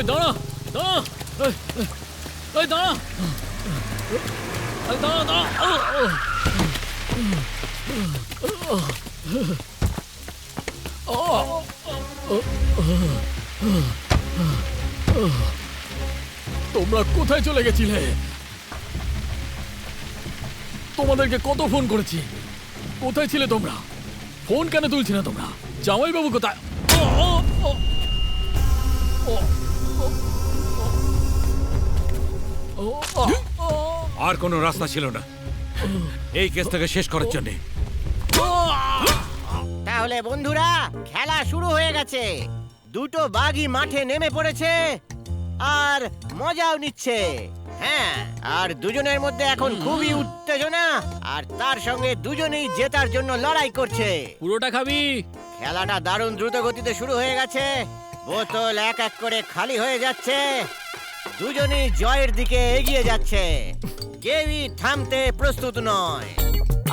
এই দাঁড়া দাঁড়া, এই দাঁড়া, এই দাঁড়া দাঁড়া। তোমরা কোথায় চলে গেছিলে? তোমাদেরকে কত ফোন করেছি, কোথায় ছিলে তোমরা? ফোন কেন তুলছি না তোমরা? জামাইবাবু কোথায়? আর কোনো রাস্তা ছিল না এই কেসটাকে শেষ করার জন্য। তাহলে বন্ধুরা, খেলা শুরু হয়ে গেছে। দুটো বাঘই মাঠে নেমে পড়েছে আর মজাও নিচ্ছে। হ্যাঁ, আর দুজনের মধ্যে এখন খুবই উত্তেজনা, আর তার সঙ্গে দুজনেই জেতার জন্য লড়াই করছে। পুরোটা খাবি? খেলাটা দারুণ দ্রুত গতিতে শুরু হয়ে গেছে। বোতল এক এক করে খালি হয়ে যাচ্ছে। দুজনেই জয়ের দিকে এগিয়ে যাচ্ছে। কেউই থামতে প্রস্তুত নয়,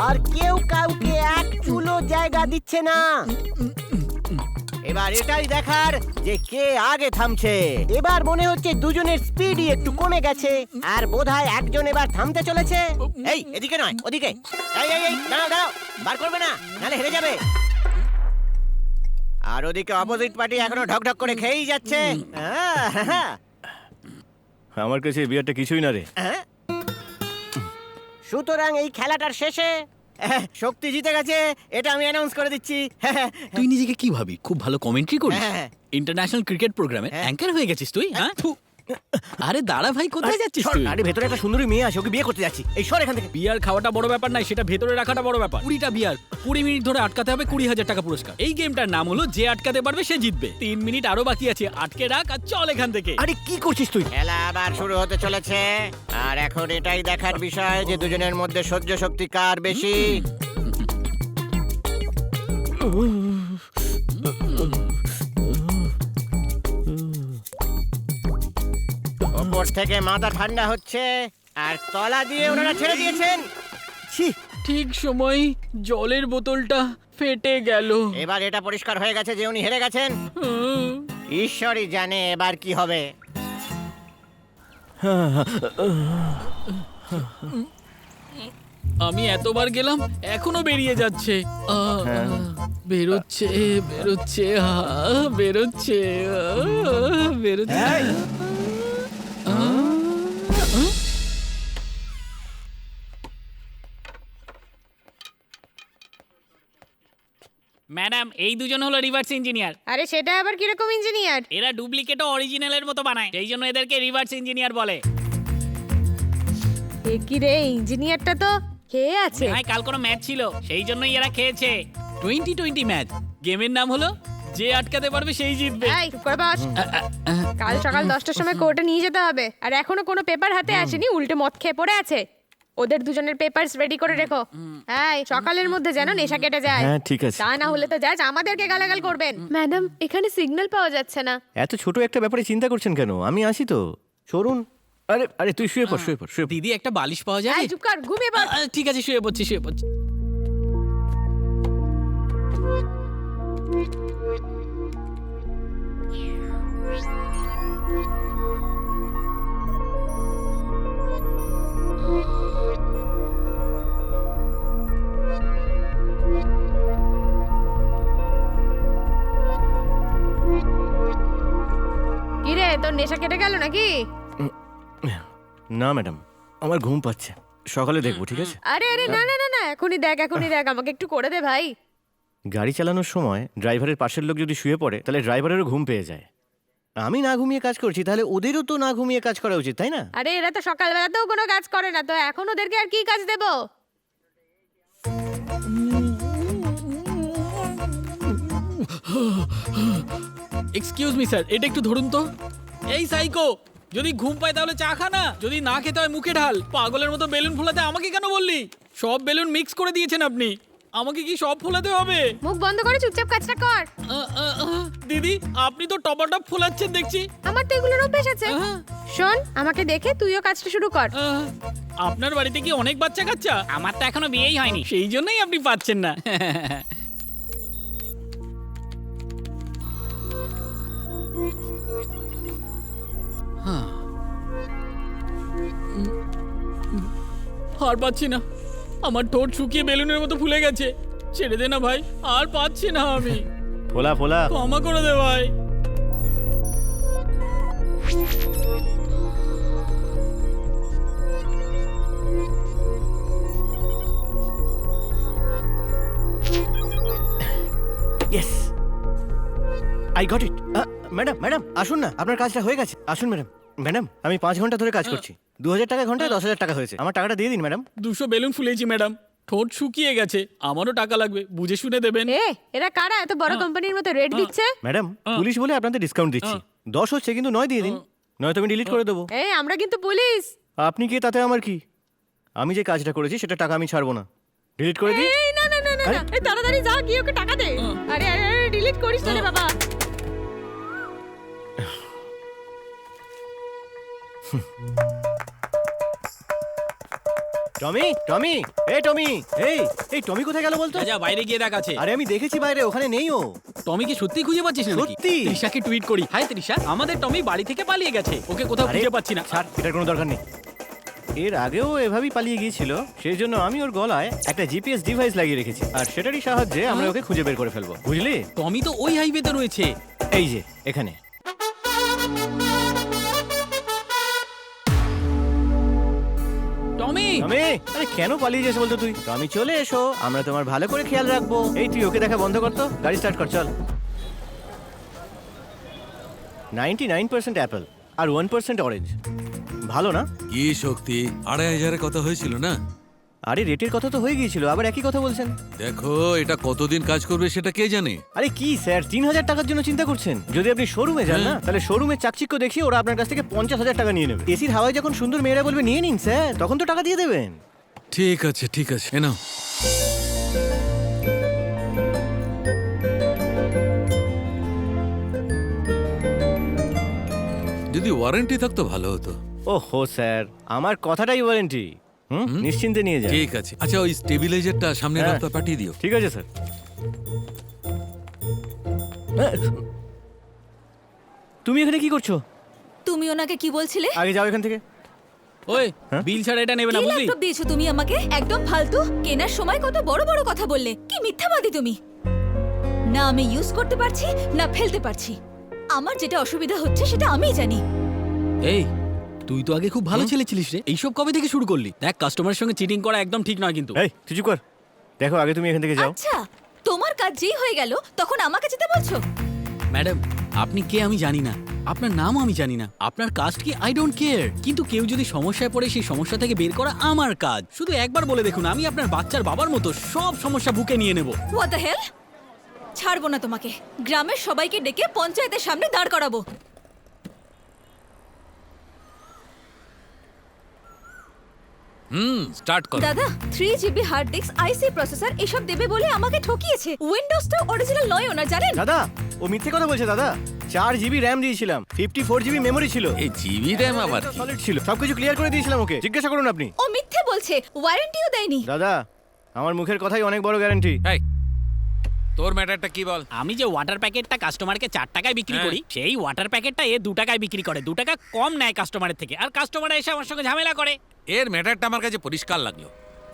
আর কেউ কাউকে এক চুলো জায়গা দিচ্ছে না। এবার এটাই দেখার যে কে আগে থামছে। এবার মনে হচ্ছে দুজনের স্পিডই একটু কমে গেছে, আর বোধহয় একজন এবার থামতে চলেছে। এই, এদিকে নয়, ওদিকে। এই এই এই, দাঁড়াও দাঁড়াও, বার করবে না, নালে হেরে যাবে। আর ওদিকে অপোজিট পার্টি এখনো ঢকঢক করে খেয়েই যাচ্ছে। আমার কাছে এই বিয়ারটা কিছুই না রে। সুতরাং এই খেলাটার শেষে শক্তি জিতে গেছে, এটা আমি অ্যানাউন্স করে দিচ্ছি। তুই নিজেকে কি ভাবি? খুব ভালো কমেন্ট্রি করিস। হ্যাঁ। ইন্টারন্যাশনাল ক্রিকেট প্রোগ্রামে অ্যাঙ্কার হয়ে গেছিস তুই, হ্যাঁ? আরে দাঁড়া ভাই, কোথায় যাচ্ছিস তুই? আরে ভেতরে একটা সুন্দরী মেয়ে আছে, ওকে বিয়ে করতে যাচ্ছি। এই সর এখান থেকে। বিয়ার খাওয়াটা বড় ব্যাপার নাই, সেটা ভেতরে রাখাটা বড় ব্যাপার। 20টা বিয়ার 20 মিনিট ধরে আটকাতে হবে, 20,000 টাকা পুরস্কার। এই গেমটার নাম হলো যে আটকাতে পারবে সে জিতবে। 3 মিনিট আরো বাকি আছে, আটকে রাখ আর চল এখান থেকে। আরে কি করছিস তুই? খেলা আবার শুরু হতে চলেছে, আর এখন এটাই দেখার বিষয় যে দুজনের মধ্যে সহ্য শক্তি কার বেশি। ওপর থেকে মাথা ঠান্ডা হচ্ছে, আর তলা দিয়ে ওনারা ছেড়ে দিয়েছেন। ছি, ঠিক সময় জলের বোতলটা ফেটে গেল। এবার এটা পরিষ্কার হয়ে গেছে যে উনি হেরে গেছেন। ঈশ্বরই জানে এবার কি হবে। আমি এতবার গেলাম, এখনো বেরিয়ে যাচ্ছে। বেরোচ্ছে বেরোচ্ছে বেরোচ্ছে বেরোচ্ছে। ম্যাডাম, এই দুজন হলো রিভার্স ইঞ্জিনিয়ার। আরে সেটা আবার কিরকম ইঞ্জিনিয়ার? এরা ডুপ্লিকেট ও অরিজিনালের মতো বানায়, সেই জন্য এদেরকে রিভার্স ইঞ্জিনিয়ার বলে। এ কি রে, ইঞ্জিনিয়ারটা তো খেয়ে আছে। ভাই, কাল কোনো ম্যাচ ছিল, সেই জন্যই এরা খেয়েছে। 2020 ম্যাচ। গেমের নাম হলো যে আটকাতে পারবে সেই জিতবে। এই চুপ করে বস। কাল সকাল 10টার সময় কোর্টে নিয়ে যেতে হবে, আর এখনো কোনো পেপার হাতে আসেনি, উল্টে মদ খেয়ে পড়ে আছে। ওদের দুজনের পেপারস রেডি করে রেখো। এই সকালের মধ্যে যেন নেশা কেটে যায়। হ্যাঁ, ঠিক আছে। তা না হলে তো জাজ আমাদেরকে গালাগাল করবেন। ম্যাডাম, এখানে সিগন্যাল পাওয়া যাচ্ছে না। এত ছোট একটা ব্যাপারে চিন্তা করছেন কেন? আমি আসি তো, সরুন। আরে আরে তুই শুয়ে পড়, শুয়ে পড়, শুয়ে পড়। দিদি, একটা বালিশ পাওয়া যায়? এই চুপ কর, ঘুমিয়ে পড়। ঠিক আছে, শুয়ে পড়ছি শুয়ে পড়ছি। কি রে, তোর নেশা কেটে গেল নাকি? না ম্যাডাম, আমার ঘুম পাচ্ছে, সকালে দেখবো, ঠিক আছে? আরে আরে না না না না, এখনই দেখ, এখনই দেখ, আমাকে একটু করে দে ভাই। গাড়ি চালানোর সময় ড্রাইভারের পাশের লোক যদি শুয়ে পড়ে, তাহলে ড্রাইভারেরও ঘুম পেয়ে যায়। আমি না ঘুমিয়ে কাজ করছি, তাহলে ওদেরও তো না ঘুমিয়ে কাজ করা উচিত, তাই না? আরে এরা তো সকালবেলাতেও কোনো কাজ করে না, তো এখন ওদেরকে আর কি কাজ দেবো? এক্সকিউজ মি স্যার, এটা একটু ধরুন তো। এই সাইকো, যদি ঘুম পায় তাহলে চা খা না, যদি না খেতে হয় মুখে ঢাল। পাগলের মতো বেলুন ফোলাতে আমাকে কেন বললি? সব বেলুন মিক্স করে দিয়েছেন আপনি, আমাকে কি সব ফোলাতে হবে? মুখ বন্ধ করে চুপচাপ কাজটা কর। দিদি, আপনি তো টপাটপ ফোলাচ্ছেন দেখছি। আমার তো এগুলোর অভ্যেস আছে। শোন, আমাকে দেখে তুইও কাজটা শুরু কর। আপনার বাড়িতে কি অনেক বাচ্চা কাচ্চা? আমার তো এখনো বিয়েই হয়নি, সেই জন্যই আপনি পাচ্ছেন না। আর পাচ্ছি না, আমার ঠোঁট শুকিয়ে বেলুনের মতো ফুলে গেছে। ছেড়ে দে না ভাই, আর পাচ্ছি না আমি। ফোলা ফোলা। ক্ষমা করে দে ভাই। Yes, I got it. Madam madam আসুন না, আপনার কাজটা হয়ে গেছে। আসুন ম্যাডাম। ম্যাডাম আমি 5 ঘন্টা ধরে কাজ করছি, 2000 টাকা ঘন্টায় 10,000 টাকা হয়েছে। আমার টাকাটা দিয়ে দিন ম্যাডাম। 200 বেলুন ফুলেছি ম্যাডাম, ঠোঁট শুকিয়ে গেছে। আমারও টাকা লাগবে, বুঝে শুনে দেবেন। এরা কারা এত বড় কোম্পানির মতো রেট দিচ্ছে? ম্যাডাম পুলিশ বলে আপনাদের ডিসকাউন্ট দিচ্ছি। 10 হচ্ছে কিন্তু 9 দিয়ে দিন, নয়তো আমি ডিলিট করে দেবো। আমরা কিন্তু পুলিশ। আপনি কি তাতে আমার কি? আমি যে কাজটা করেছি সেটা টাকা আমি ছাড়বো না। ডিলিট করে দিই। না না না না না, এই তাড়াতাড়ি যা, গিয়ে ওকে টাকা দে। আরে আরে ডিলিট করিস না রে বাবা। টমি টমি, এই টমি, এই টমি কোথায় গেল বলতো? যা বাইরে গিয়ে দেখ আছে। আরে আমি দেখেছি বাইরে, ওখানে নেই ও। টমিকে সত্যি খুঁজে পাচ্ছিস না নাকি? সত্যি। তৃষাকে টুইট করি, হাই তৃষা, আমাদের টমি বাড়ি থেকে পালিয়ে গেছে, ওকে কোথাও আরে, খুঁজে পাচ্ছি না। ছাড়, এটার কোনো দরকার নেই। এর আগেও এভাবেই পালিয়ে গিয়েছিল, সেই জন্য আমি ওর গলায় একটা জিপিএস ডিভাইস লাগিয়ে রেখেছি, আর সেটারই সাহায্যে আমরা ওকে খুঁজে বের করে ফেলবো, বুঝলি? টমি তো ওই হাইওয়েতে রয়েছে। এই যে এখানে। টমি, টমি, আরে কেন পালিয়ে যাস বলতো তুই? টমি চলে এসো, আমরা তোমার ভালো করে খেয়াল রাখবো। এই তুই ওকে দেখা বন্ধ কর তো, গাড়ি স্টার্ট কর, চল। 99% অ্যাপেল আর 1% অরেঞ্জ, ভালো না? কি শক্তি, 2,500 কথা হয়েছিল না? আরে রেটের কথা তো হয়ে গিয়েছিল, আবার একই কথা বলছেন। দেখো এটা কতদিন কাজ করবে সেটা কে জানে। আরে কি স্যার, 3,000 টাকার জন্য চিন্তা করছেন? যদি আপনি শোরুমে যান না, তাহলে শোরুমের চাকচিক্য দেখিয়ে ওরা আপনার কাছ থেকে 50,000 টাকা নিয়ে নেবে। এসির হাওয়ায় যখন সুন্দর মেয়েরা বলবে নিয়ে নিন স্যার, তখন তো টাকা দিয়ে দেবেন। ঠিক আছে ঠিক আছে, এ নাও। যদি ওয়ারেন্টি থাকতো ভালো হতো। ওহো স্যার, আমার কথাটাই ওয়ারেন্টি। নিশ্চিন্তে নিয়ে যান। ঠিক আছে, আচ্ছা ওই স্টেবিলাইজারটা সামনের হ্যাঁ। রাস্তা পাঠিয়ে দিও। ঠিক আছে স্যার। তুমি এখানে কি করছো? তুমি ওনাকে কি বলছিলে? আগে যাও এখান থেকে। ওই হ্যাঁ? বিল ছাড়া এটা নেবে না, কি বুঝলি? ল্যাপটপ দিয়েছো তুমি আমাকে? একদম ফালতু। কেনার সময় কত বড় বড় কথা বললে। কি মিথ্যাবাদী তুমি। না আমি ইউজ করতে পারছি, না ফেলতে পারছি। আমার যেটা অসুবিধা হচ্ছে সেটা আমিই জানি। এই তুই তো আগে খুব ভালো ছেলে ছিলিস রে, এইসব কবে থেকে শুরু করলি? দেখ, কাস্টমারের সঙ্গে চিটিং করা একদম ঠিক নয় কিন্তু। এই তুই চুপ কর। দেখো আগে তুমি এখান থেকে যাও। আচ্ছা, তোমার কাজ যেই হয়ে গেল তখন আমাকে যেতে বলছো? ম্যাডাম, আপনি কে আমি জানি না, আপনার নাম আমি জানি না, আপনার কাস্ট কি আই ডোন্ট কেয়ার, কিন্তু কেউ যদি সমস্যায় পড়ে সেই সমস্যা থেকে বের করা আমার কাজ। শুধু একবার বলে দেখুন, আমি আপনার বাচ্চার বাবার মতো সব সমস্যা বুকে নিয়ে নেব। What the hell? ছাড়বো না তোমাকে। গ্রামের সবাইকে ডেকে পঞ্চায়েতের সামনে দাঁড় করাবো। স্টার্ট করো। দাদা 3GB হার্ড ডিস্ক, আইসি প্রসেসর এসব দেবে বলে আমাকে ঠকিয়েছে। উইন্ডোজ তো অরিজিনাল নয় ওনার, জানেন? দাদা ও মিথ্যে কথা বলছে দাদা। 4GB র্যাম দিয়েছিলাম, 54GB মেমোরি ছিল, এই জিবি র্যাম আবার কি? সলিড ছিল, সবকিছু ক্লিয়ার করে দিয়েছিলাম ওকে। জিজ্ঞাসা করুন আপনি। ও মিথ্যে বলছে, ওয়ারেন্টিও দেয়নি। দাদা আমার মুখের কথাই অনেক বড় গ্যারান্টি। এই তোর ম্যাটারটা কি বল? আমি যে ওয়াটার প্যাকেটটা কাস্টমারকে 4 টাকায় বিক্রি করি, সেই ওয়াটার প্যাকেটটা এ 2 টাকায় বিক্রি করে, 2 টাকা কম নেয় কাস্টমারের থেকে, আর কাস্টমার এসে আমার সঙ্গে ঝামেলা করে। এর ম্যাটারটা আমার কাছে পরিষ্কার লাগলো,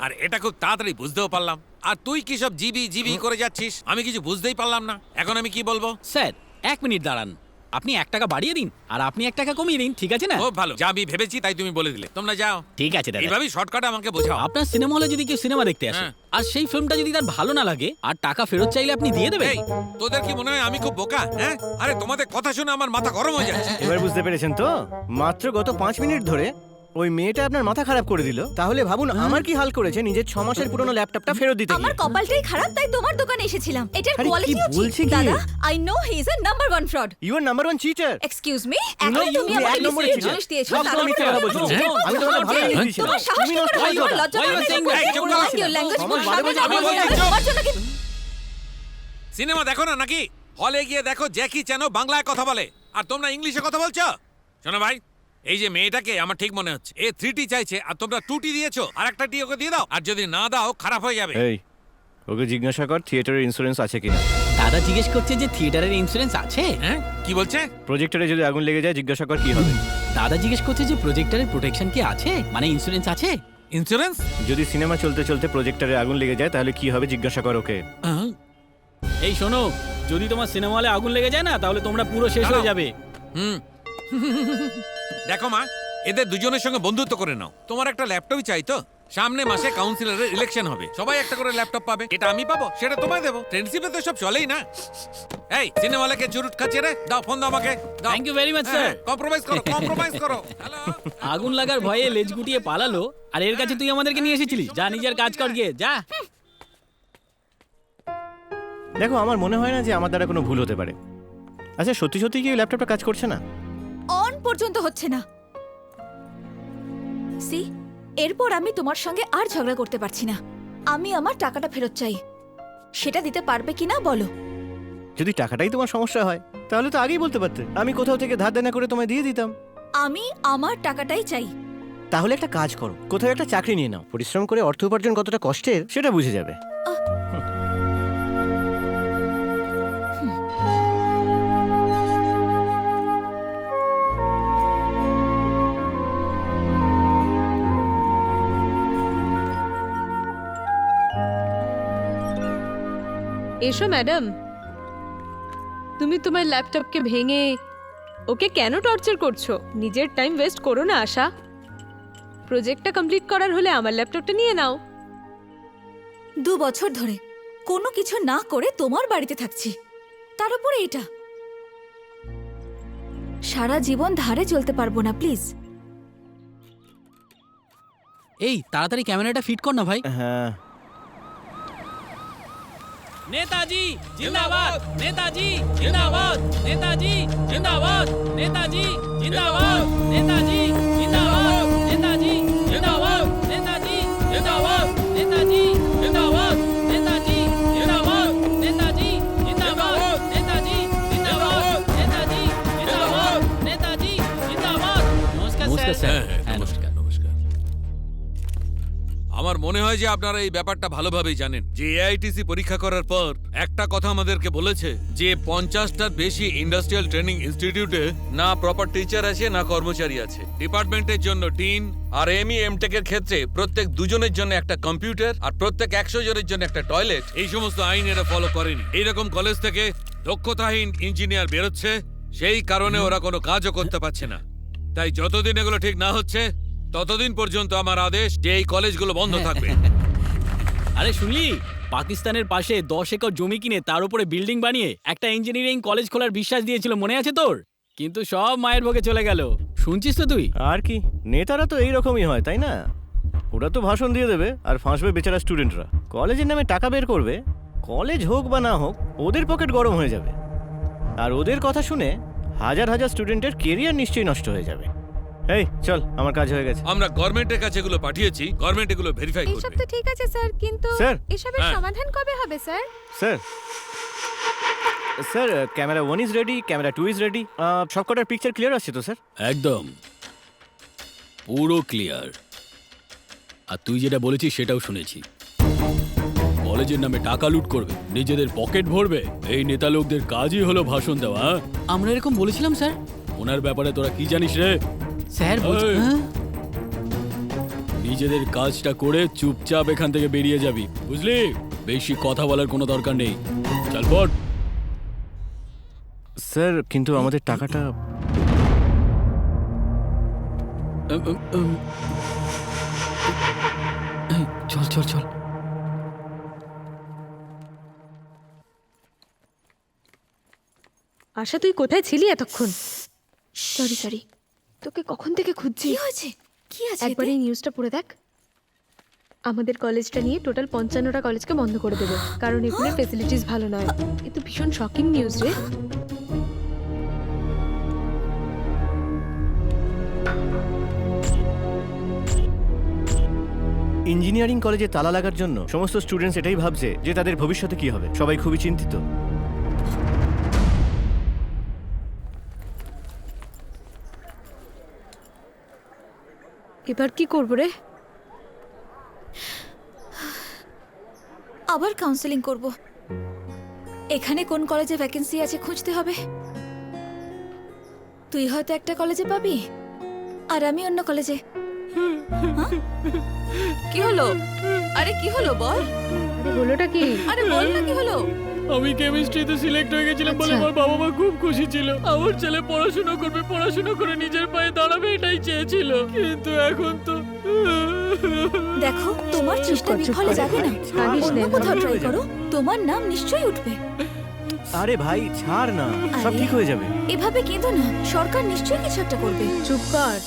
আর এটা খুব তাড়াতাড়ি বুঝতেও পারলাম। আর তুই কি সব জিবি জিবি করে যাচ্ছিস, আমি কিছু বুঝতেই পারলাম না। এখন আমি কি বলবো? স্যার 1 মিনিট দাঁড়ান, আপনি 1 টাকা বাড়িয়ে দিন আর আপনি 1 টাকা কমিয়ে দিন, ঠিক আছে না? খুব ভালো, যা আমি ভেবেছি তাই তুমি বলে দিলে। তোমরা যাও, ঠিক আছে দাদা। এইভাবেই শর্টকাট আমাকে বোঝাও। আপনার সিনেমা হলে যদি কেউ সিনেমা দেখতে আসে, হ্যাঁ। আর সেই ফিল্মটা যদি তার ভালো না লাগে আর টাকা ফেরত চাইলে আপনি দিয়ে দেবেন? এই তোদের কি মনে হয় আমি খুব বোকা? হ্যাঁ, আরে তোমাদের কথা শুনে আমার মাথা গরম হয়ে যাচ্ছে। এবার বুঝতে পেরেছেন তো? মাত্র গত 5 মিনিট ধরে ওই মেয়েটা আপনার মাথা খারাপ করে দিল। তাহলে ভাবুন আমার কি হাল করেছে নিজের 6 মাসের পুরনো ল্যাপটপটা ফেরত দিতে আমার গিয়ে। কপালটাই খারাপ, তাই তোমার দোকানে এসেছিলাম। এটার আরে কি কোয়ালিটিও বলছে ঠিক। কি? দাদা, I know he is a number 1 fraud. You are number 1 cheater. Excuse me, You know, এখন তুমি you আমাকে এক নম্বরে মিসলিড cheater। জিনিস দিয়েছো। সব সময় মিথ্যে কথা বলছো। আমি তোমাকে ভালো জিনিস দিয়েছিলাম। তোমার সাহস তুমি কি নষ্ট করে হয়? করছো তোমার ওটা। লজ্জা Why you করে saying না? that? চুপ করো। Your language আমার পুরো বারে বারে সামনে আমি আমার বলছি, তোমার জন্য কি? সিনেমা দেখো না নাকি? হলে গিয়ে দেখো জ্যাকি চ্যান বাংলায় কথা বলে, আর তোমরা ইংলিশে কথা বলছো। শোনো ভাই, এই যে মেয়েটাকে আমার ঠিক মনে হচ্ছে এ 3T চাইছে, আর তোমরা 2T দিয়েছো। আর একটা টি ওকে দিয়ে দাও, আর যদি না দাও খারাপ হয়ে যাবে। এই ওকে জিজ্ঞাসা কর থিয়েটারের ইন্স্যুরেন্স আছে কিনা। দাদা জিজ্ঞেস করছে যে থিয়েটারের ইন্স্যুরেন্স আছে। হ্যাঁ কি বলছে? প্রজেক্টরে যদি আগুন লেগে যায় জিজ্ঞাসা কর কি হবে। দাদা জিজ্ঞেস করছে যে প্রজেক্টরের প্রোটেকশন কি আছে, মানে ইন্স্যুরেন্স আছে? ইন্স্যুরেন্স? যদি সিনেমা চলতে চলতে প্রজেক্টরে আগুন লেগে যায় তাহলে কি হবে জিজ্ঞাসা কর ওকে। এই শোনো, যদি তোমার সিনেমা হলে আগুন লেগে যায় না তাহলে তোমরা পুরো শেষ হয়ে যাবে। হুম। দেখো মা, এদের দুজনের সঙ্গে বন্ধুত্ব করে নাও। তোমার একটা ল্যাপটপই চাই তো? সামনে মাসে কাউন্সিলরের ইলেকশন হবে, সবাই একটা করে ল্যাপটপ পাবে। এটা আমি পাবো, সেটা তোমায় দেবো। ফ্রেন্ডশিপে তো সব চলেই না। এই সিনেমা হলে চুরুট খাচ্ছে রে, দাও ফোন দাও আমাকে। Thank you very much sir. Compromise করো, কম্প্রোমাইজ করো। হ্যালো। আগুন লাগার ভয়ে লেজ গুটিয়ে পালালো, আর এর কাছে তুই আমাদেরকে নিয়ে এসেছিলি। যা নিজের কাজ কর গিয়ে, যা। দেখো, আমার মনে হয় না যে আমার দ্বারা কোনো ভুল হতে পারে। আচ্ছা, সত্যি সত্যি কি ল্যাপটপটা কাজ করছে না? অন পর্যন্ত হচ্ছে না। সি, এরপর আমি তোমার সঙ্গে আর ঝগড়া করতে পারছি না। আমি আমার টাকাটা ফেরত চাই। সেটা দিতে পারবে কিনা বলো। যদি টাকাটাই তোমার সমস্যা হয় তাহলে তো আগেই বলতে পারতে, আমি কোথাও থেকে ধার দেনা করে তোমায় দিয়ে দিতাম। আমি আমার টাকাটাই চাই। তাহলে একটা কাজ করো, কোথাও একটা চাকরি নিয়ে নাও। পরিশ্রম করে অর্থ উপার্জন কতটা কষ্টের সেটা বুঝে যাবে। এসো ম্যাডাম। তুমি তোমার ল্যাপটপকে ভেঙে ওকে কেন টর্চার করছো? নিজের টাইম ওয়েস্ট করো না আশা। প্রজেক্টটা কমপ্লিট করার হলে আমার ল্যাপটপটা নিয়ে নাও। 2 বছর ধরে কোনো কিছু না করে তোমার বাড়িতে থাকছি, তার উপরে এটা। সারা জীবন ধারে চলতে পারবো না, প্লিজ। এই তাড়াতাড়ি ক্যামেরাটা ফিট কর না ভাই। হ্যাঁ, नेताजी जिंदाबाद, नेताजी जिंदाबाद, नेताजी जिंदाबाद, नेताजी जिंदाबाद, नेताजी जिंदाबाद, नेताजी जिंदाबाद, नेताजी जिंदाबाद, नेताजी जिंदाबाद, नेताजी जिंदाबाद, नेताजी जिंदाबाद, नेताजी जिंदाबाद, नेताजी जिंदाबाद, नेताजी जिंदाबाद। नमस्कार স্যার। হ্যাঁ, নমস্কার নমস্কার। আমার মনে হয় যে আপনারা এই ব্যাপারটা ভালোভাবেই জানেন যে এআইটিসি পরীক্ষা করার পর একটা কথা আমাদেরকে বলেছে যে 50টার বেশি ইন্ডাস্ট্রিয়াল ট্রেনিং ইনস্টিটিউটে না প্রপার টিচার আছে না কর্মচারী আছে। ডিপার্টমেন্টের জন্য ডিন আর এমই এমটেকের ক্ষেত্রে প্রত্যেক দুজনের জন্য একটা কম্পিউটার আর প্রত্যেক 100 জনের জন্য একটা টয়লেট, এই সমস্ত আইন এরা ফলো করেনি। এইরকম কলেজ থেকে দক্ষতাহীন ইঞ্জিনিয়ার বেরোচ্ছে, সেই কারণে ওরা কোনো কাজও করতে পারছে না। তাই যতদিন এগুলো ঠিক না হচ্ছে ততদিন পর্যন্ত আমার আদেশ যে এই কলেজগুলো বন্ধ থাকবে। আরে শুনলি, পাকিস্তানের পাশে 10 একর জমি কিনে তার উপরে বিল্ডিং বানিয়ে একটা ইঞ্জিনিয়ারিং কলেজ খোলার বিশ্বাস দিয়েছিল, মনে আছে তোর? কিন্তু সব মায়ের ভোগে চলে গেল, শুনছিস তো তুই? আর কি, নেতারা তো এইরকমই হয়, তাই না? ওরা তো ভাষণ দিয়ে দেবে আর ফাঁসবে বেচারা স্টুডেন্টরা। কলেজের নামে টাকা বের করবে, কলেজ হোক বা না হোক ওদের পকেট গরম হয়ে যাবে, আর ওদের কথা শুনে হাজার হাজার স্টুডেন্টের কেরিয়ার নিশ্চয়ই নষ্ট হয়ে যাবে। এই চল, আমার কাজ হয়ে গেছে। আমরা গভর্নমেন্টের কাছে এগুলো পাঠিয়েছি, গভর্নমেন্ট এগুলো ভেরিফাই এইসব করবে। তো ঠিক আছে স্যার, কিন্তু স্যার। এসবের হ্যাঁ। সমাধান কবে হবে sir? Sir, sir camera 1 is ready, camera 2 is ready. সব কটার পিকচার ক্লিয়ার আসছে তো স্যার? একদম পুরো ক্লিয়ার। আর তুই যেটা বলেছিস সেটাও শুনেছি। কলেজের নামে টাকা লুট করবে, নিজেদের পকেট ভরবে, এই নেতা লোকদের কাজই হলো ভাষণ দেওয়া। আমরা এরকম বলেছিলাম স্যার। ওনার ব্যাপারে তোরা কি জানিস রে? স্যার নিজেদের কাজটা করে চুপচাপ এখান থেকে বেরিয়ে যাবি, বুঝলি? বেশি কথা বলার কোনো দরকার নেই, চল পড়। স্যার, কিন্তু আমাদের টাকাটা। চল চল চল। আশা, তুই কোথায় ছিলি এতক্ষণ? সরি, তোকে কখন থেকে খুঁজছি। কি হয়েছে? কি আছে একবার এই নিউজটা পড়ে দেখ। আমাদের কলেজটা নিয়ে টোটাল 55টা কলেজকে বন্ধ করে দেবে, কারণ এগুলোর ফেসিলিটিস ভালো নয়। এ তো ভীষণ শকিং নিউজ রে। ইঞ্জিনিয়ারিং কলেজে তালা লাগার জন্য সমস্ত স্টুডেন্টস এটাই ভাবছে যে তাদের ভবিষ্যতে কি হবে। সবাই খুবই চিন্তিত। এবার কি করবো রে? আবার কাউন্সেলিং করব। এখানে কোন কলেজে ভ্যাকেন্সি আছে খুঁজতে হবে। তুই হয়তো একটা কলেজে পাবি, আর আমি অন্য কলেজে। হ্যাঁ? কি হলো? আরে কি হলো বল? আরে হলোটা কি? আরে বল না কি হলো? আমি কেমিস্ট্রিতে সিলেক্ট হয়ে গেছিলাম বলে আচ্ছা। আমার বাবা মা খুব খুশি ছিল। আমার ছেলে পড়াশোনা করবে, পড়াশোনা করে নিজের পায়ে দাঁড়াবে, এটাই চেয়েছিল। কিন্তু এখন তো দেখো তোমার চেষ্টা চুপ কর, বিফলে চুপ কর। যাবে না। কাঁদিস অন্য নে, কোথাও ভালো ট্রাই হয়ে করো, তোমার নাম নিশ্চয়ই উঠবে। আরে ভাই ছাড় না, সব আরে। ঠিক হয়ে যাবে। এভাবে কেঁদো না, সরকার নিশ্চয়ই কিছু একটা করবে। চুপ কর।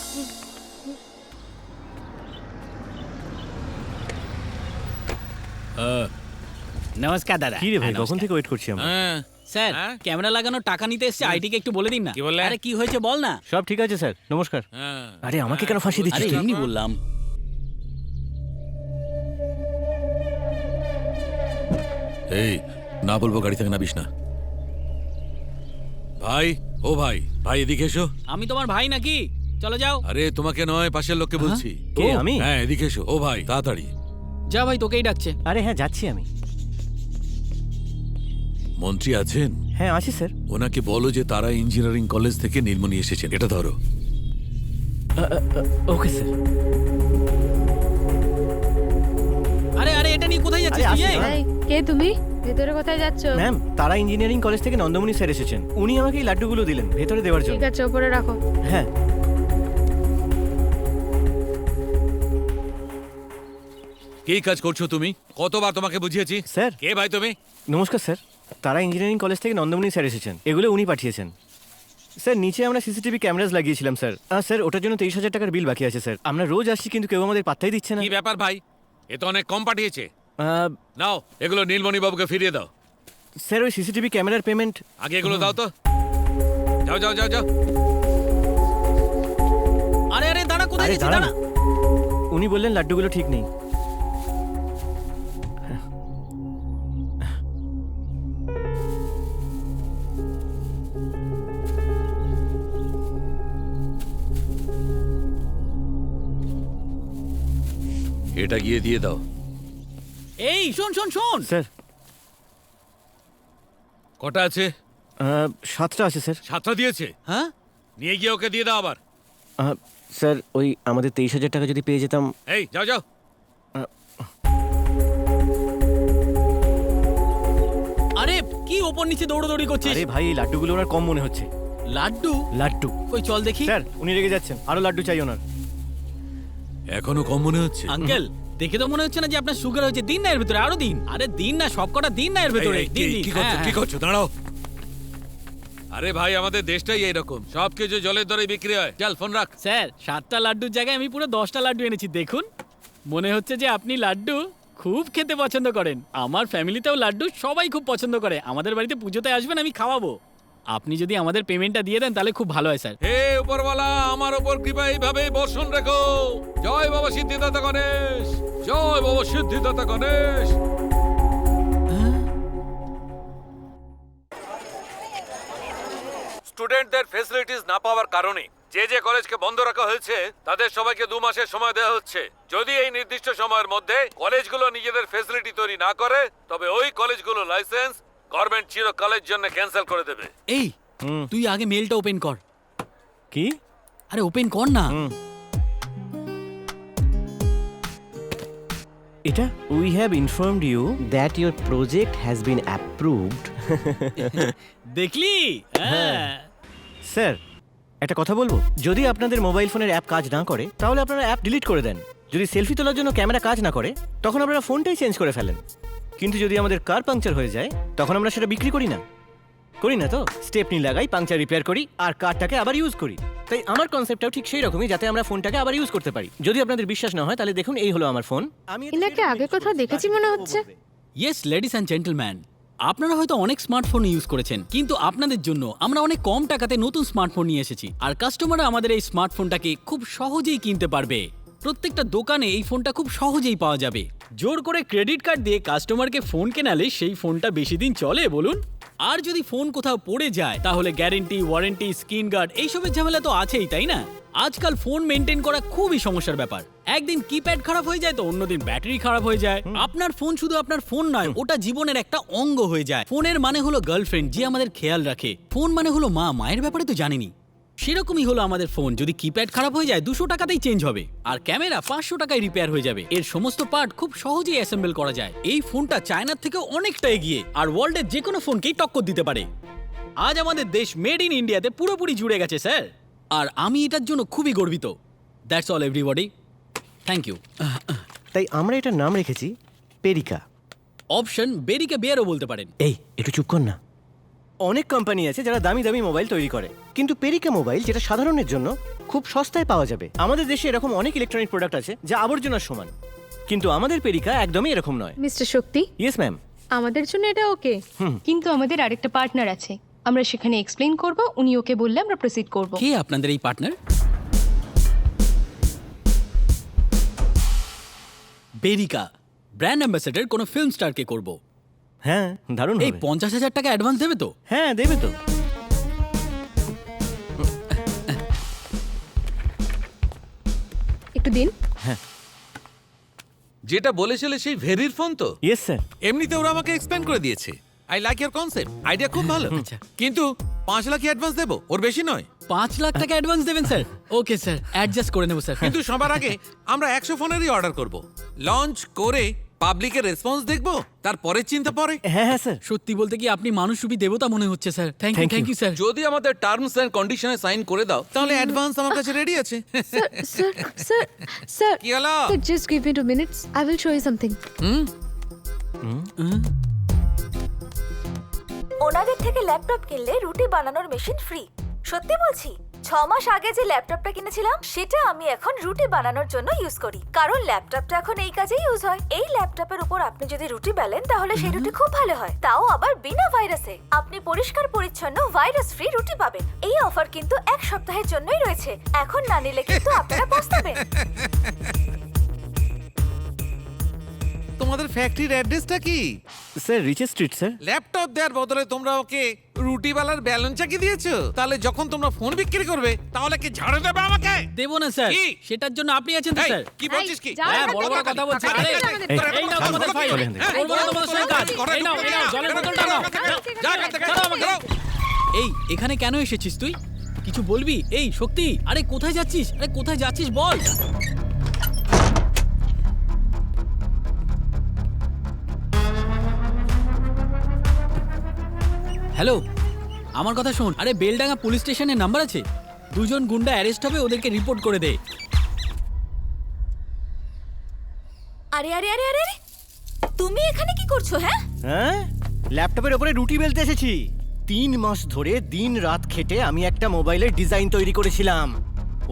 নমস্কার দাদা। কি রে ভাই, কখন থেকে ওয়েট করছি আমরা। হ্যাঁ স্যার, হ্যাঁ? ক্যামেরা লাগানো টাকা নিতে এসেছে, আইটিকে একটু বলে দিন না। কি বললে? আরে কি হয়েছে বল না। সব ঠিক আছে স্যার, নমস্কার। হ্যাঁ। আরে আমাকে কেন ফাঁসি আরে দিচ্ছিস তুই? এমনি বললাম। এই না বলবো গাড়ি থেকে নামিস না। ভাই, ও ভাই, ভাই এদিকে এসো। আমি তোমার ভাই নাকি? চলো যাও। আরে তোমাকে নয়, পাশের লোককে বলছি। কে, ও, আমি? হ্যাঁ এদিকে এসো। ও ভাই তাড়াতাড়ি। যা ভাই, তোকেই ডাকছে। আরে হ্যাঁ, যাচ্ছি আমি। মন্ত্রী আছেন? হ্যাঁ আছি স্যার। ওনাকে বলো যে তারা ইঞ্জিনিয়ারিং কলেজ থেকে নীলমণি এসেছেন। এটা ধরো। Okay sir. আরে আরে, এটা নিয়ে কোথায় যাচ্ছিস আরে, তুই? আসি এই? না। এই, কে তুমি? ভেতরে কোথায় যাচ্ছ? ম্যাম, তারা ইঞ্জিনিয়ারিং কলেজ থেকে নন্দমণি স্যার এসেছেন। উনি আমাকে এই লাড্ডুগুলো দিলেন ভেতরে দেওয়ার জন্য। ঠিক আছে, ওপরে রাখো। হ্যাঁ। কি কাজ করছো তুমি? কতবার তোমাকে বুঝিয়েছি। স্যার। কে ভাই তুমি? নমস্কার স্যার, তারা ইঞ্জিনিয়ারিং কলেজ থেকে নন্দমণি স্যার এসেছেন। এগুলো উনি পাঠিয়েছেন। স্যার নিচে আমরা সিসিটিভি ক্যামেরাজ লাগিয়েছিলাম স্যার। স্যার ওটার জন্য 23,000 টাকার বিল বাকি আছে স্যার। আমরা রোজ আসছি কিন্তু কেউ আমাদের পাত্তাই দিচ্ছে না। কি ব্যাপার ভাই? এ তো অনেক কম পাঠিয়েছে। আহ, নাও এগুলো নীলমণি বাবুকে ফিরিয়ে দাও। স্যার ওই সিসিটিভি ক্যামেরার পেমেন্ট। আগে এগুলো দাও তো। যাও যাও যাও যাও। আরে আরে, দাঁড়া, কোথায় আরে গেছিস? দাঁড়ান, দাঁড়া। উনি বললেন লাড্ডুগুলো ঠিক নেই। এটা গিয়ে দিয়ে দাও। এই শোন শোন শোন। স্যার কটা আছে? 7টা আছে স্যার। 7টা দিয়েছে? হ্যাঁ? নিয়ে গিয়ে ওকে দিয়ে দাও আবার। স্যার ওই আমাদের 23,000 টাকা যদি পেয়ে যেতাম। এই যাও যাও। আরে কি ওপর নিচে দৌড়দৌড়ি করছিস? আরে ভাই, এই লাড্ডুগুলো ওনার কম মনে হচ্ছে। লাড্ডু? লাড্ডু। কই চল দেখি। স্যার উনি রেগে যাচ্ছেন, আরো লাড্ডু চাই ওনার। এখনো কম মনে হচ্ছে। আঙ্কেল, দেখে তো মনে হচ্ছে না যে আপনার সুগার হয়েছে। দিন না এর ভিতরে, আরো দিন। আরে দিন না, সবকটা দিন না এর এই, ভিতরে। এই, দিন কি- দিন। কি করছো? হ্যাঁ, কি হ্যাঁ। করছো? দাঁড়াও। আরে ভাই, আমাদের দেশটাই এইরকম, সবকিছু জলের দরে বিক্রি হয়। চল ফোন রাখ। স্যার, 7টা লাড্ডুর জায়গায় আমি পুরো 10টা লাড্ডু এনেছি। দেখুন, মনে হচ্ছে যে আপনি লাড্ডু খুব খেতে পছন্দ করেন। আমার ফ্যামিলিতেও লাড্ডু সবাই খুব পছন্দ করে। আমাদের বাড়িতে পুজোতে আসবেন, আমি খাওয়াবো। আপনি যদি আমাদের পেমেন্টটা দিয়ে দেন তাহলে খুব ভালো হয় স্যার। হে উপরওয়ালা, আমার উপর কৃপা এইভাবে বর্ষণ রেখো। জয় বাবা সিদ্ধিদাতা গণেশ, জয় বাবা সিদ্ধিদাতা গণেশ। স্টুডেন্টদের ফ্যাসিলিটিস না পাওয়ার কারণে যে যে কলেজকে বন্ধ রাখা হয়েছে তাদের সবাইকে 2 মাসের সময় দেওয়া হচ্ছে। যদি এই নির্দিষ্ট সময়ের মধ্যে কলেজগুলো নিজেদের ফ্যাসিলিটি তৈরি না করে তবে ওই কলেজগুলো লাইসেন্স গভর্নমেন্ট চিরকালের জন্য ক্যান্সেল করে দেবে। এই, হুম। তুই আগে মেলটা ওপেন কর। কি? আরে ওপেন কর না। এটা we have informed you that your project has been approved. দেখলি? হ্যাঁ। স্যার একটা কথা বলবো, যদি আপনাদের মোবাইল ফোনের অ্যাপ কাজ না করে তাহলে আপনারা অ্যাপ ডিলিট করে দেন। যদি সেলফি তোলার জন্য ক্যামেরা কাজ না করে তখন আপনারা ফোনটাই চেঞ্জ করে ফেলেন। কিন্তু যদি আমাদের কার পাংচার হয়ে যায় তখন আমরা সেটা বিক্রি করি না। করি না তো, স্টেপনি লাগাই, পাংচার রিপেয়ার করি আর কারটাকে আবার ইউজ করি। তাই আমার কনসেপ্টটাও ঠিক সেই রকমই, যাতে আমরা ফোনটাকে আবার ইউজ করতে পারি। যদি আপনাদের বিশ্বাস না হয় তাহলে দেখুন, এই হলো আমার ফোন। আমি এনাকে আগে কোথাও দেখেছি মনে হচ্ছে। ইয়েস লেডিস অ্যান্ড জেন্টলম্যান, আপনারা হয়তো অনেক স্মার্টফোন ইউজ করেছেন, কিন্তু আপনাদের জন্য আমরা অনেক কম টাকাতে নতুন স্মার্টফোন নিয়ে এসেছি। আর কাস্টমাররা আমাদের এই স্মার্টফোনটাকে খুব সহজেই কিনতে পারবে। প্রত্যেকটা দোকানে এই ফোনটা খুব সহজেই পাওয়া যাবে। জোর করে ক্রেডিট কার্ড দিয়ে কাস্টমারকে ফোন কেনালে সেই ফোনটা বেশি দিন চলে বলুন? আর যদি ফোন কোথাও পড়ে যায় তাহলে গ্যারেন্টি, ওয়ারেন্টি, স্ক্রিন গার্ড এইসবের ঝামেলা তো আছেই, তাই না? আজকাল ফোন মেনটেন করা খুবই সমস্যার ব্যাপার। একদিন কিপ্যাড খারাপ হয়ে যায় তো অন্যদিন ব্যাটারি খারাপ হয়ে যায়। আপনার ফোন শুধু আপনার ফোন নয়, ওটা জীবনের একটা অঙ্গ হয়ে যায়। ফোনের মানে হলো গার্লফ্রেন্ড যে আমাদের খেয়াল রাখে। ফোন মানে হলো মা, মায়ের ব্যাপারে তো জানেনি। সেরকমই হলো আমাদের ফোন, যদি কিপ্যাড খারাপ হয়ে যায় 200 টাকাতেই চেঞ্জ হবে, আর ক্যামেরা 500 টাকায় রিপেয়ার হয়ে যাবে। এর সমস্ত পার্ট খুব সহজেই অ্যাসেম্বল করা যায়। এই ফোনটা চায়নার থেকে অনেকটা এগিয়ে, আর ওয়ার্ল্ডের যে কোনো ফোনকেই টক্কর দিতে পারে। আজ আমাদের দেশ মেড ইন ইন্ডিয়াতে পুরোপুরি জুড়ে গেছে স্যার, আর আমি এটার জন্য খুবই গর্বিত। That's all everybody, thank you. তাই আমরা এটার নাম রেখেছি পেরিকা। অপশন বেরিকে বেয়ারও বলতে পারেন। এই একটু চুপ কর না। অনেক কোম্পানি আছে যারা দামি দামি মোবাইল তৈরি করে, কিন্তু পেরিকা মোবাইল যেটা সাধারণের জন্য খুব সস্তায় পাওয়া যাবে। আমাদের দেশে এরকম অনেক ইলেকট্রনিক প্রোডাক্ট আছে যা আবর্জনার সমান, কিন্তু আমাদের পেরিকা একদমই এরকম নয়। মিস্টার শক্তি, ইয়েস ম্যাম। আমাদের জন্য এটা ওকে, কিন্তু আমাদের আরেকটা পার্টনার আছে, আমরা সেখানে এক্সপ্লেইন করব, উনি ওকে বললে আমরা প্রসিড করব। কে আপনাদের এই পার্টনার? বেরিকা ব্র্যান্ড অ্যাম্বাসেডর কোনো ফিল্ম স্টারকে করব। হ্যাঁ, দারুণ এই হবে। 50,000 টাকা অ্যাডভান্স দেবে তো? হ্যাঁ, দেবে তো। একটু দিন। যেটা বলেছিলে সেই ভেরির ফোন তো? Yes sir. এমনিতে ওরা আমাকে এক্সপ্লেন করে দিয়েছে। I like your concept, idea খুব ভালো। আচ্ছা। কিন্তু 5 লাখ অ্যাডভান্স দেবো, ওর বেশি নয়। 5 লাখ টাকা অ্যাডভান্স দেবেন স্যার? ওকে স্যার, অ্যাডজাস্ট করে নেবো স্যার। কিন্তু সবার আগে আমরা 100 ফোনেরই অর্ডার করব। লঞ্চ করে পাবলিকের রেসপন্স দেখবো, তারপরে চিন্তা পরে। হ্যাঁ হ্যাঁ স্যার। সত্যি বলতে কি আপনি মানুষরূপী দেবতা মনে হচ্ছে sir. Thank you, Thank thank you. You sir. যদি আমাদের টার্মস এন্ড কন্ডিশনে সাইন করে দাও তাহলে অ্যাডভান্স আমার কাছে রেডি আছে। স্যার, কি হলো? just give me 2 minutes. I will show you something. ওনাদের থেকে ল্যাপটপ কিনলে রুটি বানানোর মেশিন ফ্রি। সত্যি বলছি, 6 মাস আগে যে ল্যাপটপটা কিনেছিলাম সেটা আমি এখন রুটি বানানোর জন্য ইউজ করি, কারণ ল্যাপটপটা এখন এই কাজেই ইউজ হয়। এই ল্যাপটপের উপর আপনি যদি রুটি বেলেন তাহলে সেই রুটি খুব ভালো হয়, তাও আবার বিনা ভাইরাসে। আপনি পরিষ্কার পরিচ্ছন্ন ভাইরাস ফ্রি রুটি পাবেন। এই অফার কিন্তু 1 সপ্তাহের জন্যই রয়েছে, এখন না নিলে কিন্তু আপনারা পস্তাবেন। তোমাদের ফ্যাক্টরির অ্যাড্রেসটা কি? স্যার, রিচের স্ট্রিট স্যার। ল্যাপটপ দেওয়ার বদলে তোমরা ওকে রুটিওয়ালার ব্যালন চাকি দিয়েছো। তাহলে যখন তোমরা ফোন বিক্রি করবে তাহলে কি ঝাড়ে দেবে আমাকে? দেবো না স্যার, কি? সেটার জন্য আপনি আছেন তো এই, স্যার। কি বলছিস কি? যাও হ্যাঁ, এখান বড় থেকে। বড় কথা বলছে। টাকা আরে, দিতে আমাদের। এই নাও তোমাদের ফাইল। চলে এখান থেকে। করবো না তোমার সঙ্গে কাজ। এই নাও, জলের বোতলটা নাও। যা এখান থেকে, ছাড়ো আমাকে। এই এখানে কেন এসেছিস তুই? কিছু বলবি? এই শক্তি, আরে কোথায় যাচ্ছিস? আরে কোথায় যাচ্ছিস বল। হ্যালো, আমার কথা শোন। আরে বেলডাঙ্গা পুলিশ স্টেশনের নাম্বার আছে, 2 জন গুন্ডা অ্যারেস্ট হবে, ওদেরকে রিপোর্ট করে দে। আরে আরে আরে আরে আরে, তুমি এখানে কি করছো? হ্যাঁ, হ্যাঁ, ল্যাপটপের ওপরে রুটি বেলতে এসেছি। 3 মাস ধরে দিন রাত খেটে আমি একটা মোবাইলের ডিজাইন তৈরি করেছিলাম।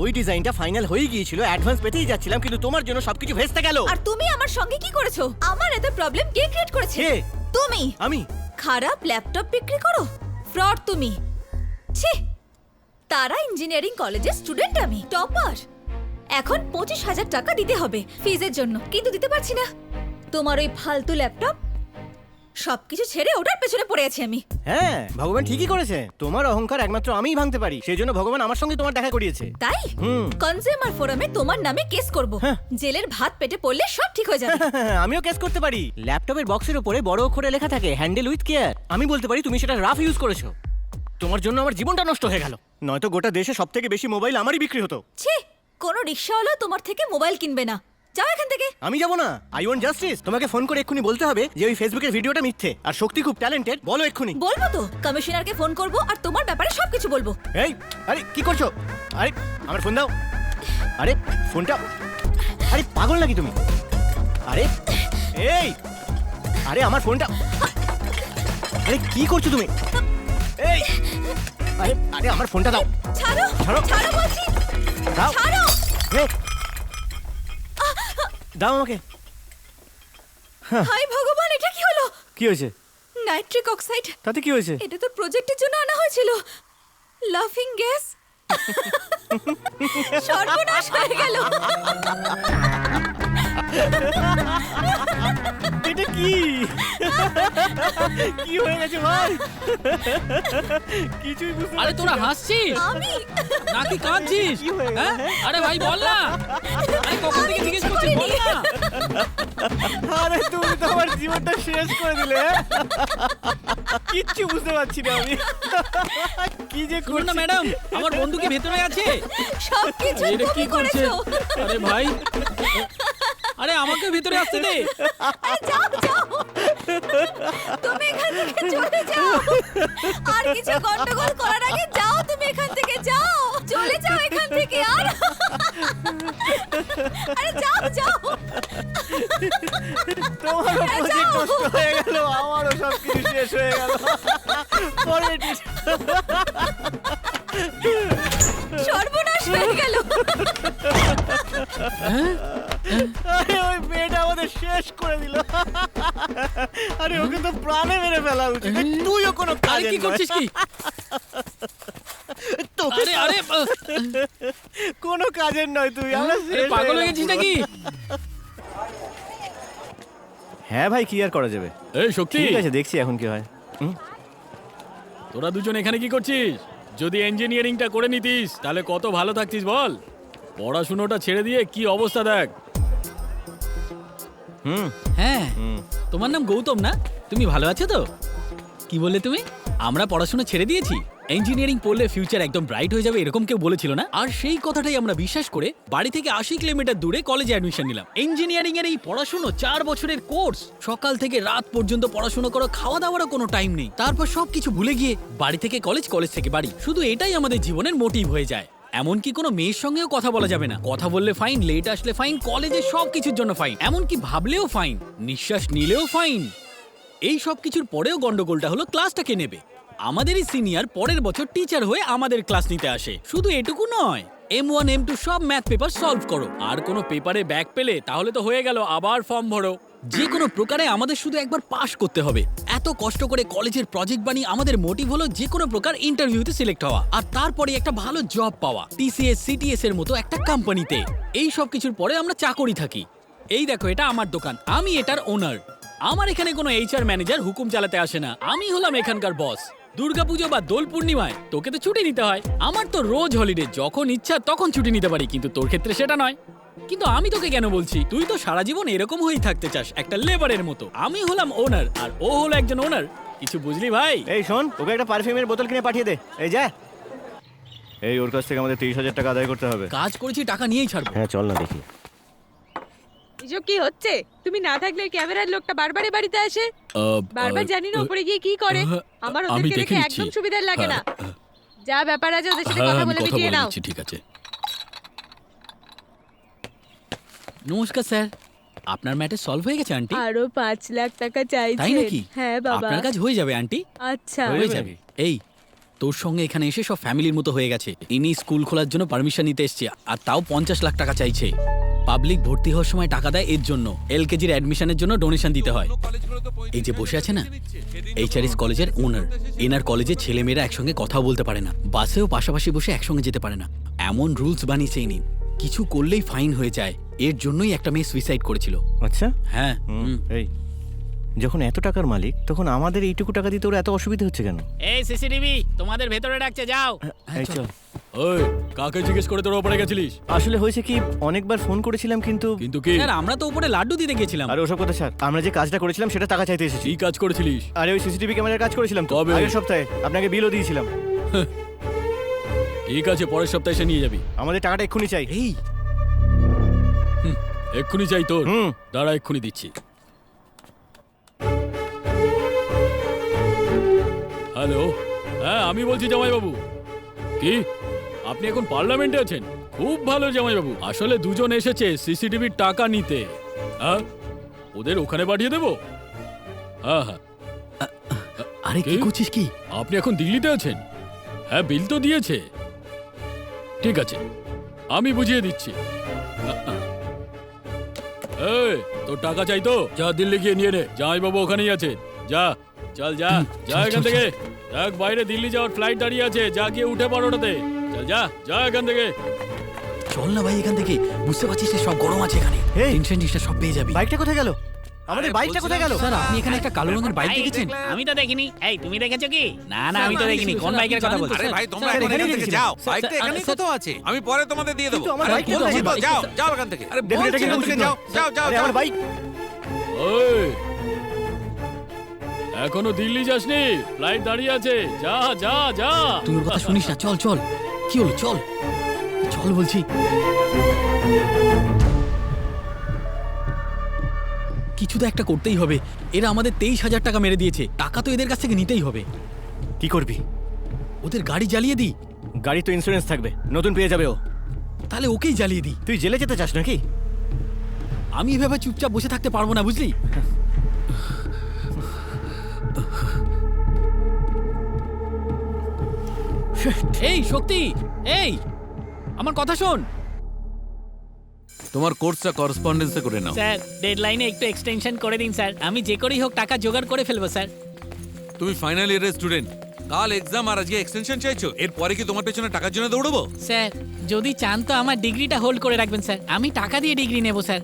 ওই ডিজাইনটা ফাইনাল হয়ে গিয়েছিল, অ্যাডভান্স পেতেই যাচ্ছিলাম, কিন্তু তোমার জন্য সবকিছু ভেস্তে গেল। আর তুমি আমার সঙ্গে কি করেছো? আমার এত প্রবলেম কে ক্রিয়েট করেছে? কে? তুমি। আমি? খারাপ ল্যাপটপ বিক্রি করো, ফ্রড তুমি। ছি, তারা ইঞ্জিনিয়ারিং কলেজের স্টুডেন্ট, আমি টপার। এখন 25,000 টাকা দিতে হবে ফিজের জন্য, কিন্তু দিতে পারছি না। তোমার ওই ফালতু ল্যাপটপ সবকিছু ছেড়ে ওটার পেছনে পড়ে আছি আমি। হ্যাঁ, ভগবান ঠিকই করেছে। তোমার অহংকার একমাত্র আমিই ভাঙতে পারি, সেই জন্য ভগবান আমার সঙ্গে তোমার দেখা করিয়েছে। তাই কনজিউমার ফোরামে তোমার নামে কেস করব। হ্যাঁ। জেলের ভাত পেটে পড়লে সব ঠিক হয়ে যাবে। আমিও কেস করতে পারি। ল্যাপটপের বক্সের উপরে বড় অক্ষরে লেখা থাকে হ্যান্ডেল উইথ কেয়ার। আমি বলতে পারি তুমি সেটা রাফ ইউজ করেছো। তোমার জন্য আমার জীবনটা নষ্ট হয়ে গেল, নয়তো গোটা দেশে সবথেকে বেশি মোবাইল আমারই বিক্রি হতো। ছি, কোনো রিকশাওয়ালা তোমার থেকে মোবাইল কিনবে না। যাও এখান থেকে। আমি যাব না। I want justice. তোমাকে ফোন করে এক্ষুনি বলতে হবে যে ওই ফেসবুকের ভিডিওটা মিথ্যে, আর শক্তি খুব ট্যালেন্টেড। বলো এক্ষুনি। বলবো তো, কমিশনারকে ফোন করব আর তোমার ব্যাপারে সবকিছু বলবো। এই, আরে কি করছো? আরে আমার ফোন দাও। আরে ফোনটা, আরে পাগল নাকি তুমি? আরে এই, আরে আমার ফোনটা, আরে কি করছো তুমি? এই, আরে আরে আমার ফোনটা দাও। ছাড়ো, ছাড়ো। ছাড়ো বলছি, দাও। ছাড়ো। এই, দাও আমাকে। হাই ভগবান, এটা কি হলো? কি হয়েছে? Nitric oxide. তাতে কি হয়েছে? এটা তো প্রজেক্টের জন্য আনা হয়েছিল। লাফিং গ্যাস। সর্বনাশ হয়ে গেল। এটা কি? কি হয়ে গেছে ভাই? কিছুই বুঝতে আরে পারছি তোরা না। হাসছিস আমি নাকি কাঁদছিস? কি হয়ে গেল? হ্যাঁ? আরে ভাই বল না। আরে কখন থেকে জিজ্ঞেস করছিস, বল না। আরে তুমি তো আমার জীবনটা শেষ করে দিলে। কিচ্ছু বুঝতে পারছি না আমি কি যে শুনুন না ম্যাডাম, আমার বন্ধু কি ভেতরে আছে? সবকিছু এটা কি তুমি করছে? করেছো। আরে ভাই, আরে আমাকে ভেতরে আসতে দে। যাও যাও, তুমি এখান থেকে চলে যাও। আর কিছু গন্ডগোল করার আগে যাও, তুমি এখান থেকে যাও, চলে যাও এখান থেকে। আর আরে যাও যাও। তোমারও প্রজেক্ট নষ্ট হয়ে গেল, আমারও সব কিছু শেষ হয়ে গেল। পরে সর্বনাশ হয়ে গেল। আরে ওই মেয়েটা আমাদের শেষ করে দিল। আরে ওকে তো প্রাণে মেরে ফেলা উচিত। তুইও কোনো আরে কাজের কি নয়। করছিস কি? তোকে আরে আরে কোনো কাজের নয় তুই। আমরা আরে শেষ পাগল হয়ে হয়ে গেছিস গেলাম নাকি? হ্যাঁ ভাই, কি আর করা যাবে। এই শক্তি, ঠিক আছে, দেখছি এখন কি হয়। তোরা দুজন এখানে কি করছিস? যদি ইঞ্জিনিয়ারিংটা করে নিতিস তাহলে কত ভালো থাকতিস বল। পড়াশুনোটা ছেড়ে দিয়ে কি অবস্থা দেখ। হুম হ্যাঁ, হুম। তোমার নাম গৌতম না? তুমি ভালো আছো তো? কি বললে তুমি? আমরা পড়াশোনা ছেড়ে দিয়েছি। ইঞ্জিনিয়ারিং পড়লে ফিউচার একদম ব্রাইট হয়ে যাবে এরকম কেউ বলেছিল না? আর সেই কথাটাই আমরা বিশ্বাস করে বাড়ি থেকে 80 কিলোমিটার দূরে কলেজে অ্যাডমিশন নিলাম। ইঞ্জিনিয়ারিং এর এই পড়াশোনা 4 বছরের কোর্স। সকাল থেকে রাত পর্যন্ত পড়াশোনা করো, খাওয়া দাওয়ারও কোনো টাইম নেই। তারপর সবকিছু ভুলে গিয়ে বাড়ি থেকে কলেজ, কলেজ থেকে বাড়ি, শুধু এটাই আমাদের জীবনের মোটিভ হয়ে যায়। এমনকি কোনো মেয়ের সঙ্গেও কথা বলা যাবে না। কথা বললে ফাইন, লেট আসলে ফাইন, কলেজে সবকিছুর জন্য ফাইন, এমনকি ভাবলেও ফাইন, নিঃশ্বাস নিলেও ফাইন। এই সব কিছুর পরেও গন্ডগোলটা হলো ক্লাসটা কে নেবে। আমাদেরই সিনিয়র পরের বছর টিচার হয়ে আমাদের ক্লাস নিতে আসে। শুধু এটুকু নয়, M1 M2 সব ম্যাথ পেপার সলভ করো। আর কোনো পেপারে ব্যাক পেলে তাহলে তো হয়ে গেল, আবার ফর্ম ভরো। যে কোনো প্রকারে আমাদের শুধু একবার পাস করতে হবে। এত কষ্ট করে কলেজের প্রজেক্ট বানিয়ে আমাদের মোটিভ হলো যে কোনো প্রকার ইন্টারভিউতে সিলেক্ট হওয়া, আর তারপরে একটা ভালো জব পাওয়া TCS CTS এর মতো একটা কোম্পানিতে। এই সব কিছুর পরে আমরা চাকরি থাকি। এই দেখো, এটা আমার দোকান, আমি এটার ওনার। আমার এখানে কোনো HR ম্যানেজার হুকুম চালাতে আসে না, আমি হলাম এখানকার বস। দুর্গাপুজো বা দোল পূর্ণিমায় তোকে তো ছুটি নিতে হয়, আমার তো রোজ হলিডে, যখন ইচ্ছা তখন ছুটি নিতে পারি, কিন্তু তোর ক্ষেত্রে সেটা নয়। কিন্তু আমি তোকে কেন বলছি, তুই তো সারা জীবন এরকম হয়েই থাকতে চাস, একটা লেবারের মতো। আমি হলাম ওনার আর ও হলো একজন ওনার। কিছু বুঝলি ভাই? এই শোন, ওকে একটা পারফিউমের বোতল কিনে পাঠিয়ে দে। এই যা, এই ওর কাছ থেকে আমাদের 30,000 টাকা আদায় করতে হবে। কাজ করেছি, টাকা নিয়েই ছাড়বো। হ্যাঁ চল না দেখি। এসব কি হচ্ছে? তুমি না থাকলে ক্যামেরার লোকটা বারবারই বাড়িতে আসে, বারবার জানি না উপরে গিয়ে কি করে। আমার আমি ওদেরকে দেখে দেখে নিচ্ছি। একদম সুবিধার লাগে না। হ্যাঁ, যা ব্যাপার আছে ওদের সাথে হ্যাঁ, কথা আমি বলে কথা মিটিয়ে বলে নাও। নিচ্ছি, ঠিক আছে। নমস্কার স্যার, আপনার ম্যাটার সলভ হয়ে গেছে আন্টি? আরো 5 লাখ টাকা চাইছেন? তাই নাকি? হ্যাঁ বাবা। আপনার কাজ হয়ে যাবে আন্টি, আচ্ছা। হয়ে যাবে। এই তোর সঙ্গে এখানে এসে সব ফ্যামিলির মতো হয়ে গেছে। ইনি স্কুল খোলার জন্য পারমিশন নিতে এসছে, আর তাও 50 লাখ টাকা চাইছে। পাবলিক ভর্তি হওয়ার সময় টাকা দেয় এর জন্য, LKGর অ্যাডমিশনের জন্য ডোনেশন দিতে হয়। এই যে বসে আছে না, HRS কলেজের ওনার, এনার কলেজে ছেলেমেয়েরা একসঙ্গে কথাও বলতে পারে না, বাসেও পাশাপাশি বসে একসঙ্গে যেতে পারে না, এমন রুলস বানিয়েছে ইনি। কিছু করলেই ফাইন হয়ে যায়। এর জন্যই একটা মেয়ে সুইসাইড করেছিল। আচ্ছা, হ্যাঁ। এই যখন এত টাকার মালিক, তখন আমাদের এইটুকু টাকা দিতে ওর এত অসুবিধা হচ্ছে কেন? এই সিসিটিভি তোমাদের ভেতরে ডাকছে, যাও। এই চল। ওই কাকে জিজ্ঞেস করে তোর উপরে গেছিলিস? আসলে হয়েছে কি, অনেকবার ফোন করেছিলাম কিন্তু কিন্তু কি স্যার, আমরা তো উপরে লাড্ডু দিতে গেছিলাম। আরে ওসব কথা স্যার, আমরা যে কাজটা করেছিলাম সেটা টাকা চাইতে এসেছি। কি কাজ করেছিলিস? আরে ওই সিসিটিভি ক্যামেরার কাজ করেছিলাম তো, কবে? আগের সপ্তাহে। আপনাকে বিলও দিয়েছিলাম। ঠিক আছে, পরের সপ্তাহে এসে নিয়ে যাবি। আমাদের টাকাটা এক্ষুনি চাই। এই এক্ষুনি চাই তোর? হুম। দাঁড়া, এক্ষুনি দিচ্ছি। হ্যালো, হ্যাঁ আমি বলছি জামাইবাবু। কি আপনি এখন পার্লামেন্টে আছেন? খুব ভালো জামাইবাবু, আসলে দুজন এসেছে সিসিটিভির টাকা নিতে। হ্যাঁ, ওদের ওখানে পাঠিয়ে দেবো। হ্যাঁ হ্যাঁ। আরে কি করছিস কি? আপনি এখন দিল্লিতে আছেন? হ্যাঁ, বিল তো দিয়েছে। ঠিক আছে, আমি বুঝিয়ে দিচ্ছি। এই তোর টাকা চাই তো? যা দিল্লি গিয়ে নিয়ে নে, জামাইবাবু ওখানেই আছে। যা, চল যা, যা এখান থেকে। দেখ বাইরে দিল্লি যাওয়ার ফ্লাইট দাঁড়িয়ে আছে, যা গিয়ে উঠে পড় ওটাতে। চল যা, যা এখান থেকে। চল না ভাই এখান থেকে, বুঝতে পারছিস সব গরম আছে এখানে, এই। টেনশন সব পেয়ে যাবি। বাইকটা কোথায় গেল? আমাদের বাইকটা কোথায় গেল? স্যার, আপনি এখানে একটা কালো রঙের বাইক দেখেছেন? আমি তো দেখিনি। এই তুমি দেখেছো কি? না না, আমি তো দেখিনি। কোন বাইকের কথা বলছো? আরে ভাই, তোমরা স্যার, এখন এখানেই এখান থেকে রেখেছিলাম। যাও, স্যার, বাইকটা এখানেই স্যার, কোথাও আছে, আমি পরে তোমাদের দিয়ে দেবো। কিন্তু আমার আরে বাইক তো বলছি তো, আমার যাও বাইক। যাও এখান থেকে। আরে দেখুন, এটা বলছি কিন্তু না, উচিত যাও নয়। যাও যাও আরে যাও। আমার বাইক। ওই এখনো দিল্লি যাসনি? ফ্লাইট দাঁড়িয়ে আছে, যা যা যা। তুই ওর কথা শুনিস না, চল চল। কি হলো, চল চল বলছি। কিছু তো একটা করতেই হবে। এরা আমাদের 23,000 টাকা মেরে দিয়েছে, টাকা তো এদের কাছ থেকে নিতেই হবে। কি করবি? ওদের গাড়ি জ্বালিয়ে দিই। গাড়ি তো ইন্স্যুরেন্স থাকবে, নতুন পেয়ে যাবে ও। তাহলে ওকেই জ্বালিয়ে দিই। তুই জেলে যেতে চাস নাকি? আমি এভাবে চুপচাপ বসে থাকতে পারবো না, বুঝলি? এই শক্তি, এই আমার কথা শোন। তোমার কোর্সটা করেসপন্ডেন্সে করে নাও। স্যার ডেডলাইনে একটু এক্সটেনশন করে দিন স্যার, আমি যে করেই হোক টাকা জোগাড় করে ফেলবো স্যার। তুমি ফাইনাল ইয়ারের স্টুডেন্ট, কাল এক্সাম আর আজকে এক্সটেনশন চাইছো? এরপরে কি তোমার পেছনে টাকার জন্য দৌড়বো? স্যার যদি চান তো আমার ডিগ্রিটা হোল্ড করে রাখবেন স্যার, আমি টাকা দিয়ে ডিগ্রি নেব স্যার।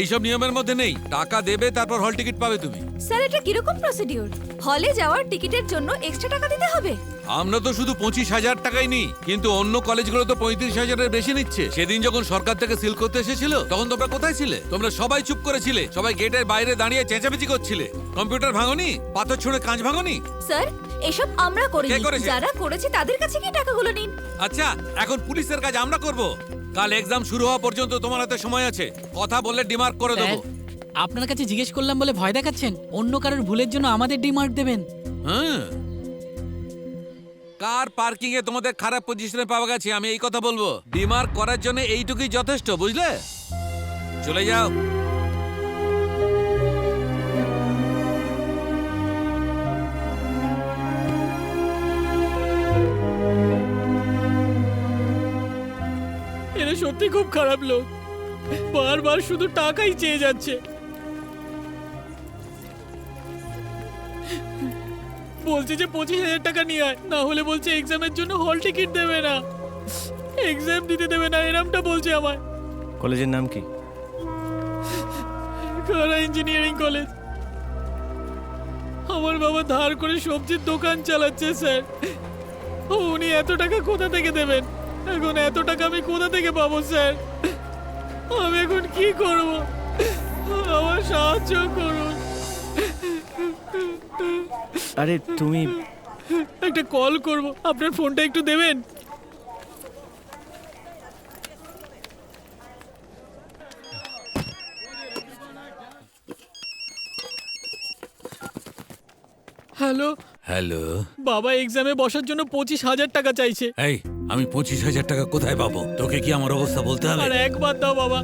এইসব নিয়মের মধ্যে নেই। টাকা দেবে, তারপর হল টিকিট পাবে তুমি। স্যার এটা কিরকম প্রসিডিউর? হলে যাওয়ার টিকিটের জন্য এক্সট্রা টাকা দিতে হবে? আমরা তো শুধু 25,000 টাকাই নিই, কিন্তু অন্য কলেজগুলো তো 35,000-এর বেশি নিচ্ছে। সেদিন যখন সরকার থেকে সিল করতে এসেছিল তখন তোমরা কোথায় ছিলে? তোমরা সবাই চুপ করেছিলে, সবাই গেটের বাইরে দাঁড়িয়ে চেঁচামেচি করছিলে। কম্পিউটার ভাঙনি, পাথর ছুঁড়ে কাঁচ ভাঙনি। স্যার এসব আমরা করিনি, কে করেছে? যারা করেছে তাদের কাছে কি টাকাগুলো নিন। আচ্ছা, এখন পুলিশের কাজ আমরা করব। কাল এক্সাম শুরু হওয়া পর্যন্ত তোমার হাতে সময় আছে, কথা বললে ডিমার্ক করে দেবো। স্যার আপনার কাছে জিজ্ঞেস করলাম বলে ভয় দেখাচ্ছেন? অন্য কারোর ভুলের জন্য আমাদের ডিমার্ক দেবেন? হ্যাঁ, কার পার্কিং এ তোমাদের খারাপ পজিশনে পাওয়া গেছে, আমি এই কথা বলবো। ডিমার্ক করার জন্য এইটুকুই যথেষ্ট, বুঝলে? চলে যাও। এরা সত্যি খুব খারাপ লোক, বারবার শুধু টাকাই চেয়ে যাচ্ছে। বলছে যে 25,000 টাকা নিয়ে আয়, না হলে বলছে এক্সামের জন্য হল টিকিট দেবে না, এক্সাম দিতে দেবে না, এরমটা বলছে আমায়। কলেজের নাম কি? খারা ইঞ্জিনিয়ারিং কলেজ। আমার বাবা ধার করে সবজির দোকান চালাচ্ছে স্যার। উনি এত টাকা কোথা থেকে দেবেন? এখন এত টাকা আমি কোথা থেকে পাবো স্যার? আমি এখন কি করব? আমার সাহায্য করুন। আরে তুমি একটা কল করব, আপনার ফোনটা একটু দেবেন? হ্যালো হ্যালো, বাবা, এক্সামে বসার জন্য 25,000 টাকা চাইছে। এই আমি 25,000 টাকা কোথায় পাবো? তোকে কি আমার অবস্থা বলতে হবে? আর একবার দাও বাবা,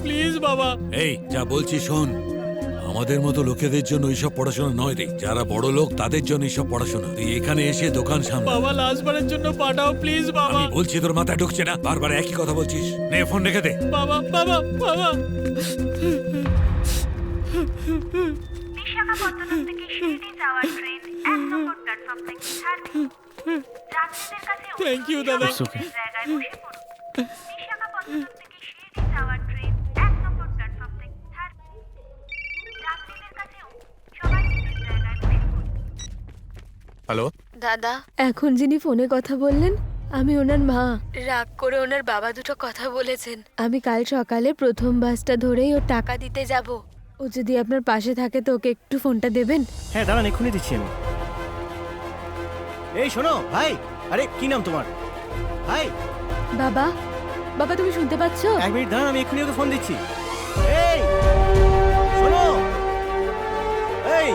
প্লিজ বাবা। এই যা বলছি শোন, আমাদের মতো লোকেদের জন্য এইসব পড়াশোনা নয় রে, যারা বড় লোক তাদের জন্য এইসব পড়াশোনা। তুই এখানে এসে দোকান সামলা। বাবা লাস্টবারের জন্য পাঠাও প্লিজ বাবা। আমি বলছি তোর মাথায় ঢুকছে না, বারবার একই কথা বলছিস। নে ফোন রেখে দে। বাবা বাবা বাবা। বিশাখাপত্তনম থেকে শিরডি যাওয়ার ট্রেন 1 নম্বর প্ল্যাটফর্ম থেকে ছাড়বে। যাত্রীদের কাছে থ্যাংক ইউ দাদা। জায়গায় বসে পড়ুন। বিশাখাপত্তনম থেকে শিরডি যাওয়ার ট্রেন 1 নম্বর প্ল্যাটফর্ম থেকে ছাড়বে। যাত্রীদের কাছে সবাই নিজের জায়গায় বসে পড়ুন। হ্যালো দাদা, এখন যিনি ফোনে কথা বললেন আমি ওনার মা। রাগ করে ওনার বাবা দুটো কথা বলেছেন। আমি কাল সকালে প্রথম বাসটা ধরেই ওর টাকা দিতে যাব। ও যদি আপনার পাশে থাকে তো ওকে একটু ফোনটা দেবেন? হ্যাঁ দাঁড়ান, এক্ষুনি দিচ্ছি আমি। এই শোনো ভাই, আরে কি নাম তোমার? ভাই বাবা, বাবা তুমি শুনতে পাচ্ছ? 1 মিনিট দাঁড়ান, আমি এক্ষুনি ওকে ফোন দিচ্ছি। এই শোনো, এই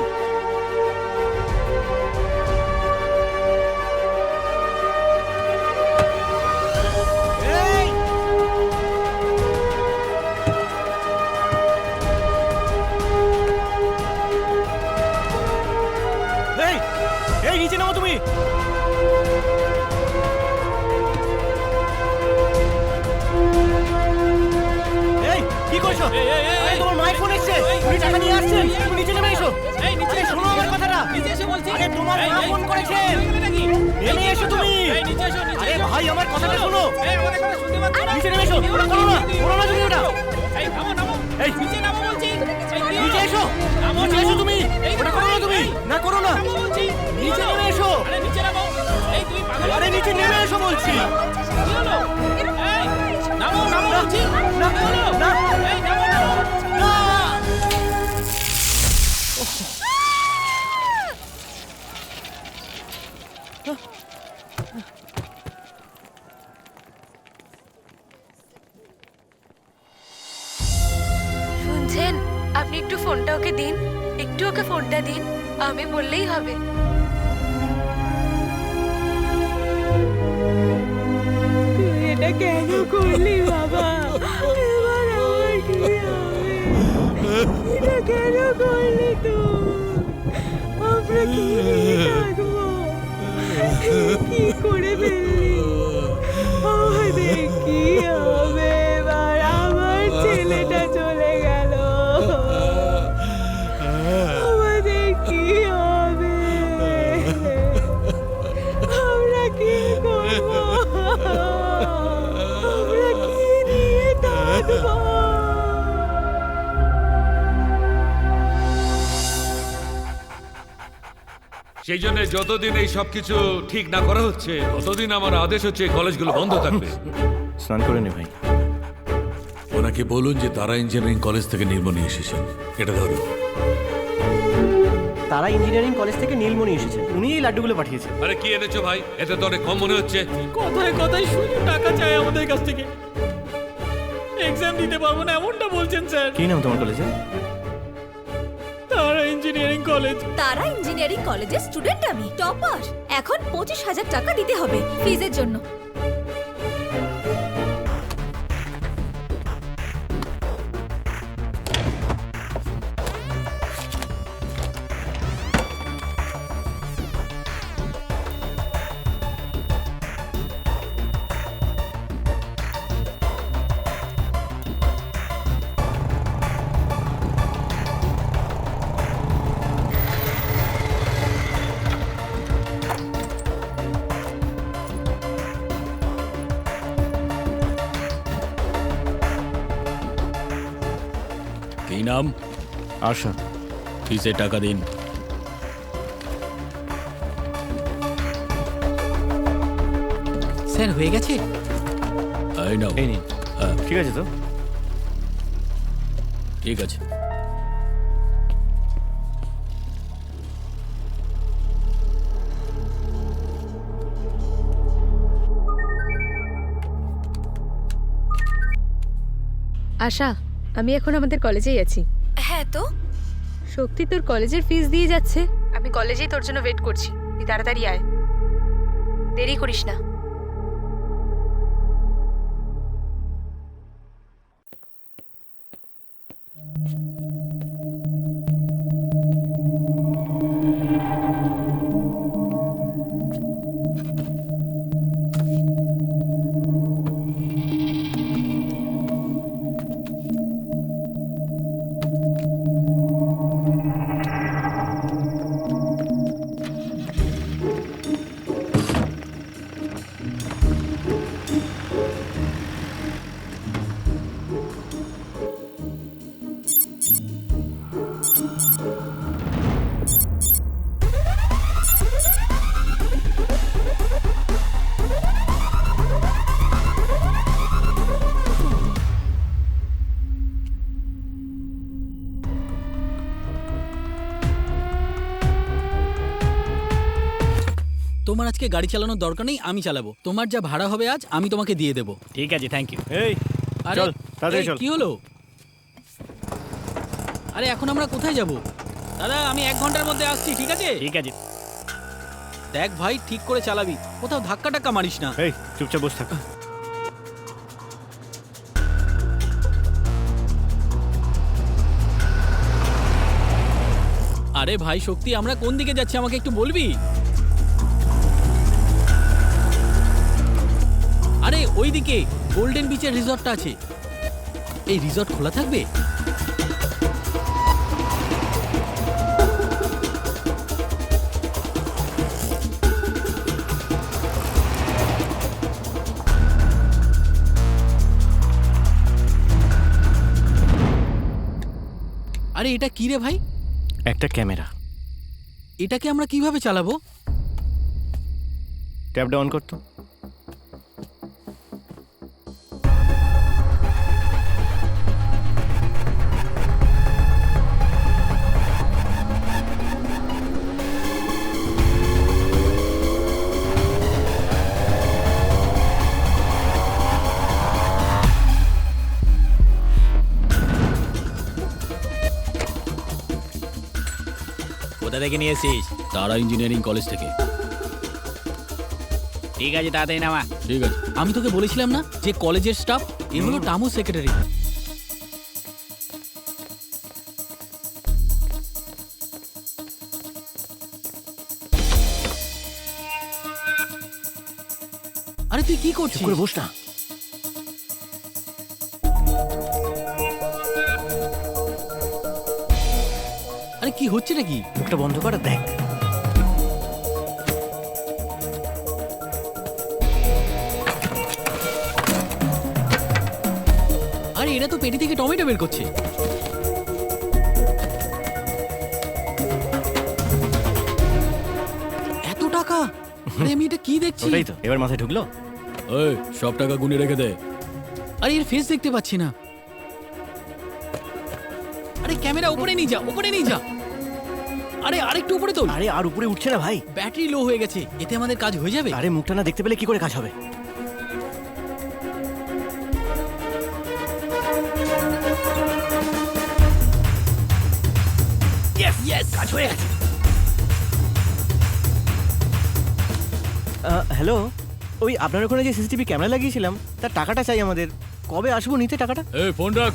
এই এই এই নিচে নামো তুমি। এই কি করছো? আরে তোমার মায়ের ফোন এসেছে, তুমি টাকা নিয়ে আসছেন, তুমি নিচে নেমে এসো। এই নিচে আরে এসো, শোনো আমার কথাটা। নিচে এসো বলছি। আরে তোমার মা ফোন করেছে, নেমে এসো তুমি। নিচে এসো, নিচে আরে এসো। ভাই আমার কথাটা শোনো, এই আমাদের কথা শুনতে পাচ্ছ না? নিচে নেমে এসো। ওটা করো না, করো না তুমি ওটা। এই নামো নামো, এই নিচে নামো বলছি। নিচে এসো, নিচে এসো তুমি। ওটা করো না তুমি, না করো না, নামো বলছি। নিচে নেমে এসো। আরে নিচে নামো। এই তুই পাগল? আরে নিচে নেমে এসো বলছি। কি হলো? এই নামো নামো বলছি। না, কি হলো? না। এই নামো নামো। না। শুনছেন, আপনি একটু ফোনটা ওকে দিন, একটু ওকে ফোনটা দিন, আমি বললেই হবে। তুই এটা কেন করলি বাবা? এবার আমার কি হবে? এটা কেন করলি তুই? আমরা কি থাকবো? কি করে ফেললি? আমাদের কি হবে এবার? আমার ছেলেটা চলে গেল, আমাদের কি হবে? আমরা কি করবো? আমরা কি নিয়ে থাকবো? সেই জন্য যতদিন এই সবকিছু ঠিক না করা হচ্ছে ততদিন আমার আদেশ হচ্ছে এই কলেজগুলো বন্ধ থাকবে। স্নান করে নে ভাই। ওনাকে বলুন যে তারা ইঞ্জিনিয়ারিং কলেজ থেকে নীলমণি এসেছেন। এটা ধরুন। তারা ইঞ্জিনিয়ারিং কলেজ থেকে নীলমণি এসেছে, উনি এই লাড্ডুগুলো পাঠিয়েছেন। আরে কি এনেছো ভাই? এতে তো অনেক কম মনে হচ্ছে। কথায় কথায় শুধু টাকা চাই আমাদের কাছ থেকে। এক্সাম দিতে পারবো না এমনটা বলছেন স্যার। কি নাম তোমার কলেজে? তারা ইঞ্জিনিয়ারিং কলেজ। তারা ইঞ্জিনিয়ারিং কলেজের স্টুডেন্ট, আমি টপার। এখন 25,000 টাকা দিতে হবে ফিজের জন্য। কি নাম? আশা। ফিসের টাকা দিন। স্যার হয়ে গেছে? এই নাও। এই নিন। হ্যাঁ, ঠিক আছে তো? ঠিক আছে। আশা, আমি এখন আমাদের কলেজেই আছি। হ্যাঁ তো শক্তি তোর কলেজের ফিস দিয়ে যাচ্ছে, আমি কলেজেই তোর জন্য ওয়েট করছি। তুই তাড়াতাড়ি আয়, দেরি করিস না। তোমার আজকে গাড়ি চালানোর দরকার নেই, আমি চালাবো। তোমার যা ভাড়া হবে আজ আমি তোমাকে দিয়ে দেবো। ঠিক আছে, থ্যাংক ইউ। এই আরে চল, তাড়াতাড়ি এই, চল। কি হলো? আরে এখন আমরা কোথায় যাব? দাদা আমি 1 ঘন্টার মধ্যে আসছি, ঠিক আছে? ঠিক আছে। দেখ ভাই ঠিক করে চালাবি, কোথাও ধাক্কা টাক্কা মারিস না। এই চুপচাপ বসে থাক। আরে ভাই শক্তি, আমরা কোন দিকে যাচ্ছি আমাকে একটু বলবি? আরে ওইদিকে গোল্ডেন বিচের রিসর্টটা আছে। এই রিসর্ট খোলা থাকবে? আরে এটা কি রে ভাই? একটা ক্যামেরা। এটাকে আমরা কিভাবে চালাবো? ট্যাবটা অন করতো। থেকে নিয়ে এসেছিস? তারা ইঞ্জিনিয়ারিং কলেজ থেকে। ঠিক আছে, তাড়াতাড়ি নামা। ঠিক আছে। আমি তোকে বলেছিলাম না যে কলেজের স্টাফ, এ হলো টামু সেক্রেটারি। আরে তুই কি করছিস? করে বস না। আরে কি হচ্ছে নাকি? মুখটা বন্ধ কর আর দেখ। আরে এরা তো পেটি থেকে টমেটো বের করছে। এত টাকা! আরে আমি এটা কি দেখছি? ওটাই তো, এবার মাথায় ঢুকলো? এই সব টাকা গুনে রেখে দে। আরে এর ফেস দেখতে পাচ্ছি না। আরে ক্যামেরা উপরে নিয়ে যা, উপরে নিয়ে যা। আরে আরেকটু উপরে তোল। আরে আর উপরে উঠছে না ভাই। ব্যাটারি লো হয়ে গেছে, এতে আমাদের কাজ হয়ে যাবে। আরে মুখটা না দেখতে পেলে কি করে কাজ হবে? ইয়েস, কাজ হয়ে গেছে। হ্যালো, ওই আপনার ওখানে যে সিসিটিভি ক্যামেরা লাগিয়েছিলাম তার টাকাটা চাই আমাদের। কবে আসবো নিতে টাকাটা? এই ফোন রাখ।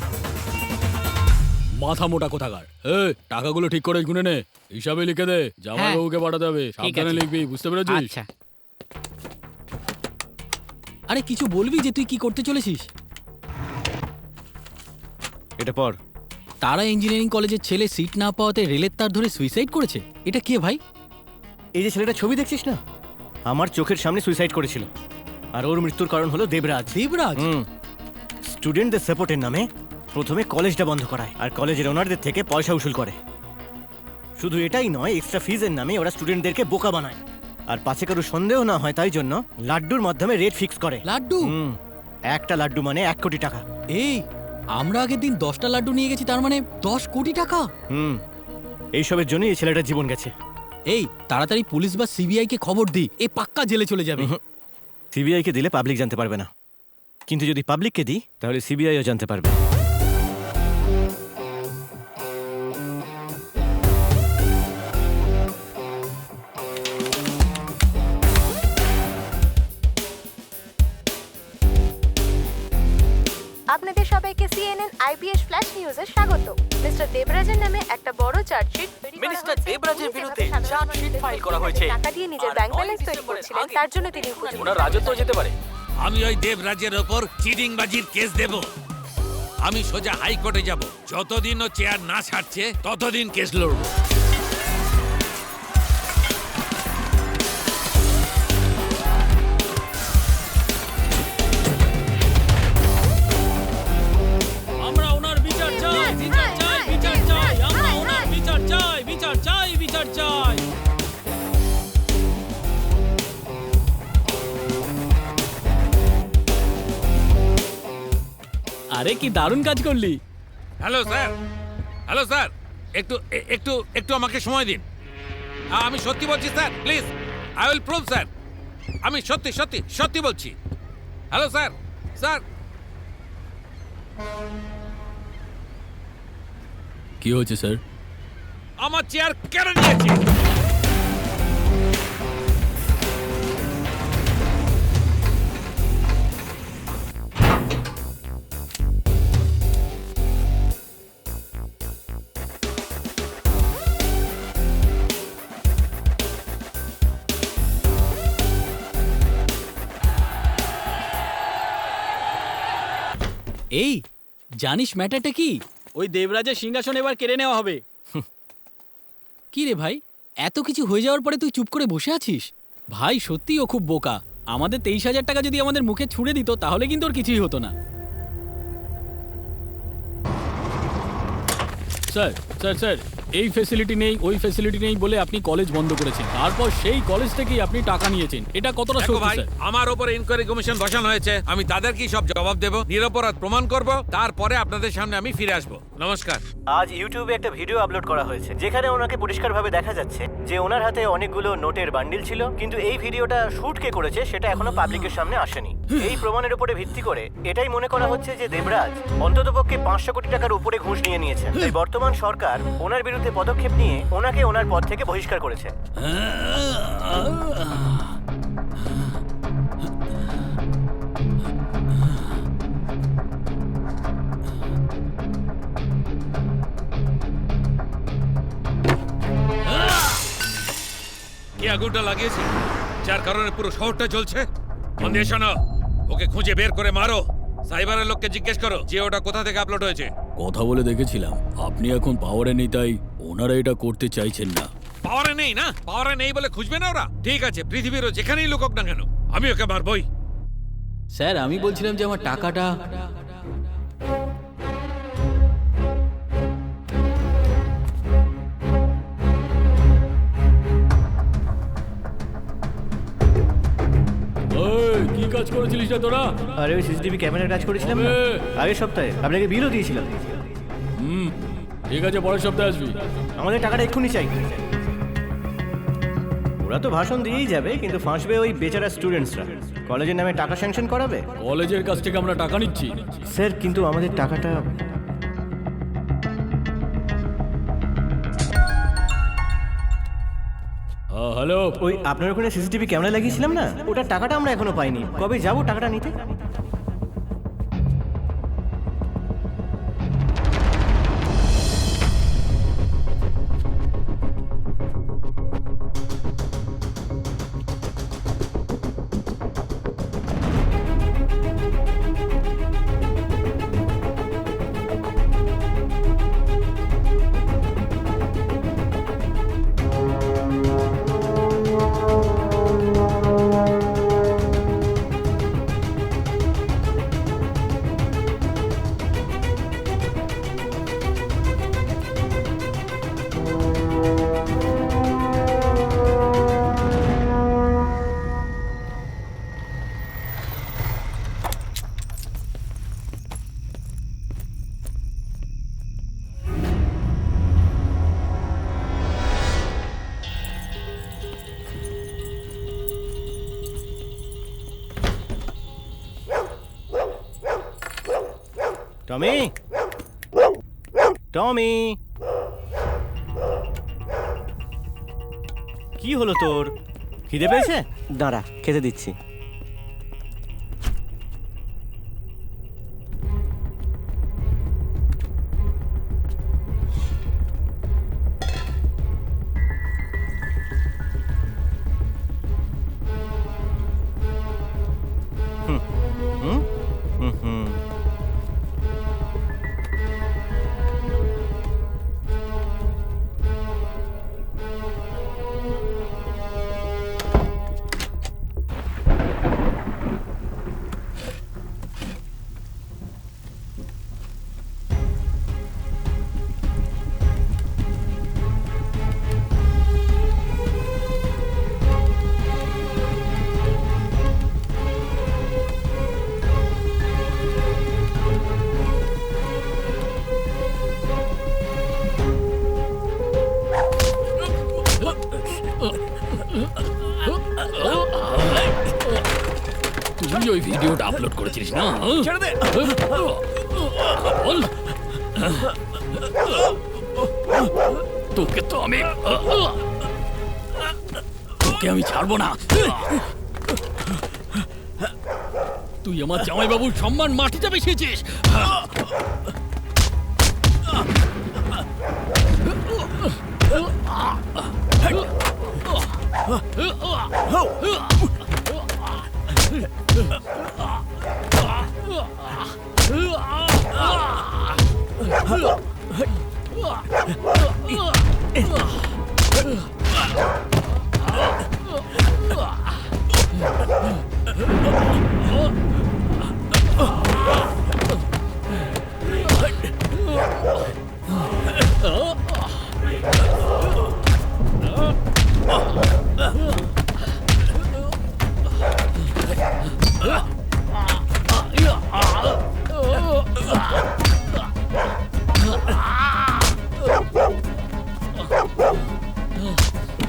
মাথা মোটা কোথাকার। এই টাকাগুলো ঠিক করে গুনে নে, হিসাবে লিখে দে, জামাইবাবুকে পাঠাতে হবে। সাবধানে লিখবি, বুঝতে পেরেছিস? আচ্ছা। আরে কিছু বলবি যে তুই কি করতে চলেছিস? এটা পর। তারা ইঞ্জিনিয়ারিং কলেজের ছেলে সিট না পাওয়াতে রেলের তার ধরে সুইসাইড করেছে। এটা কে ভাই? এই যে ছেলেটা ছবি দেখছিস না, আমার চোখের সামনে সুইসাইড করেছিল। আর ওর মৃত্যুর কারণ হলো দেবরাজ। দেবরাজ? স্টুডেন্টদের সাপোর্টের নামে প্রথমে কলেজটা বন্ধ করায় আর কলেজের ওনারদের থেকে পয়সা উসুল করে। শুধু এটাই নয়, এক্সট্রা ফিজের নামে ওরা স্টুডেন্টদেরকে বোকা বানায়। আর পাছে কারো সন্দেহ না হয় তাই জন্য লাড্ডুর মাধ্যমে রেট ফিক্স করে। লাড্ডু? একটা লাড্ডু মানে 1 কোটি টাকা। এই আমরা আগের দিন 10টা লাড্ডু নিয়ে গেছি, তার মানে 10 কোটি টাকা। এইসবের জন্য এই ছেলেটার জীবন গেছে। এই তাড়াতাড়ি পুলিশ বা সিবিআই কে খবর দি, এ পাক্কা জেলে চলে যাবে। সিবিআই কে দিলে পাবলিক জানতে পারবে না, কিন্তু যদি পাবলিককে দিই তাহলে সিবিআইও জানতে পারবে। আপনাদের সবাইকে সিএনএন আইবিএস ফ্ল্যাশ নিউজে স্বাগত। মিস্টার দেবরাজের নামে একটা বড় চার্জশিট মিনিস্টার দেবরাজের বিরুদ্ধে চার্জশিট ফাইল করা হয়েছে। টাকা দিয়ে নিজের ব্যাংক ব্যালেন্স তৈরি করেছিলেন, তার জন্য তিনি উপযুক্ত। ওনার রাজত্ব যেতে পারে। আমি ওই দেবরাজের ওপর চিটিংবাজির কেস দেব। আমি সোজা হাইকোর্টে যাব। যতদিন ও চেয়ার না ছাড়ছে ততদিন কেস লড়ব। আমরা ওনার বিচার চাই, বিচার চাই, বিচার চাই। আমরা ওনার বিচার চাই, বিচার চাই, বিচার চাই। আরে কি দারুণ কাজ করলি। হ্যালো স্যার, হ্যালো স্যার, একটু একটু একটু আমাকে সময় দিন। আমি সত্যি বলছি sir, please I will prove sir. আমি সত্যি সত্যি সত্যি বলছি। Hello sir, sir. কি হয়েছে স্যার? আমার চেয়ার কেড়ে নিয়েছে। এই জানিস ম্যাটারটা কি? ওই দেবরাজের সিংহাসন এবার কেড়ে নেওয়া হবে। কি রে ভাই, এত কিছু হয়ে যাওয়ার পরে তুই চুপ করে বসে আছিস? ভাই সত্যি ও খুব বোকা। আমাদের 23,000 টাকা যদি আমাদের মুখে ছুড়ে দিত তাহলে কিন্তু ওর কিছুই হতো না। স্যার স্যার স্যার, এই ফ্যাসিলিটি নেই, ওই ফ্যাসিলিটি নেই বলে আপনি কলেজ বন্ধ করেছেন, তারপর সেই কলেজ থেকেই আপনি টাকা নিয়েছেন। এটা কতটা দেখো সত্যি ভাই, স্যার? আমার উপরে ইনকোয়ারি কমিশন বসানো হয়েছে। আমি তাদেরকেই সব জবাব দেব, নিরপরাধ প্রমাণ করব, তারপরে আপনাদের সামনে আমি ফিরে আসব। নমস্কার। আজ ইউটিউবে একটা ভিডিও আপলোড করা হয়েছে যেখানে ওনাকে পরিষ্কারভাবে দেখা যাচ্ছে যে ওনার হাতে অনেকগুলো নোটের বান্ডিল ছিল, কিন্তু এই ভিডিওটা শুট কে করেছে সেটা এখনো পাবলিকের সামনে আসেনি। এই প্রমাণের উপরে ভিত্তি করে এটাই মনে করা হচ্ছে যে দেবরাজ অন্ততপক্ষে 500 কোটি টাকার উপরে ঘুষ নিয়ে নিয়েছেন। তাই বর্তমান সরকার ওনার বিরুদ্ধে বিরুদ্ধে পদক্ষেপ নিয়ে ওনাকে ওনার পদ থেকে বহিষ্কার করেছে। কে আগুনটা লাগিয়েছে যার কারণে পুরো শহরটা জ্বলছে? মন দিয়ে শোনো, ওকে খুঁজে বের করে মারো। সাইবারের লোককে জিজ্ঞেস করো যে ওটা কোথা থেকে আপলোড হয়েছে। কথা বলে দেখেছিলাম আপনি এখন পাওয়ারে নেই, তাই ওনারা এটা করতে চাইছেন না। পাওয়ারে নেই না? পাওয়ারে নেই বলে খুঁজবে না ওরা? ঠিক আছে, পৃথিবীরও যেখানেই লুকোক না কেন, আমি ওকে মারবই। স্যার আমি বলছিলাম যে আমার টাকাটা। কি কাজ করেছিলিস না তোরা? আরে ওই সিসিটিভি ক্যামেরার কাজ করেছিলাম না আগের সপ্তাহে, আপনাকে বিলও দিয়েছিলাম। ঠিক আছে, পরের সপ্তাহে আসবি। আমাদের টাকাটা এক্ষুনি চাই। ওরা তো ভাষণ দিয়েই যাবে, কিন্তু ফাঁসবে ওই বেচারা স্টুডেন্টসরা। কলেজের নামে টাকা স্যাংশন করাবে। কলেজের কাছ থেকে আমরা টাকা নিচ্ছি স্যার, কিন্তু আমাদের টাকাটা। হ্যালো, ওই আপনার ওখানে সিসিটিভি ক্যামেরা লাগিয়েছিলাম না, ওটার টাকাটা আমরা এখনো পাইনি। কবে যাবো টাকাটা নিতে? টমি, টমি, কি হলো তোর? খিদে পেয়েছে? দাঁড়া, খেতে দিচ্ছি। তুই ওই ভিডিওটা আপলোড করেছিস না? ছেড়ে দে। বল। তোকে তো আমি ছাড়বো না। তুই আমার জামাইবাবুর সম্মান মাটিতে মিশিয়েছিস।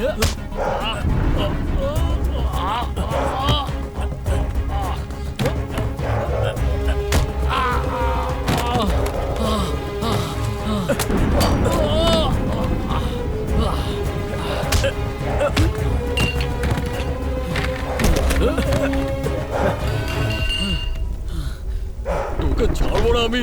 Yeah. তোকে ছাড়বো না আমি।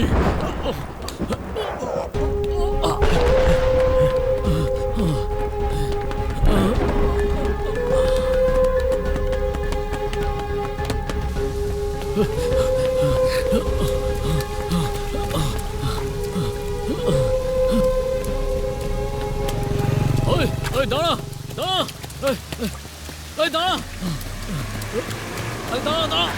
ওই ওই দাঁড়া দাঁড়া, ওই দাঁড়া, ওই দাঁড়া দাঁড়া।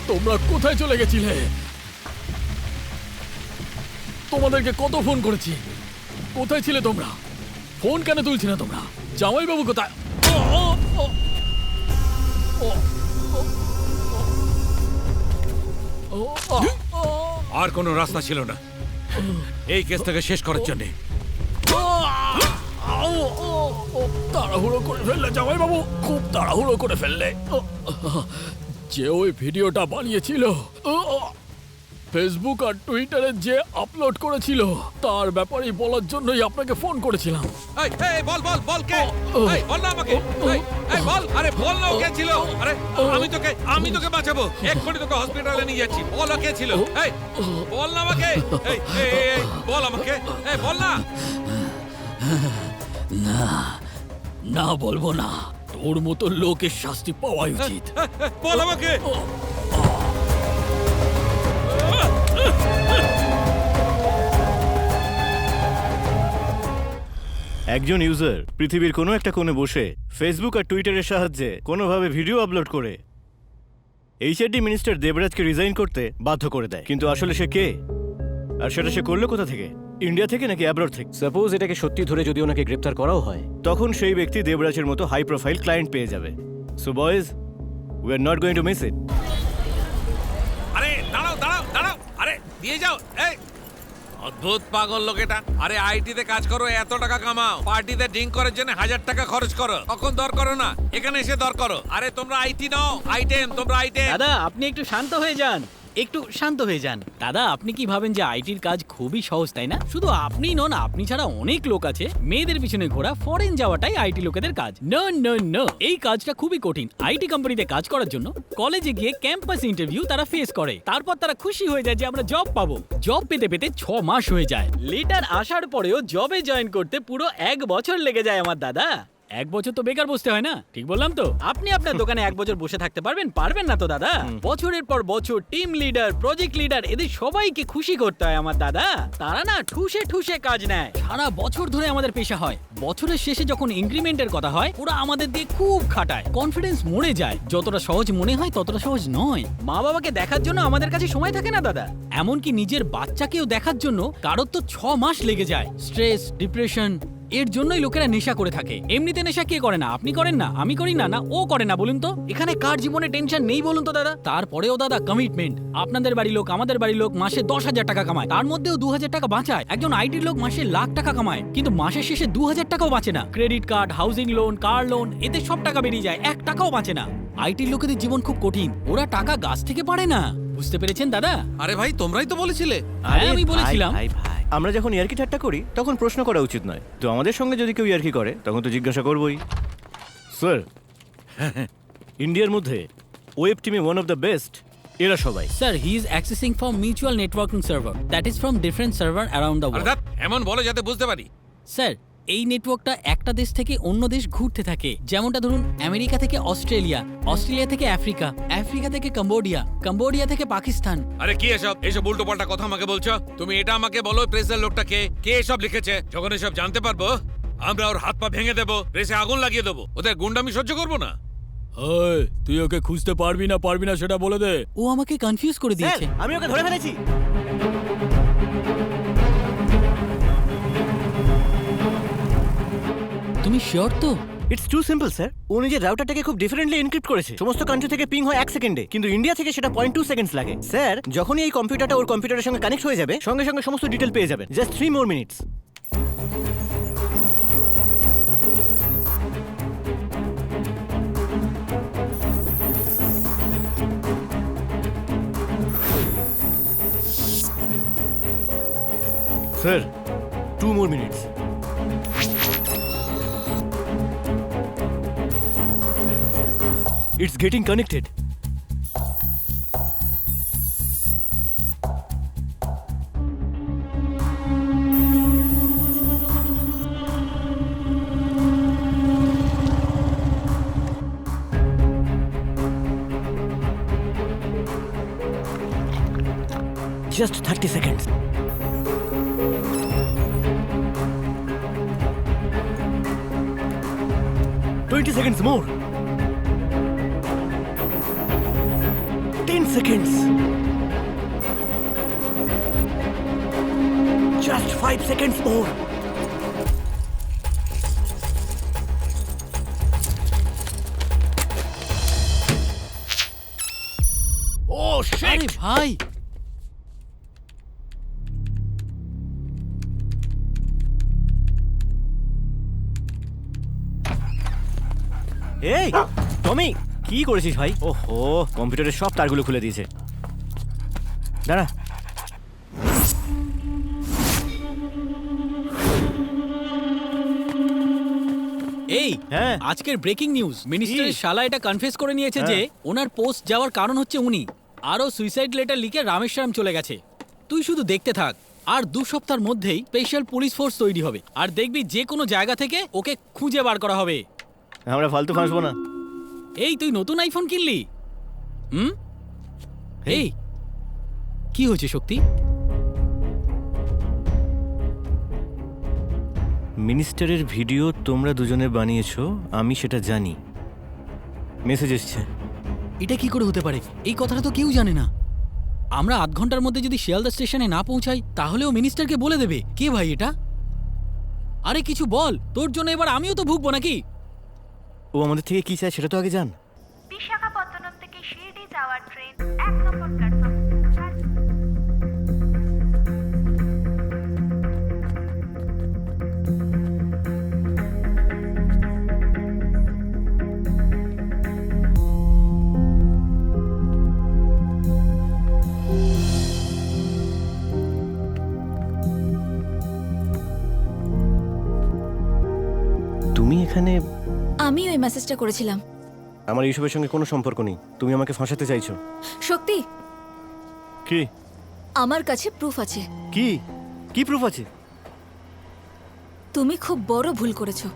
তোমরা কোথায় চলে গেছিলে? তোমাদেরকে কত ফোন করেছি, কোথায় ছিলে তোমরা? ফোন কেন তুলছি না তোমরা? জামাইবাবু কোথায়? আর কোনো রাস্তা ছিল না এই কেসটাকে শেষ করার জন্য। তাড়াহুড়ো করে ফেললে জামাইবাবু, খুব তাড়াহুড়ো করে ফেললে। যে ওই ভিডিওটা বানিয়েছিল, ফেসবুক আর টুইটারে যে আপলোড করেছিল, তার ব্যাপারেই বলার জন্যই আপনাকে ফোন করেছিলাম। এই এই বল বল বল কে? এই বল না আমাকে। এই এই বল, আরে বল না কে ছিল? আরে আমি তোকে বাঁচাবো, এক্ষুনি তোকে হসপিটালে নিয়ে যাচ্ছি। বল কে ছিল? এই বল না আমাকে। এই এই এই বল আমাকে, এই বল না। না না, বলবো না। তোর মতো লোকের শাস্তি পাওয়াই উচিত। বল আমাকে। একজন ইউজার পৃথিবীর কোনো একটা কোণে বসে ফেসবুক আর টুইটারের সাহায্যে কোনোভাবে ভিডিও আপলোড করে এইচআরডি মিনিস্টার দেবরাজকে রিজাইন করতে বাধ্য করে দেয়। কিন্তু আসলে সে কে, আর সেটা সে করলো কোথা থেকে? ইন্ডিয়া থেকে নাকি অ্যাব্রড থেকে? সাপোজ এটাকে সত্যি ধরে যদি ওনাকে গ্রেপ্তার করাও হয়, তখন সেই ব্যক্তি দেবরাজের মতো হাই প্রোফাইল ক্লায়েন্ট পেয়ে যাবে। So boys, we are not going to miss it. আরে দাঁড়াও দাঁড়াও দাঁড়াও, আরে দিয়ে যাও। এই অদ্ভুত পাগল লোক এটা। আরে আইটিতে কাজ করো, এত টাকা কামাও, পার্টিতে ড্রিঙ্ক করার জন্য 1000 টাকা খরচ করো, তখন দর করো না, এখানে এসে দর করো। আরে তোমরা আইটি নাও, আইটেম, তোমরা আইটেম। দাদা আপনি একটু শান্ত হয়ে যান, একটু শান্ত হয়ে যান। দাদা আপনি কি ভাবেন যে আইটির কাজ খুবই সহজ, তাই না? শুধু আপনিই নন, আপনি ছাড়া অনেক লোক আছে। মেয়েদের পিছনে ঘোরা, ফরেন যাওয়াটাই আইটি লোকেদের কাজ। নো নো নো, এই কাজটা খুবই কঠিন। আইটি কোম্পানিতে কাজ করার জন্য কলেজে গিয়ে ক্যাম্পাস ইন্টারভিউ তারা ফেস করে, তারপর তারা খুশি হয়ে যায় যে আমরা জব পাবো। জব পেতে পেতে 6 মাস হয়ে যায়। লেটার আসার পরেও জবে জয়েন করতে পুরো 1 বছর লেগে যায় আমার দাদা। 1 বছর তো বেকার বসতে হয় না, ঠিক বললাম তো? আপনি আপনার দোকানে 1 বছর বসে থাকতে পারবেন? পারবেন না তো দাদা। বছরের পর বছর টিম লিডার, প্রজেক্ট লিডার, এদের সবাইকে খুশি করতে হয় আমার দাদা। তারা না ঠুসে ঠুসে কাজ নেয়, সারা বছর ধরে আমাদের পেশা হয়। বছরের শেষে যখন ইনক্রিমেন্টের কথা হয়, ওরা আমাদের দিয়ে খুব খাটায়, কনফিডেন্স মরে যায়। যতটা সহজ মনে হয় ততটা সহজ নয়। মা বাবাকে দেখার জন্য আমাদের কাছে সময় থাকে না দাদা, এমনকি নিজের বাচ্চাকেও দেখার জন্য কারোর তো 6 মাস লেগে যায়। স্ট্রেস, ডিপ্রেশন, এর জন্যই লোকেরা নেশা করে থাকে। এমনিতে নেশা কে করে না? আপনি করেন না, আমি করি না, না ও করে না, বলুন তো? এখানে কার জীবনে টেনশন নেই বলুন তো দাদা? তারপরেও দাদা কমিটমেন্ট। আপনাদের বাড়ির লোক, আমাদের বাড়ির লোক মাসে 10,000 টাকা কামায়, তার মধ্যেও 2,000 টাকা বাঁচায়। একজন আইটির লোক মাসে লাখ টাকা কামায়, কিন্তু মাসের শেষে 2,000 টাকাও বাঁচে না। Credit card, housing loan, car loan, এতে সব টাকা বেরিয়ে যায়, 1 টাকাও বাঁচে না। আইটির লোকেদের জীবন খুব কঠিন, ওরা টাকা গাছ থেকে পারে না। বুঝতে পেরেছেন দাদা? আরে ভাই তোমরাই তো বলেছিলে। হ্যাঁ আমি বলেছিলাম। আমরা যখন ইয়ার্কি ঠাট্টা করি তখন প্রশ্ন করা উচিত নয়, তো আমাদের সঙ্গে যদি কেউ ইয়ার্কি করে তখন তো জিজ্ঞাসা করবই। স্যার, ইন্ডিয়ার মধ্যে ওয়েব টিমে ওয়ান অফ দ্য বেস্ট এরা সবাই। Sir, he is accessing from mutual networking server that is from different server around the world. অর্থাৎ এমন বলো যাতে বুঝতে পারি। স্যার, এই নেটওয়ার্কটা একটা দেশ থেকে অন্য দেশ ঘুরতে থাকে। যেমনটা ধরুন আমেরিকা থেকে অস্ট্রেলিয়া, অস্ট্রেলিয়া থেকে আফ্রিকা, আফ্রিকা থেকে কম্বোডিয়া, কম্বোডিয়া থেকে পাকিস্তান। আরে কি এসব উল্টো পাল্টা কথা আমাকে বলছো? তুমি এটা আমাকে বলো, প্রেসের লোকটা কে এসব লিখেছে? যখন এসব জানতে পারবো আমরা ওর হাত পা ভেঙে দেবো, প্রেসে আগুন লাগিয়ে দেবো। ওদের গুন্ডামি সহ্য করবো না। তুই ওকে খুঁজতে পারবি না সেটা বলে দে। ও আমাকে কনফিউজ করে দিয়েছে। আমি ওকে ধরে ফেলেছি। তুমি শিওর তো? It's too simple sir. ও নিজের রাউটারটাকে খুব ডিফারেন্টলি এনক্রিপ্ট করেছে। সমস্ত কান্ট্রি থেকে পিং হয় 1 সেকেন্ডে, কিন্তু ইন্ডিয়া থেকে সেটা 0.2 সেকেন্ডস লাগে। স্যার, যখনই এই কম্পিউটারটা ওর কম্পিউটারের সঙ্গে কানেক্ট হয়ে যাবে, সঙ্গে সঙ্গে সমস্ত ডিটেল পেয়ে যাবেন। Just 3 more minutes। Sir 2 more minutes. It's getting connected. Just 30 seconds. "20 seconds more. 10 seconds. Just 5 seconds more. Oh shit! আরে ভাই, এই টমি, কি করেছিস ভাই? ওহো, কম্পিউটারের সব তারগুলো খুলে দিয়েছে। দাঁড়া। এই হ্যাঁ। আজকের ব্রেকিং নিউজ, মিনিস্টারের কি? শালা এটা কনফেস করে নিয়েছে যে হ্যাঁ। ওনার পোস্ট যাওয়ার কারণ হচ্ছে উনি। আরও সুইসাইড লেটার লিখে রামেশ্বরম চলে গেছে। তুই শুধু দেখতে থাক, আর 2 সপ্তাহের মধ্যেই স্পেশাল পুলিশ ফোর্স তৈরি হবে, আর দেখবি যে কোনো জায়গা থেকে ওকে খুঁজে বার করা হবে। আমরা ফালতু ফাঁসবো না। এই তুই নতুন আইফোন কিনলি? এই কি হয়েছে শক্তি? মিনিস্টারের ভিডিও তোমরা দুজনে বানিয়েছো, আমি সেটা জানি। মেসেজ এসছে। এটা কি করে হতে পারে? এই কথাটা তো কেউ জানে না। আমরা 8 ঘন্টার মধ্যে যদি শিয়ালদা স্টেশনে না পৌঁছাই তাহলেও মিনিস্টারকে বলে দেবে। কে ভাই এটা? আরে কিছু বল, তোর জন্য এবার আমিও তো ভুগবো নাকি? ও আমাদের থেকে কি চায় সেটা তো আগে জান। বিশাখাপত্তনম থেকে শিরডি যাওয়ার ট্রেন 1 নম্বর প্ল্যাটফর্ম। তুমি এখানে? আমি ওই মেসেজটা করেছিলাম। আমার এইসবের সঙ্গে কোনো সম্পর্ক নেই। তুমি আমাকে ফাঁসাতে চাইছো। শক্তি, কি? আমার কাছে প্রুফ আছে। কি কি প্রুফ আছে? তুমি খুব বড় ভুল করেছো।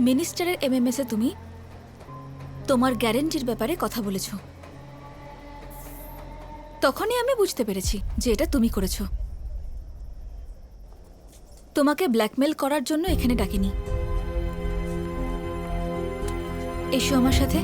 মিনিস্টারের এমএমএস এ তুমি তোমার গ্যারেন্টির ব্যাপারে কথা বলেছো। তখনই আমি বুঝতে পেরেছি যে এটা তুমি করেছো। তোমাকে ব্ল্যাকমেল করার জন্য এখানে ডাকিনি। এসো আমার সাথে।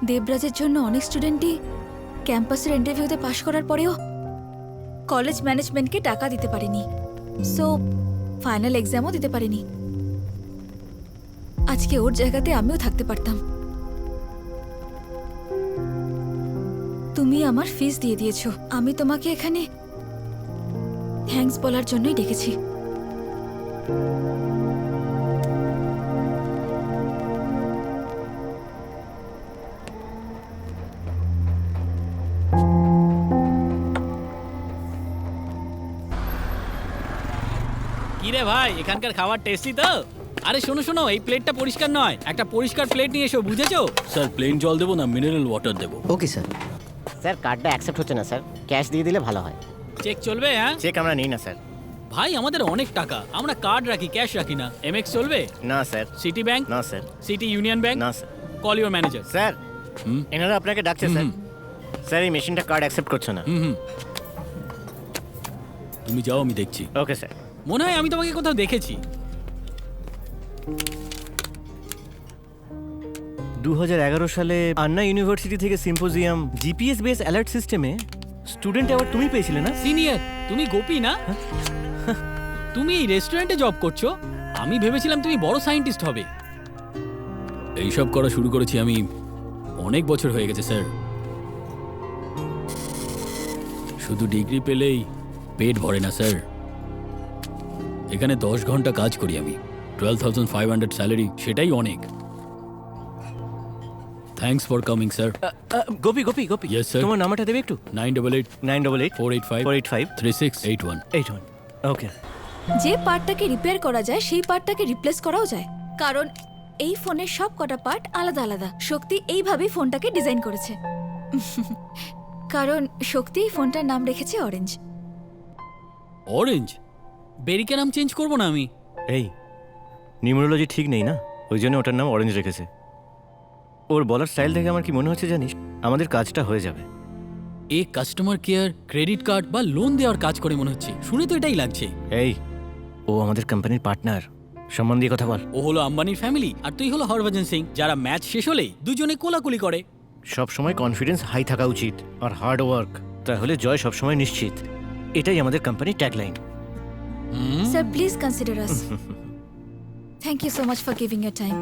দেবরাজের জন্য অনেক স্টুডেন্টই ক্যাম্পাসের ইন্টারভিউতে পাশ করার পরেও কলেজ ম্যানেজমেন্টকে টাকা দিতে পারেনি, সো ফাইনাল এক্সামও দিতে পারেনি। আজকে ওর জায়গাতে আমিও থাকতে পারতাম। তুমি আমার ফিস দিয়ে দিয়েছো। আমি তোমাকে এখানে থ্যাঙ্কস বলার জন্যই ডেকেছি। কি রে ভাই, এখানকার খাবার টেস্টি তো? আরে শোনো শোনো, এই প্লেটটা পরিষ্কার নয়, একটা পরিষ্কার প্লেট নিয়ে এসো, বুঝেছো? স্যার প্লেন জল দেবো না মিনারেল ওয়াটার দেবো? Okay sir. স্যার কার্ডটা অ্যাকসেপ্ট হচ্ছে না স্যার, ক্যাশ দিয়ে দিলে ভালো হয়। চেক চলবে? হ্যাঁ চেক আমরা নেই না স্যার। ভাই আমাদের অনেক টাকা, আমরা কার্ড রাখি, ক্যাশ রাখি না। এমএক্স চলবে? না স্যার। Citi bank? না স্যার। সিটি ইউনিয়ন ব্যাংক? না sir. Call your manager. Sir এনারা আপনাকে ডাকছে স্যার। স্যার এই মেশিনটা কার্ড অ্যাকসেপ্ট করছে না। তুমি যাও, আমি দেখছি। Okay sir. মনে হয় আমি তোমাকে কোথাও দেখেছি। 2011 সালে আন্না ইউনিভার্সিটি থেকে সিম্পোজিয়াম জিপিএস বেস অ্যালার্ট সিস্টেমে স্টুডেন্ট অ্যাওয়ার্ড তুমি পেয়েছিলে না? সিনিয়র, তুমি গোপী না? তুমি এই রেস্টুরেন্টে জব করছো? আমি ভেবেছিলাম তুমি বড় সায়েন্টিস্ট হবে। এইসব করা শুরু করেছি আমি অনেক বছর হয়ে গেছে স্যার। শুধু ডিগ্রি পেলেই পেট ভরে না স্যার। এখানে 10 ঘন্টা কাজ করি আমি, 12,500 স্যালারি, সেটাই অনেক। Thanks for coming sir. Gopi Gopi Gopi, Yes, sir. তোমার নাম্বারটা দেবে একটু? 988 988 485 485 3681। 81। ওকে। যে পার্টটাকে রিপেয়ার করা যায় সেই পার্টটাকে রিপ্লেস করাও যায়, কারণ এই ফোনের সব কটা পার্ট আলাদা আলাদা। শক্তি এইভাবেই ফোনটাকে ডিজাইন করেছে। কারণ শক্তি এই ফোনটার নাম রেখেছে অরেঞ্জ। অরেঞ্জ? বেরিকে নাম চেঞ্জ করবো না আমি। এই নিউমেরোলজি ঠিক নেই না, ওই জন্য ওটার নাম অরেঞ্জ রেখেছে। ওর বলার স্টাইল দেখে আমার কি মনে হচ্ছে জানিস, আমাদের কাজটা হয়ে যাবে। এ কাস্টমার কেয়ার, ক্রেডিট কার্ড বা লোন দেওয়ার কাজ করে মনে হচ্ছে, শুনে তো এটাই লাগছে। এই, ও আমাদের কোম্পানির পার্টনার, সম্মান দিয়ে কথা বল। ও হলো আম্বানির ফ্যামিলি আর তুই হলো হরভজন সিং, যারা ম্যাচ শেষ হলেই দুজনে কোলাকুলি করে। সব সময় কনফিডেন্স হাই থাকা উচিত আর হার্ড ওয়ার্ক, তাহলে জয় সব সময় নিশ্চিত। এটাই আমাদের কোম্পানির tagline. Sir please consider us. Thank you so much for giving your time.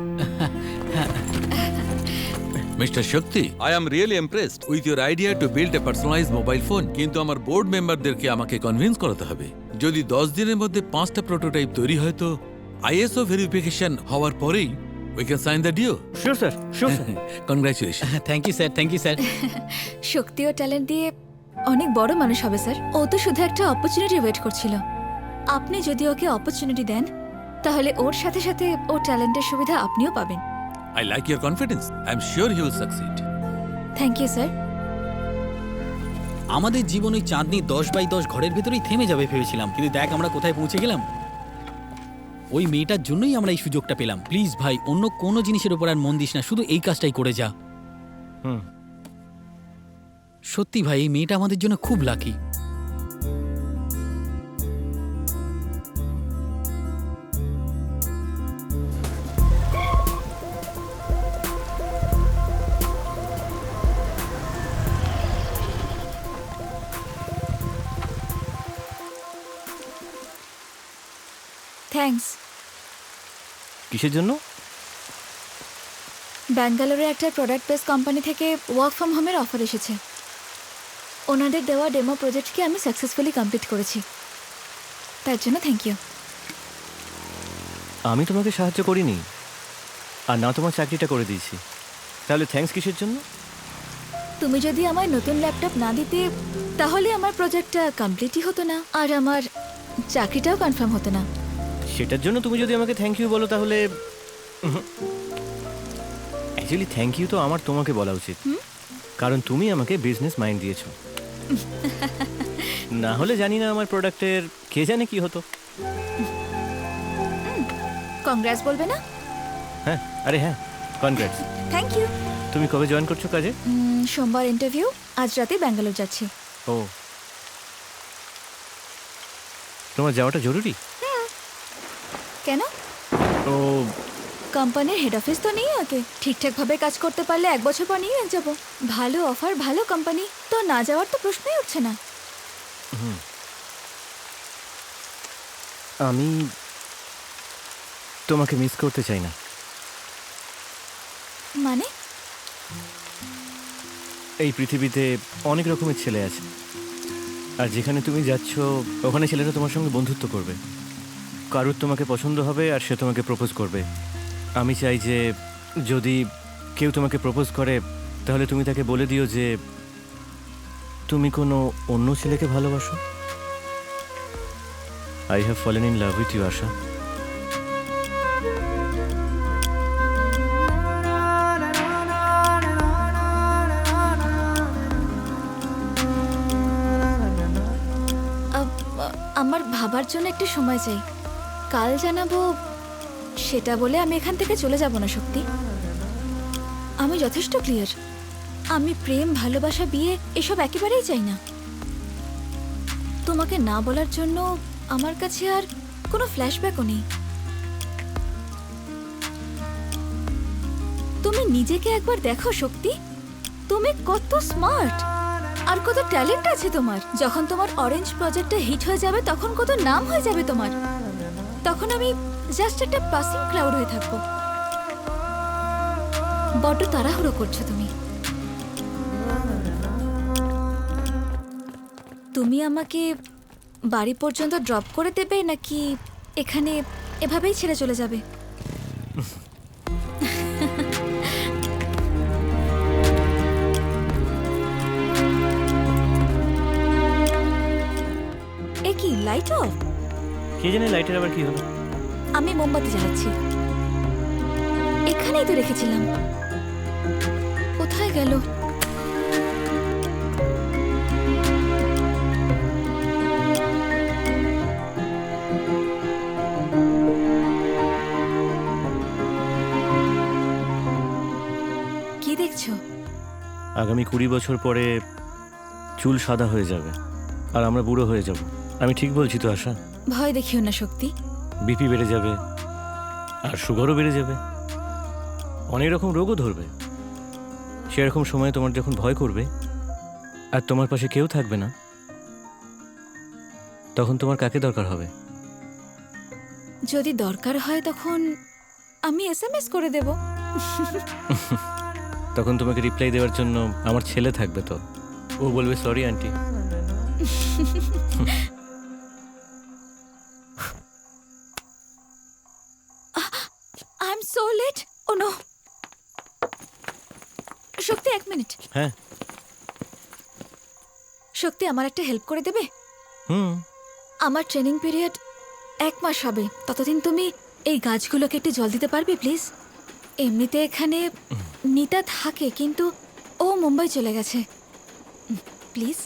Mister Shakti, I am really impressed with your idea to build a personalised mobile phone. কিন্তু আমার বোর্ড মেম্বারদেরকে আমাকে কনভিন্স করাতে হবে। যদি 10 দিনের মধ্যে 5টা প্রোটোটাইপ তৈরি হয় তো আইএসও ভেরিফিকেশন হওয়ার পরেই we can sign the DO. Sure sir, sure sir. Congratulation. Thank you sir, thank you sir. Shakti ও ট্যালেন্ট দিয়ে অনেক বড় মানুষ হবে স্যার। ও তো শুধু একটা অপরচুনিটি ওয়েট করছিল। আপনি যদি ওকে অপরচুনিটি দেন তাহলে ওর সাথে সাথে ওর ট্যালেন্টের সুবিধা আপনিও পাবেন। I like your confidence. I'm sure he will succeed. Thank you sir. আমাদের জীবন ওই চাঁদনি 10x10 ঘরের ভেতরেই থেমে যাবে ভেবেছিলাম, কিন্তু দেখ আমরা কোথায় পৌঁছে গেলাম। ওই মেয়েটার জন্যই আমরা এই সুযোগটা পেলাম। প্লিজ ভাই, অন্য কোনো জিনিসের উপর আর মন দিস না, শুধু এই কাজটাই করে যা। সত্যি ভাই, এই মেয়েটা আমাদের জন্য খুব লাকি। থ্যাঙ্কস। কিসের জন্য? ব্যাঙ্গালোরে একটা প্রোডাক্ট বেস কোম্পানি থেকে ওয়ার্ক ফ্রম হোমের অফার এসেছে। ওনাদের দেওয়া ডেমো প্রজেক্টকে আমি সাকসেসফুলি কমপ্লিট করেছি, তার জন্য থ্যাংক ইউ। আমি তোমাকে সাহায্য করিনি আর না তোমার চাকরিটা করে দিয়েছি, তাহলে থ্যাঙ্কস কিসের জন্য? তুমি যদি আমায় নতুন ল্যাপটপ না দিতে তাহলে আমার প্রজেক্টটা কমপ্লিটই হতো না আর আমার চাকরিটাও কনফার্ম হতো না। সেটার জন্য তুমি যদি আমাকে থ্যাংক ইউ বলো তাহলে অ্যাকচুয়ালি থ্যাংক ইউ তো আমার তোমাকে বলা উচিত, কারণ তুমি আমাকে বিজনেস মাইন্ড দিয়েছো। না হলে জানি না আমার প্রোডাক্টের কে জানে কি হতো। কংগ্রেস বলবে না? হ্যাঁ, আরে হ্যাঁ, কনগ্রেটস। Thank you. তুমি কবে জয়েন করছো কাজে? সোমবার ইন্টারভিউ, আজ রাতে ব্যাঙ্গালোর যাচ্ছি। ও, তোমার যাওয়াটা জরুরি? কেন? ও, কোম্পানির হেড অফিস তো নেই আগে, ঠিকঠাকভাবে কাজ করতে পারলে 1 বছর পর নিয়ে যাব। ভালো অফার, ভালো কোম্পানি, তো না যাওয়ার তো প্রশ্নই উঠছে না। আমি তোমাকে মিস করতে চাই না। মানে? এই পৃথিবীতে অনেক রকমের ছেলে আছে, আর যেখানে তুমি যাচ্ছ ওখানে ছেলেরা তোমার সঙ্গে বন্ধুত্ব করবে, কারুর তোমাকে পছন্দ হবে আর সে তোমাকে প্রপোজ করবে। আমি চাই যে যদি কেউ তোমাকে প্রপোজ করে তাহলে তুমি তাকে বলে দিও যে তুমি কোনো অন্য ছেলেকে ভালোবাসো। I have fallen in love with you, Asha. আমার ভাবার জন্য একটু সময় চাই, কাল জানাবো সেটা বলে আমি এখান থেকে চলে যাব না শক্তি। আমি যথেষ্ট ক্লিয়ার, আমি প্রেম, ভালোবাসা, বিয়ে এসব একেবারেই চাই না। তোমাকে না বলার জন্য আমার কাছে আর কোনো ফ্ল্যাশব্যাকও নেই। তুমি নিজেকে একবার দেখো শক্তি, তুমি কত স্মার্ট আর কত ট্যালেন্ট আছে তোমার। যখন তোমার অরেঞ্জ প্রজেক্টটা হিট হয়ে যাবে তখন কত নাম হয়ে যাবে তোমার, তখন আমি জাস্ট একটা পাসিং ক্রাউড হয়ে থাকবো। বড্ড তাড়াহুড়ো করছো তুমি। তুমি আমাকে বাড়ি পর্যন্ত ড্রপ করে দেবে নাকি এখানে এভাবেই ছেড়ে চলে যাবে? এ কি লাইট অফ? কে জানে লাইটের আবার কি হলো। আমি মোমবাতি জ্বালাচ্ছি। এখানেই তো রেখেছিলাম, কোথায় গেল? কি দেখছো? আগামী 20 বছর পরে চুল সাদা হয়ে যাবে আর আমরা বুড়ো হয়ে যাব। আমি ঠিক বলছি তো আশা? ভয় দেখিও না শক্তি। বিপি বেড়ে যাবে আর সুগারও বেড়ে যাবে, অনেক রকম রোগও ধরবে। সেরকম সময় তোমার যখন ভয় করবে আর তোমার পাশে কেউ থাকবে না, তখন তোমার কাকে দরকার হবে? যদি দরকার হয় তখন আমি এসএমএস করে দেব। তখন তোমাকে রিপ্লাই দেওয়ার জন্য আমার ছেলে থাকবে, তো ও বলবে sorry aunty. I am so late. Oh no. Shakti, 1 minute. হ্যাঁ। শক্তি, আমার একটা হেল্প করে দেবে? হুম। আমার ট্রেনিং পিরিয়ড 1 মাস হবে, ততদিন তুমি এই গাছগুলোকে একটু জল দিতে পারবে প্লিজ? এমনিতে এখানে নিতা থাকে, কিন্তু ও মুম্বাই চলে গেছে। প্লিজ।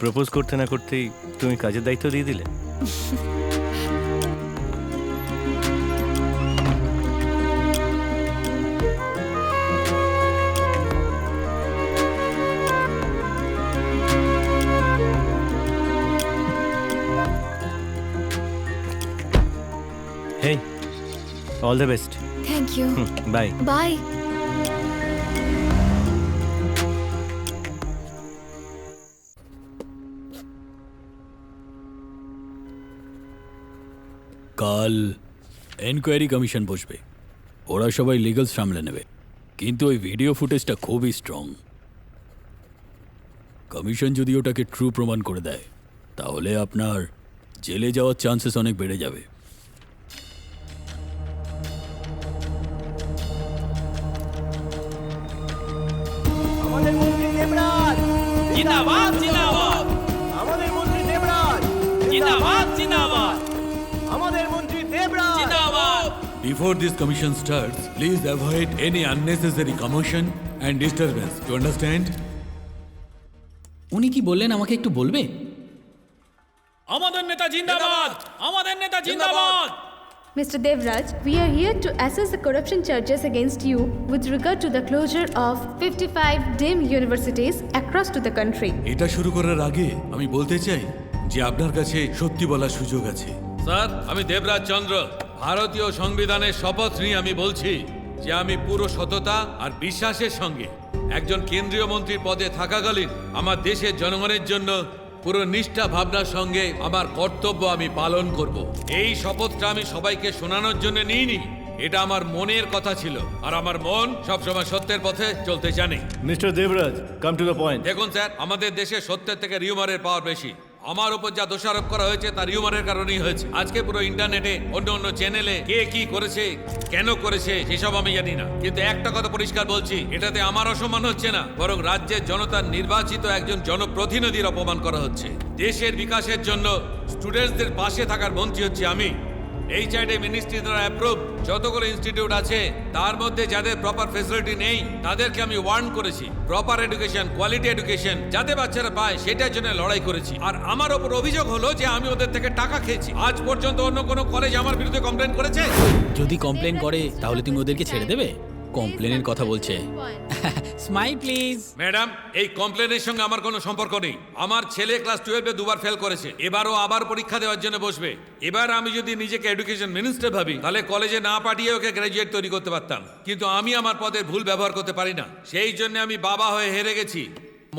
প্রপোজ করতে না করতেই তুমি কাজের দায়িত্ব দিয়ে দিলে। Hey, all the best. Thank you. Bye. Bye. কাল এনকোয়ারি কমিশন বসবে, ওরা সবাই লিগাল সামলে নেবে, কিন্তু ওই ভিডিও ফুটেজটা খুবই স্ট্রং। কমিশন যদি ওটাকে ট্রু প্রমাণ করে দেয় তাহলে আপনার জেলে যাওয়ার চান্সেস অনেক বেড়ে যাবে। আমাদের মন্ত্রী দেবরাজ জিন্দাবাদ জিন্দাবাদ আমাদের মন্ত্রী দেবরাজ জিন্দাবাদ জিন্দাবাদ আমাদের মন্ত্রী দেবরাজ জিন্দাবাদ। Before this commission starts, please avoid any unnecessary commotion and disturbance. You understand? উনি কি বললেন আমাকে একটু বলবে? আমাদের নেতা জিন্দাবাদ, আমাদের নেতা জিন্দাবাদ। Mr. Devraj, we are here to assess the corruption charges against you with regard to the closure of 55 deemed universities across to the country. এটা শুরু করার আগে আমি বলতে চাই যে আপনার কাছে সত্যি বলার সুযোগ আছে। স্যার, আমি দেবরাজ চন্দ্র, ভারতীয় সংবিধানের শপথ নিয়ে আমি বলছি যে আমি পুরো সততা আর বিশ্বাসের সঙ্গে একজন কেন্দ্রীয় মন্ত্রীর পদে থাকাকালীন আমার দেশের জনগণের জন্য পুরো নিষ্ঠা ভাবনার সঙ্গে আমার কর্তব্য আমি পালন করব। এই শপথটা আমি সবাইকে শোনানোর জন্য নিইনি, এটা আমার মনের কথা ছিল, আর আমার মন সবসময় সত্যের পথে চলতে জানে। Mister Debraj, come to the point. দেখুন স্যার, আমাদের দেশে সত্যের থেকে রিউমারের পাওয়ার বেশি। আমার উপর যা দোষারোপ করা হয়েছে তার রিউমারের কারণেই হয়েছে। আজকে পুরো ইন্টারনেটে অন্য অন্য চ্যানেলে কে কি করেছে, কেন করেছে সেসব আমি জানি না, কিন্তু একটা কথা পরিষ্কার বলছি, এটাতে আমার অসম্মান হচ্ছে না, বরং রাজ্যের জনতার নির্বাচিত একজন জনপ্রতিনিধির অপমান করা হচ্ছে। দেশের বিকাশের জন্য স্টুডেন্টসদের পাশে থাকার মন্ত্রী হচ্ছে আমি। এইচআইডি মিনিস্ট্রি দ্বারা অ্যাপ্রুভ যতগুলো ইনস্টিটিউট আছে তার মধ্যে যাদের প্রপার ফ্যাসিলিটি নেই তাদেরকে আমি ওয়ার্ন করেছি। প্রপার এডুকেশন, কোয়ালিটি এডুকেশন যাতে বাচ্চারা পায় সেটার জন্য লড়াই করেছি। আর আমার ওপর অভিযোগ হলো যে আমি ওদের থেকে টাকা খেয়েছি। আজ পর্যন্ত অন্য কোনো কলেজ আমার বিরুদ্ধে কমপ্লেন করেছে? যদি কমপ্লেন করে তাহলে তুমি ওদেরকে ছেড়ে দেবে? কমপ্লেনের কথা বলছে। Smile please. ম্যাডাম, এই কমপ্লেনের সঙ্গে আমার কোনো সম্পর্ক নেই। আমার ছেলে ক্লাস 12-এ দুবার ফেল করেছে, এবারও আবার পরীক্ষা দেওয়ার জন্য বসবে। এবার আমি যদি নিজেকে এডুকেশন মিনিস্টার ভাবি তাহলে কলেজে না পাঠিয়ে ওকে গ্র্যাজুয়েট তৈরি করতে পারতাম, কিন্তু আমি আমার পদের ভুল ব্যবহার করতে পারি না। সেই জন্য আমি বাবা হয়ে হেরে গেছি,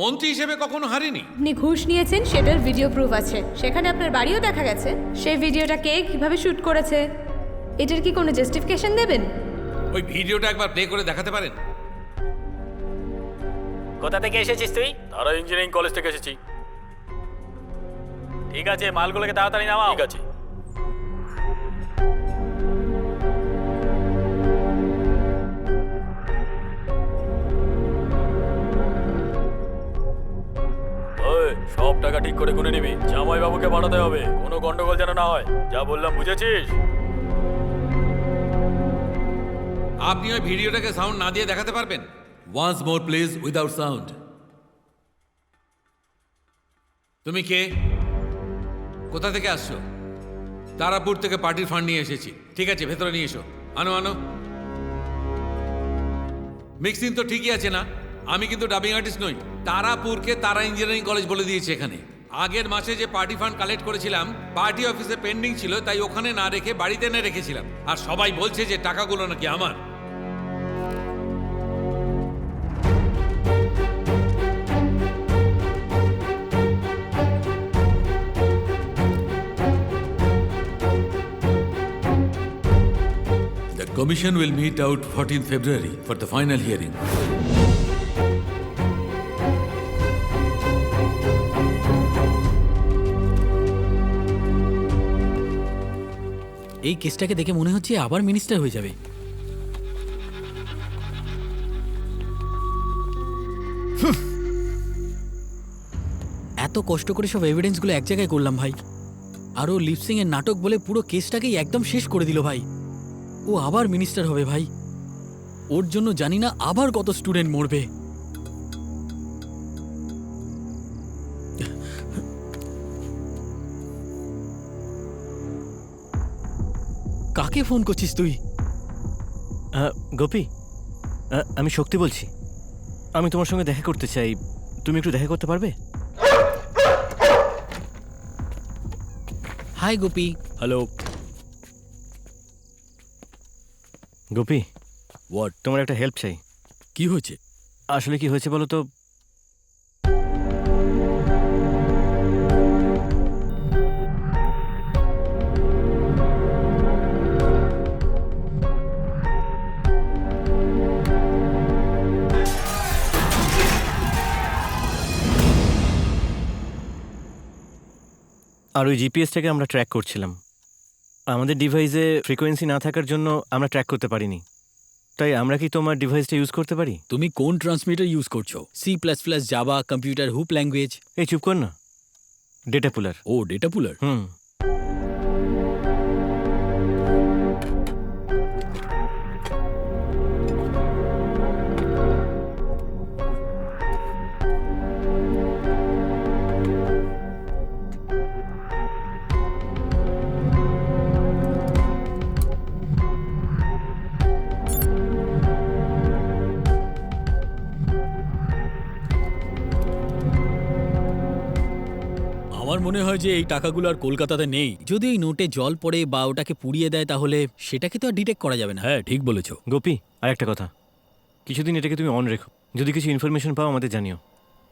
মন্ত্রী হিসেবে কখনো হারিনি। আপনি ঘুষ নিয়েছেন সেটার ভিডিও প্রুফ আছে, সেখানে আপনার বাড়িও দেখা গেছে। সেই ভিডিওটা কে কিভাবে শুট করেছে এটার কি কোনো জাস্টিফিকেশন দেবেন? ওই ভিডিওটা একবার প্লে করে দেখাতে পারেন? কোথা থেকে এসেছিস তুই? তারা ইঞ্জিনিয়ারিং কলেজ থেকে এসেছি। ঠিক আছে, মালগুলোকে তাড়াতাড়ি নামাও। ঠিক আছে। ওই, সব টাকা ঠিক করে গুনে নিবি। জামাই বাবুকে পাঠাতে হবে, কোনো গন্ডগোল যেন না হয়। যা বললাম বুঝেছিস? আপনি ওই ভিডিওটাকে সাউন্ড না দিয়ে দেখাতে পারবেন? Once more please, without sound. তুমি কে? কোথা থেকে আসছো? তারাপুর থেকে পার্টির ফান্ড নিয়ে এসেছি। ঠিক আছে, ভেতরে নিয়ে এসো। আনো আনো। মিক্সিং তো ঠিকই আছে না? আমি কিন্তু ডাবিং আর্টিস্ট নই। তারাপুরকে তারা ইঞ্জিনিয়ারিং কলেজ বলে দিয়েছে এখানে। আগের মাসে যে পার্টি ফান্ড কালেক্ট করেছিলাম, পার্টি অফিসে পেন্ডিং ছিল, তাই ওখানে না রেখে বাড়িতে এনে রেখেছিলাম। আর সবাই বলছে যে টাকাগুলো নাকি আমার। The commission will meet out 14th February for the final hearing. এই কেসটাকে দেখে মনে হচ্ছে আবার মিনিস্টার হয়ে যাবে। এত কষ্ট করে সব এভিডেন্সগুলো এক জায়গায় করলাম ভাই, আর ও লিপসিং এর নাটক বলে পুরো কেসটাকেই একদম শেষ করে দিল ভাই। ও আবার মিনিস্টার হবে ভাই। ওর জন্য জানি না আবার কত স্টুডেন্ট মরবে। কাকে ফোন করছিস তুই? গোপী, আমি শক্তি বলছি। আমি তোমার সঙ্গে দেখা করতে চাই, তুমি একটু দেখা করতে পারবে? Hi Gopi. Hello. Gopi, what? তোমার একটা হেল্প চাই। কি হয়েছে? আসলে কি হয়েছে বলো তো? আর ওই জিপিএসটাকে আমরা ট্র্যাক করছিলাম। আমাদের ডিভাইসে ফ্রিকোয়েন্সি না থাকার জন্য আমরা ট্র্যাক করতে পারিনি। তাই আমরা কি তোমার ডিভাইসটা ইউজ করতে পারি? তুমি কোন ট্রান্সমিটার ইউজ করছো? C++, জাভা, কম্পিউটার, হুপ ল্যাঙ্গুয়েজ? এই চুপ কর না, ডেটা পুলার। ও, ডেটা পুলার। আমার মনে হয় যে এই টাকাগুলো আর কলকাতাতে নেই। যদি এই নোটে জল পড়ে বা ওটাকে পুড়িয়ে দেয় তাহলে সেটাকে তো আর ডিটেক্ট করা যাবে না। হ্যাঁ, ঠিক বলেছো। গোপী, আর একটা কথা, কিছুদিন এটাকে তুমি অন রেখো। যদি কিছু ইনফরমেশন পাও আমাদের জানিও।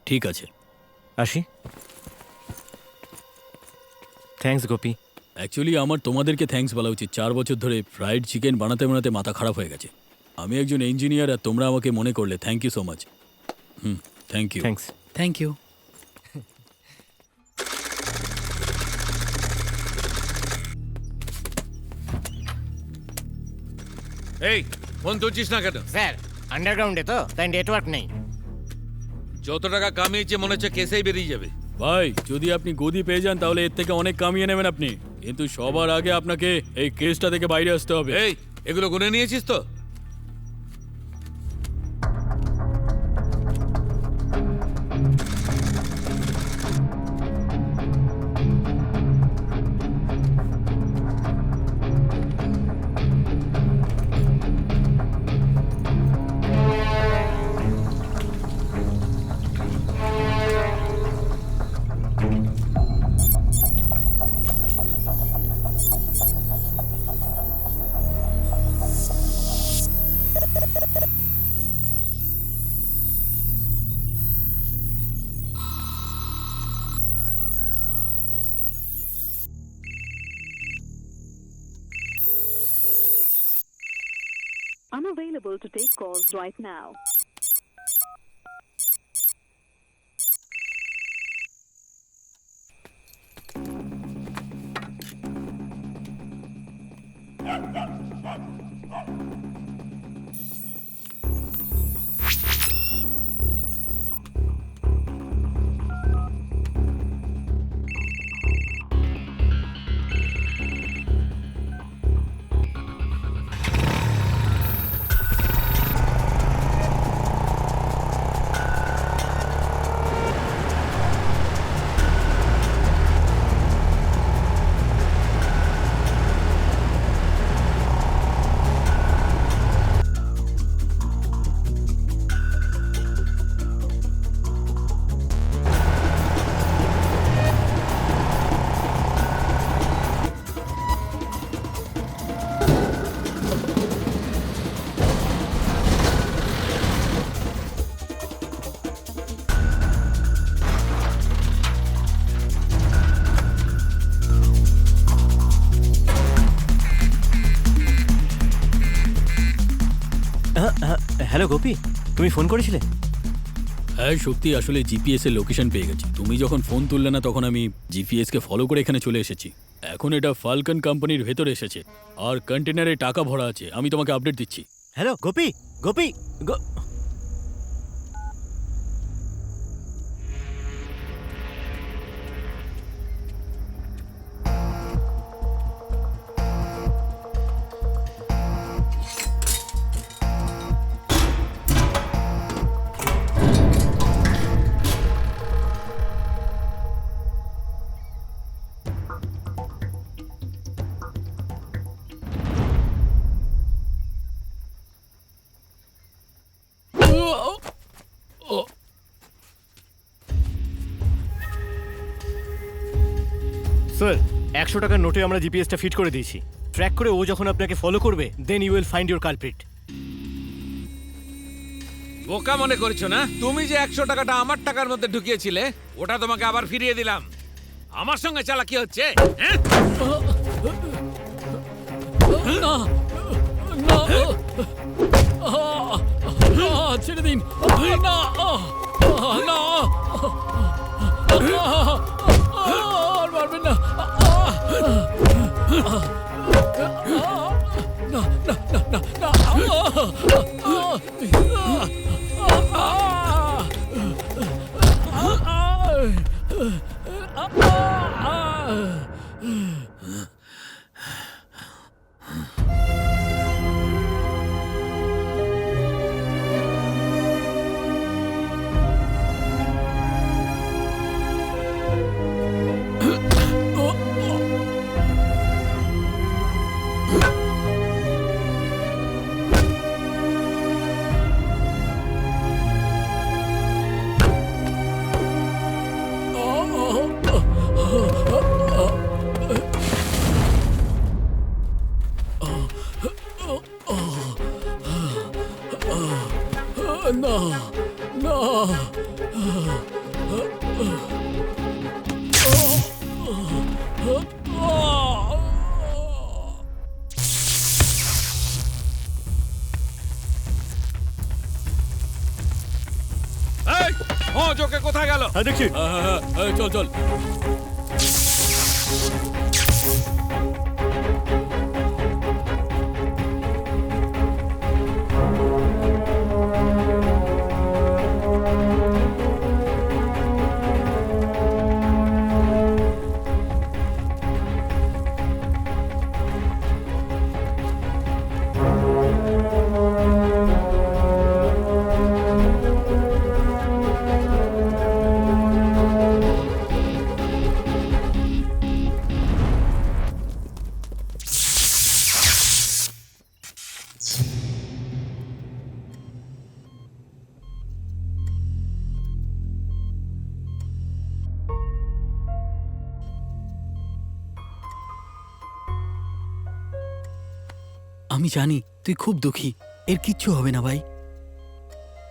ঠিক আছে, আসি। থ্যাঙ্কস গোপী। অ্যাকচুয়ালি আমার তোমাদেরকে থ্যাঙ্কস বলা উচিত। 4 বছর ধরে ফ্রাইড চিকেন বানাতে বানাতে মাথা খারাপ হয়ে গেছে। আমি একজন ইঞ্জিনিয়ার আর তোমরা আমাকে মনে করলে। Thank you so much. Thank you. Thanks. Thank you. এই ফোন তুলছিস না কেন? স্যার, আন্ডারগ্রাউন্ডে তো, তাই নেটওয়ার্ক নেই। যত টাকা কামিয়েছে মনে হচ্ছে কেসেই বেরিয়ে যাবে। ভাই, যদি আপনি গদি পেয়ে যান তাহলে এর থেকে অনেক কামিয়ে নেবেন আপনি, কিন্তু সবার আগে আপনাকে এই কেসটা থেকে বাইরে আসতে হবে। এই, এগুলো গুনে নিয়েছিস তো? Unavailable to take calls right now. Hello Gopi, তুমি ফোন করেছিলে? হ্যাঁ সত্যি, আসলে জিপিএস এর লোকেশন পেয়ে গেছি। তুমি যখন ফোন তুললে না তখন আমি জিপিএস কে ফলো করে এখানে চলে এসেছি। এখন এটা ফালকন কোম্পানির ভেতরে এসেছে আর কন্টেনারে টাকা ভরা আছে। আমি তোমাকে আপডেট দিচ্ছি। হ্যালো গোপি, গোপি স্যার, 100 টাকার নোটে আমরা জিপিএসটা ফিট করে দিয়েছি। ট্র্যাক করে ও যখন আপনাকে ফলো করবে, then you will find your culprit. বোকা মনে করছো না? তুমি যে 100 টাকাটা আমার টাকার মধ্যে ঢুকিয়েছিলে ওটা তোমাকে আবার ফিরিয়ে দিলাম। আমার সঙ্গে চালাকি হচ্ছে, হ্যাঁ? না না, ছেড়ে দিন। না না, আর মারবেন না। না না না না জোকে কোথায় গেল? হ্যাঁ দেখছি। চল চল। আমি জানি তুই খুব দুঃখী, এর কিচ্ছু হবে না ভাই।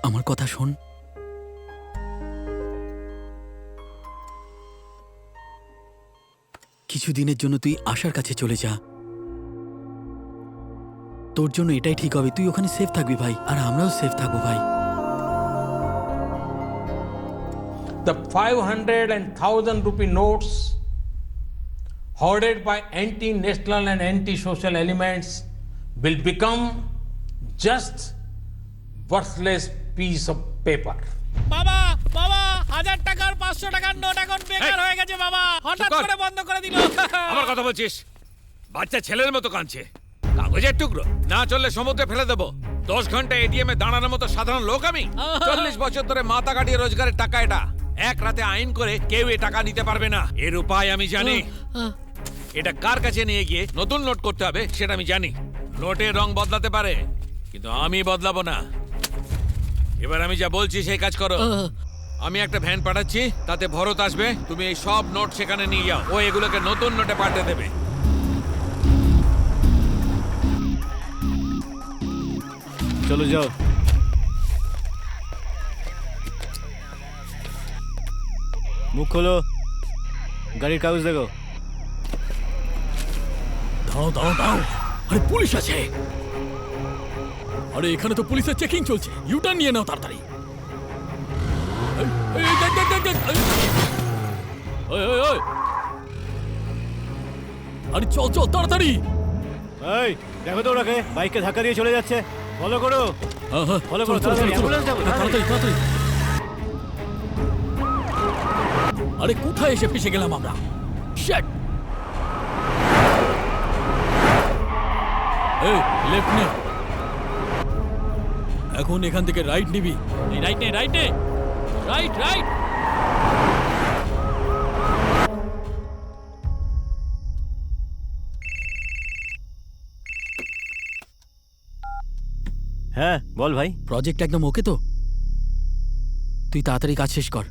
আমার কথা শোন। কিছুদিনের জন্য তুই আশার কাছে চলে যা। তোর জন্য এটাই ঠিক হবে। তুই ওখানে সেফ থাকবি ভাই, আর আমরাও সেফ থাকবো ভাই। The 500 and 1000 rupee notes hoarded by anti-national and anti-social elements will become just worthless piece of paper. বাবা বাবা 1000 টাকার 500 টাকার নোট এখন বেকার হয়ে গেছে বাবা, হঠাৎ চুপ কর। করে বন্ধ করে দিল। আমার কথা বলছিস? বাচ্চা ছেলের মতো কাঁদছে। কাগজের টুকরো না চললে সমুদ্রে ফেলে দেবো। 10 ঘন্টা এটিএম এ দাঁড়ানোর মতো সাধারণ লোক আমি? 40 বছর ধরে মাথা কাটিয়ে রোজগারের টাকা এটা। এক রাতে আইন করে কেউ এই টাকা নিতে পারবে না। এর উপায় আমি জানি। এটা কার কাছে নিয়ে গিয়ে নতুন নোট করতে হবে সেটা আমি জানি। নোটের রং বদলাতে পারে, কিন্তু আমি বদলাবো না। এবার আমি যা বলছি সেই কাজ করো। আমি একটা ভ্যান পাঠাচ্ছি, তাতে ভরত আসবে। তুমি এই সব নোট সেখানে নিয়ে যাও, ও এগুলোকে নতুন নোটে পাঠিয়ে দেবে। চলো যাও। মুখ খোলো, গাড়ির কাগজ দেখো। দাও দাও দাও, আরে পুলিশ আছে। আরে এখানে তো পুলিশের চেকিং চলছে, ইউটার্ন নিয়ে নাও তাড়াতাড়ি। এই, দেখ, দেখ, দেখ, দেখ, এই। ওই, ওই, ওই। আরে চল চল তাড়াতাড়ি। এই দেখো তো ওরাকে, বাইককে ধাক্কা দিয়ে চলে যাচ্ছে। ফলো করো। হ্যাঁ, হ্যাঁ, ফলো চল, করো, চল, চল, তাড়াতাড়ি, চল। অ্যাম্বুলেন্স যাবো, তাড়াতাড়ি তাড়াতাড়ি। আরে কোথায় এসে ফেসে গেলাম আমরা? শিট। এই লেফট নে। এখন এখান থেকে রাইট নিবি। এই রাইট নে, রাইট নে, রাইট রাইট। হ্যাঁ বল ভাই। প্রজেক্ট একদম ওকে তো? তুই তাড়াতাড়ি কাজ শেষ কর।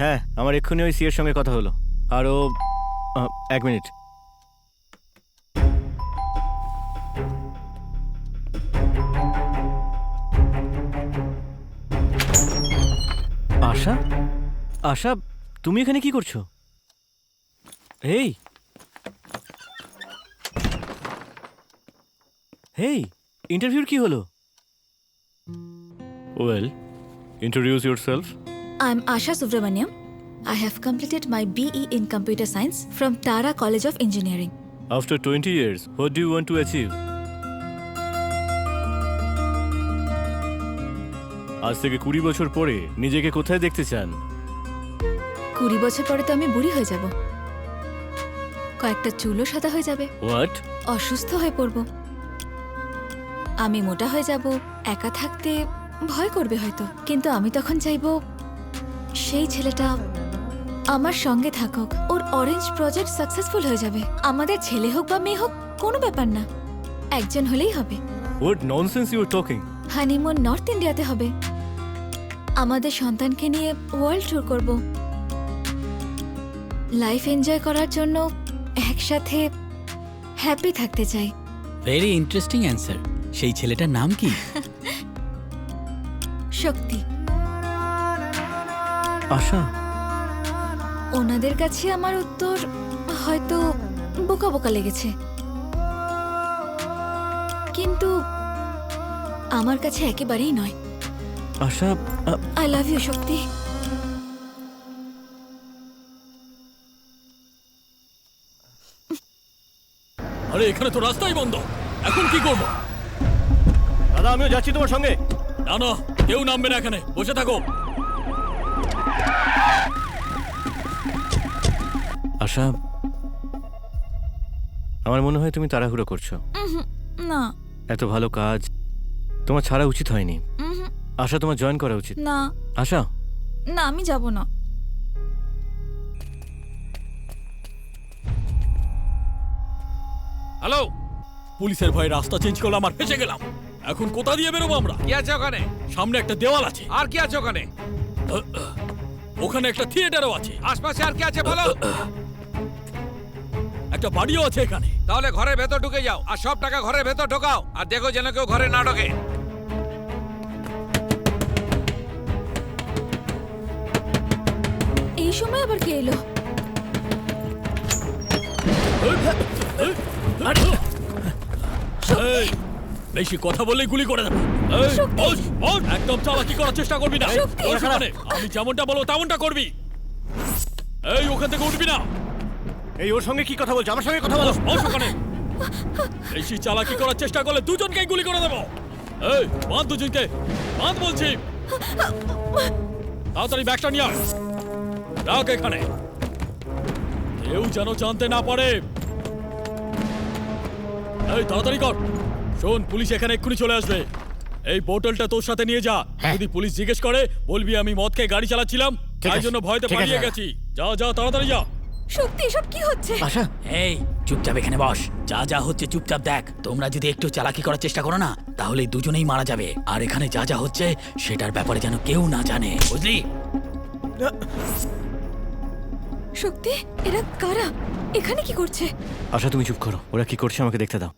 হ্যাঁ, আমার এক্ষুনি ওই সিএর সঙ্গে কথা হলো। আরও 1 মিনিট। আশা, আশা তুমি এখানে কি করছো? এই হেই, ইন্টারভিউর কি হলো? Well, introduce yourself. I'm Asha Subramaniam. I have completed my BE in Computer Science from Tara College of Engineering. After 20 years, what do you want to achieve? আজ থেকে 20 বছর পরে নিজেকে কোথায় দেখতে চান? 20 বছর পরে তো আমি বুড়ি হয়ে যাব। কয়েকটা চুলও সাদা হয়ে যাবে। হোয়াট? অসুস্থ হয়ে পড়ব। আমি মোটা হয়ে যাব, একা থাকতে ভয় করবে হয়তো, কিন্তু আমি তখন চাইবো সেই ছেলেটা আমার সঙ্গে থাকুক। ওর অরেঞ্জ প্রজেক্ট সাকসেসফুল হয়ে যাবে। আমাদের ছেলে হোক বা মেয়ে হোক কোনো ব্যাপার না, একজন হলেই হবে। What nonsense you are talking? Honeymoon north ইন্ডিয়াতে হবে। আমাদের সন্তানকে নিয়ে ওয়ার্ল্ড ট্যুর করব। লাইফ এনজয় করার জন্য একসাথে হ্যাপি থাকতে চাই। Very interesting answer. সেই ছেলেটার নাম কি? শক্তি। আশা, ওনাদের কাছে আমার উত্তর হয়তো বোকা বোকা লেগেছে, কিন্তু আমার কাছে একেবারেই নয়। আশা, আই লাভ ইউ শক্তি। আরে এখানে তো রাস্তাই বন্ধ, এখন কি করব? দাদা আমিও যাচ্ছি তোমার সঙ্গে। না না, কেউ নামবে না এখানে, বসে থাকো। আশা, আমার মনে হয় তুমি তাড়াহুড়ো করছো। না এত ভালো কাজ তোমার ছাড়া উচিত হয়নি। আশা, তোমার জয়েন করা উচিত। না আশা, না, আমি যাব না। হ্যালো, পুলিশের ভয়ে রাস্তা চেঞ্জ করলাম আর ফেসে গেলাম। এখন কোথা দিয়ে বেরোবো আমরা? কি আছে ওখানে? সামনে একটা দেওয়াল আছে। আর কি আছে ওখানে? ওখানে একটা থিয়েটারও আছে। আশপাশে আর কি আছে বলো? একটা বাড়িও আছে এখানে। তাহলে ঘরের ভেতর ঢুকে যাও আর সব টাকা ঘরের ভেতর ঢোকাও, আর দেখো যেন কেউ ঘরে না ঢোকে। এই সময় আবার কে এলো? এই, বেশি কথা বললেই গুলি করে দেবো। এই, বস, বস, একদম চালাকি করার চেষ্টা করবি না। বস ওখানে, আমি যেমনটা বলবো তেমনটা করবি। এই, ওখান থেকে উঠবি না। এই ওর সঙ্গে কি কথা বলছো? আমার সঙ্গে কথা বলো। বস ওখানে। বেশি চালাকি করার চেষ্টা করলে দুজনকেই গুলি করে দেবো। এই বাঁধ দুজনকে, বাঁধ বলছি। তাড়াতাড়ি ব্যাগটা নিয়ে আয়, রাখ এখানে, কেউ যেন জানতে না পারে। এই তাড়াতাড়ি কর। শোন, পুলিশ এখানে এক্ষুনি চলে আসবে। এই বোতলটা তোর সাথে নিয়ে যা। যদি পুলিশ জিজ্ঞেস করে বলবি আমি মদ খেয়ে গাড়ি চালাচ্ছিলাম, তাই জন্য ভয়তে পালিয়ে গেছি। যা যা, তাড়াতাড়ি যা। সত্যি এসব কি হচ্ছে? আশা, এই চুপচাপ এখানে বস। যা যা হচ্ছে চুপচাপ দেখ। তোমরা যদি একটু চালাকি করার চেষ্টা করো না, তাহলে দুজনেই মারা যাবে। আর এখানে যা যা হচ্ছে সেটার ব্যাপারে যেন কেউ না জানে, বুঝলি? সত্যি এরা কারা? এখানে কি করছে? আশা তুমি চুপ করো। ওরা কি করছে আমাকে দেখতে দাও।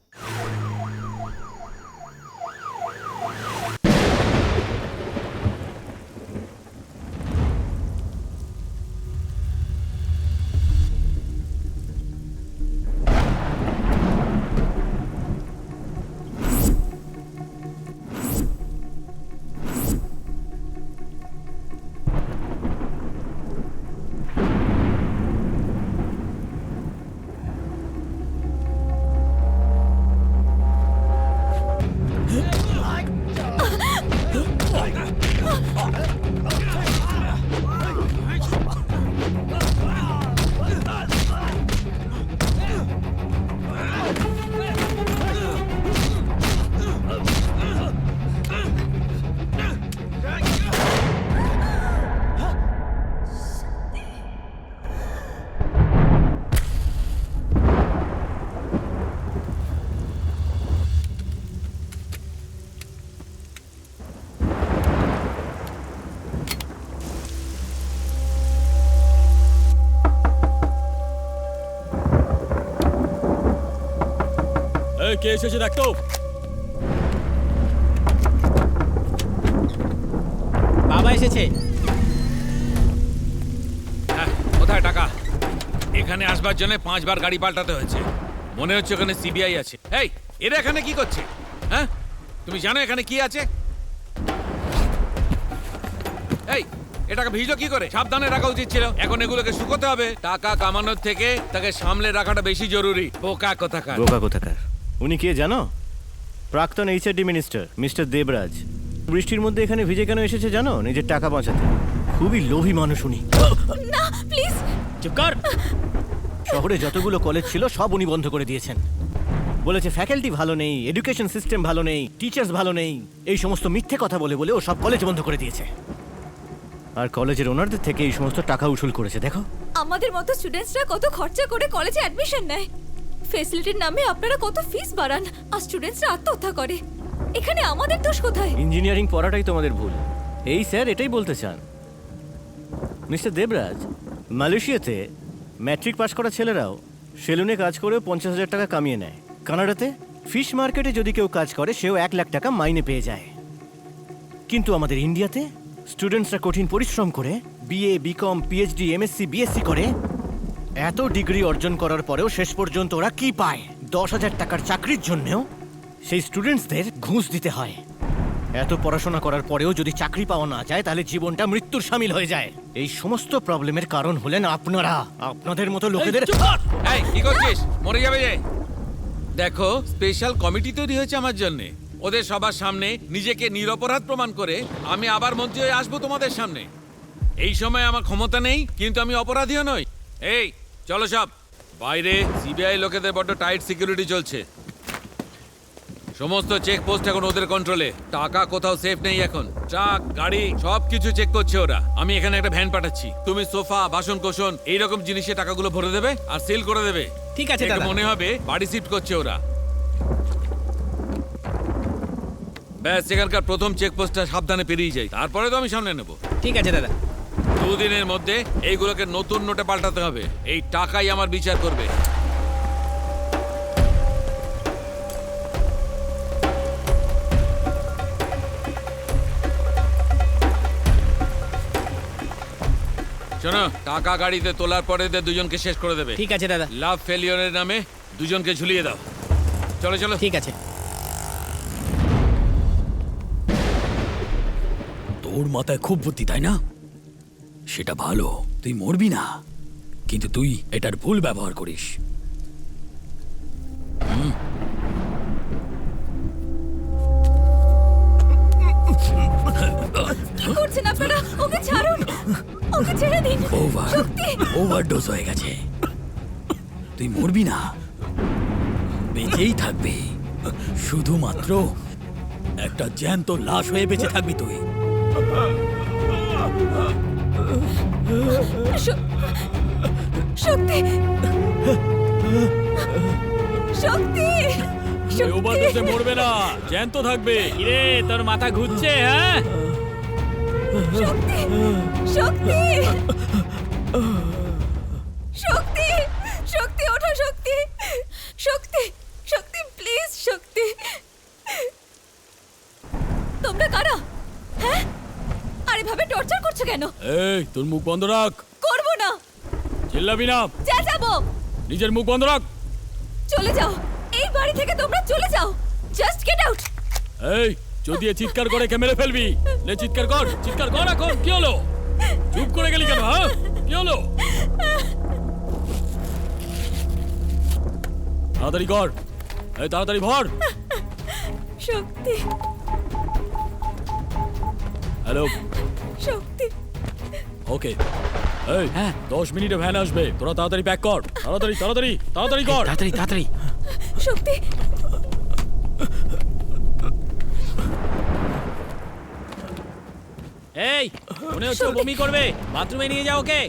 এই কে এসেছে দেখ তো। বাবা এসেছে। হ্যাঁ, কোথায় টাকা? এখানে আসবার জন্য 5 বার গাড়ি পাল্টাতে হয়েছে। মনে হচ্ছে ওখানে সিবিআই আছে। এই, এরা এখানে কি করছে? হ্যাঁ, তুমি জানো এখানে কি আছে? এই, এটাকে ভিজলো কি করে? সাবধানে রাখা উচিত ছিল। এখন এগুলোকে শুকোতে হবে। টাকা কামানোর থেকে তাকে সামলে রাখাটা বেশি জরুরি। বোকা কোথাকার। বোকা কোথাকার। উনি কে জানো? প্রাক্তন এইচআরডি মিনিস্টার মিস্টার দেবরাজ। বৃষ্টির মধ্যে এখানে ভিজে কেন এসেছে জানো? নিজের টাকা বাঁচাতে। খুবই লোভী মানুষ উনি। না প্লিজ চুপ কর। শহরে যতগুলো কলেজ ছিল সব উনি বন্ধ করে দিয়েছেন। বলেছে ফ্যাকাল্টি ভালো নেই, এডুকেশন সিস্টেম ভালো নেই, টিচার্স ভালো নেই। এই সমস্ত মিথ্যে কথা বলে বলে ও সব কলেজ বন্ধ করে দিয়েছে। আর কলেজের ওনারদের থেকে এই সমস্ত টাকা উসুল করেছে। দেখো আমাদের মতো স্টুডেন্টসরা কত খরচা করে কলেজে অ্যাডমিশন নেয়। ফ্যাসিলিটির নামে আপনারা কত ফিস বাড়ান, আর স্টুডেন্টসরা আত্মহত্যা করে। এখানে আমাদের দোষ কোথায়? ইঞ্জিনিয়ারিং পড়াটাই তোমাদের ভুল। এই স্যার এটাই বলতে চান। মিস্টার দেবরাজ, মালয়েশিয়াতে ম্যাট্রিক পাস করা ছেলেরাও সেলুনে কাজ করেও 50,000 টাকা কামিয়ে নেয়। কানাডাতে ফিশ মার্কেটে যদি কেউ কাজ করে সেও 1 লাখ টাকা মাইনে পেয়ে যায়। কিন্তু আমাদের ইন্ডিয়াতে স্টুডেন্টসরা কঠিন পরিশ্রম করে BA, BCom, PhD, MSc, BSc করে এত ডিগ্রি অর্জন করার পরেও শেষ পর্যন্ত ওরা কি পায়? 10,000 টাকার চাকরির জন্যও সেই স্টুডেন্টসদের ঘুষ দিতে হয়। এত পড়াশোনা করার পরেও যদি চাকরি পাওয়া না যায় তাহলে জীবনটা মৃত্যুর শামিল হয়ে যায়। এই সমস্ত প্রবলেমের কারণ হলেন আপনারা। আপনাদের মতো লোকেদের। এই, কি করছিস? মরে যাবে যে। দেখো, স্পেশাল কমিটি তৈরি হয়েছে আমার জন্য। ওদের সবার সামনে নিজেকে নিরপরাধ প্রমাণ করে আমি আবার মন্ত্রী হয়ে আসবো তোমাদের সামনে। এই সময় আমার ক্ষমতা নেই, কিন্তু আমি অপরাধীও নই। এই চলো সব বাইরে। সিবিআই লোকেদের বড্ড টাইট সিকিউরিটি চলছে। সমস্ত চেক পোস্ট এখন ওদের কন্ট্রোলে। টাকা কোথাও সেফ নেই এখন। ট্রাক, গাড়ি সবকিছু চেক করছে ওরা। আমি এখানে একটা ভ্যান পাঠাচ্ছি। তুমি সোফা, বাসন কোসন এইরকম জিনিসে টাকাগুলো ভরে দেবে আর সিল করে দেবে। ঠিক আছে দেখে দাদা। মনে হবে বাড়ি শিফট করছে ওরা। ব্যাস, এখানকার প্রথম চেকপোস্টটা সাবধানে পেরিয়ে যাই, তারপরে তো আমি সামনে নেব। ঠিক আছে দাদা। 2 দিনের মধ্যে এইগুলোকে নতুন নোটে পাল্টাতে হবে। এই টাকাই আমার বিচার করবে। শোনো, টাকা গাড়িতে তোলার পরে এদের দুজনকে শেষ করে দেবে। ঠিক আছে দাদা। লাভ ফেলিওরের নামে দুজনকে ঝুলিয়ে দাও। চলো চলো। ঠিক আছে। তোর মাথায় খুব বুদ্ধি, তাই না? সেটা ভালো, তুই মরবি না। কিন্তু তুই এটার ভুল ব্যবহার করিস। কি করছেন আপনারা? ওকে ছাড়ুন, ওকে ছেড়ে দিন। ওভারডোজ হয়ে গেছে। তুই মরবি না, বেঁচেই থাকবি। শুধুমাত্র একটা জ্যান্ত লাশ হয়ে বেঁচে থাকবি তুই। শক্তি, শক্তি, ওভারডোজে মরবে না, জ্যান্ত থাকবে। কিরে তোর মাথা ঘুরছে? হ্যাঁ, শক্তি, শক্তি, শক্তি, শক্তি, ওঠো শক্তি, শক্তি, শক্তি, প্লিজ শক্তি। তোমরা কারা? হ্যাঁ, আর এভাবে টর্চার করছো কেন? এই তোর মুখ বন্ধ রাখ, করবো না। চিল্লাবি না, চেঁচাবো। নিজের মুখ বন্ধ রাখ। চলে যাও, এই বাড়ি থেকে তোমরা চলে যাও। Just get out. এই যদি এ চিৎকার করে কে মেরে ফেলবি। লে চিৎকার কর, চিৎকার কর এখন। কি হলো? চুপ করে গেলি কেন? হ্যাঁ, কি হলো? তাড়াতাড়ি কর, এই তাড়াতাড়ি ভর। শক্তি, হ্যালো, শক্তি। ওকে। এই 10 মিনিটে ভ্যান আসবে, তোরা তাড়াতাড়ি প্যাক কর। তাড়াতাড়ি তাড়াতাড়ি তাড়াতাড়ি কর, তাড়াতাড়ি তাড়াতাড়ি। শক্তি, এই মনে হচ্ছে ও বমি করবে, বাথরুমে নিয়ে যাও ওকে।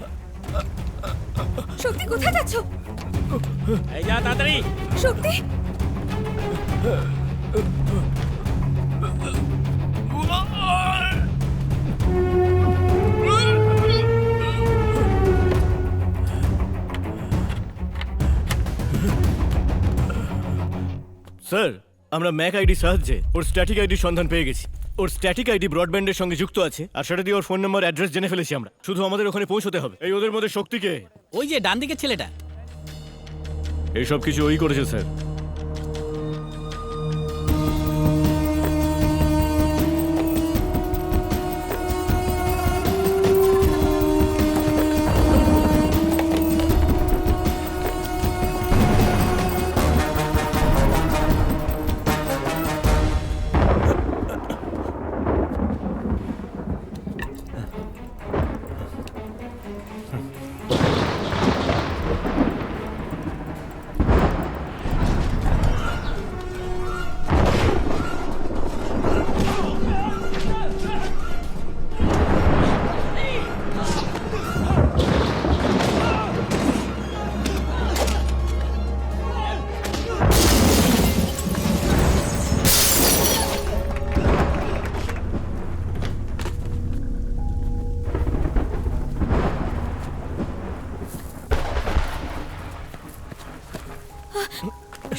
শক্তি কোথায় যাচ্ছ? এই যা তাড়াতাড়ি। শক্তি, স্যার, আমরা ম্যাক আইডি সাহায্যে ওর স্ট্যাটিক আইডির সন্ধান পেয়ে গেছি। ওর স্ট্যাটিক আইডি ব্রডব্যান্ডের সঙ্গে যুক্ত আছে, আর সেটা দিয়ে ওর ফোন নাম্বার অ্যাড্রেস জেনে ফেলেছি আমরা। শুধু আমাদের ওখানে পৌঁছতে হবে। এই ওদের মধ্যে শক্তিকে, ওই যে ডান দিকের ছেলেটা। এইসব কিছু ওই করেছে স্যার।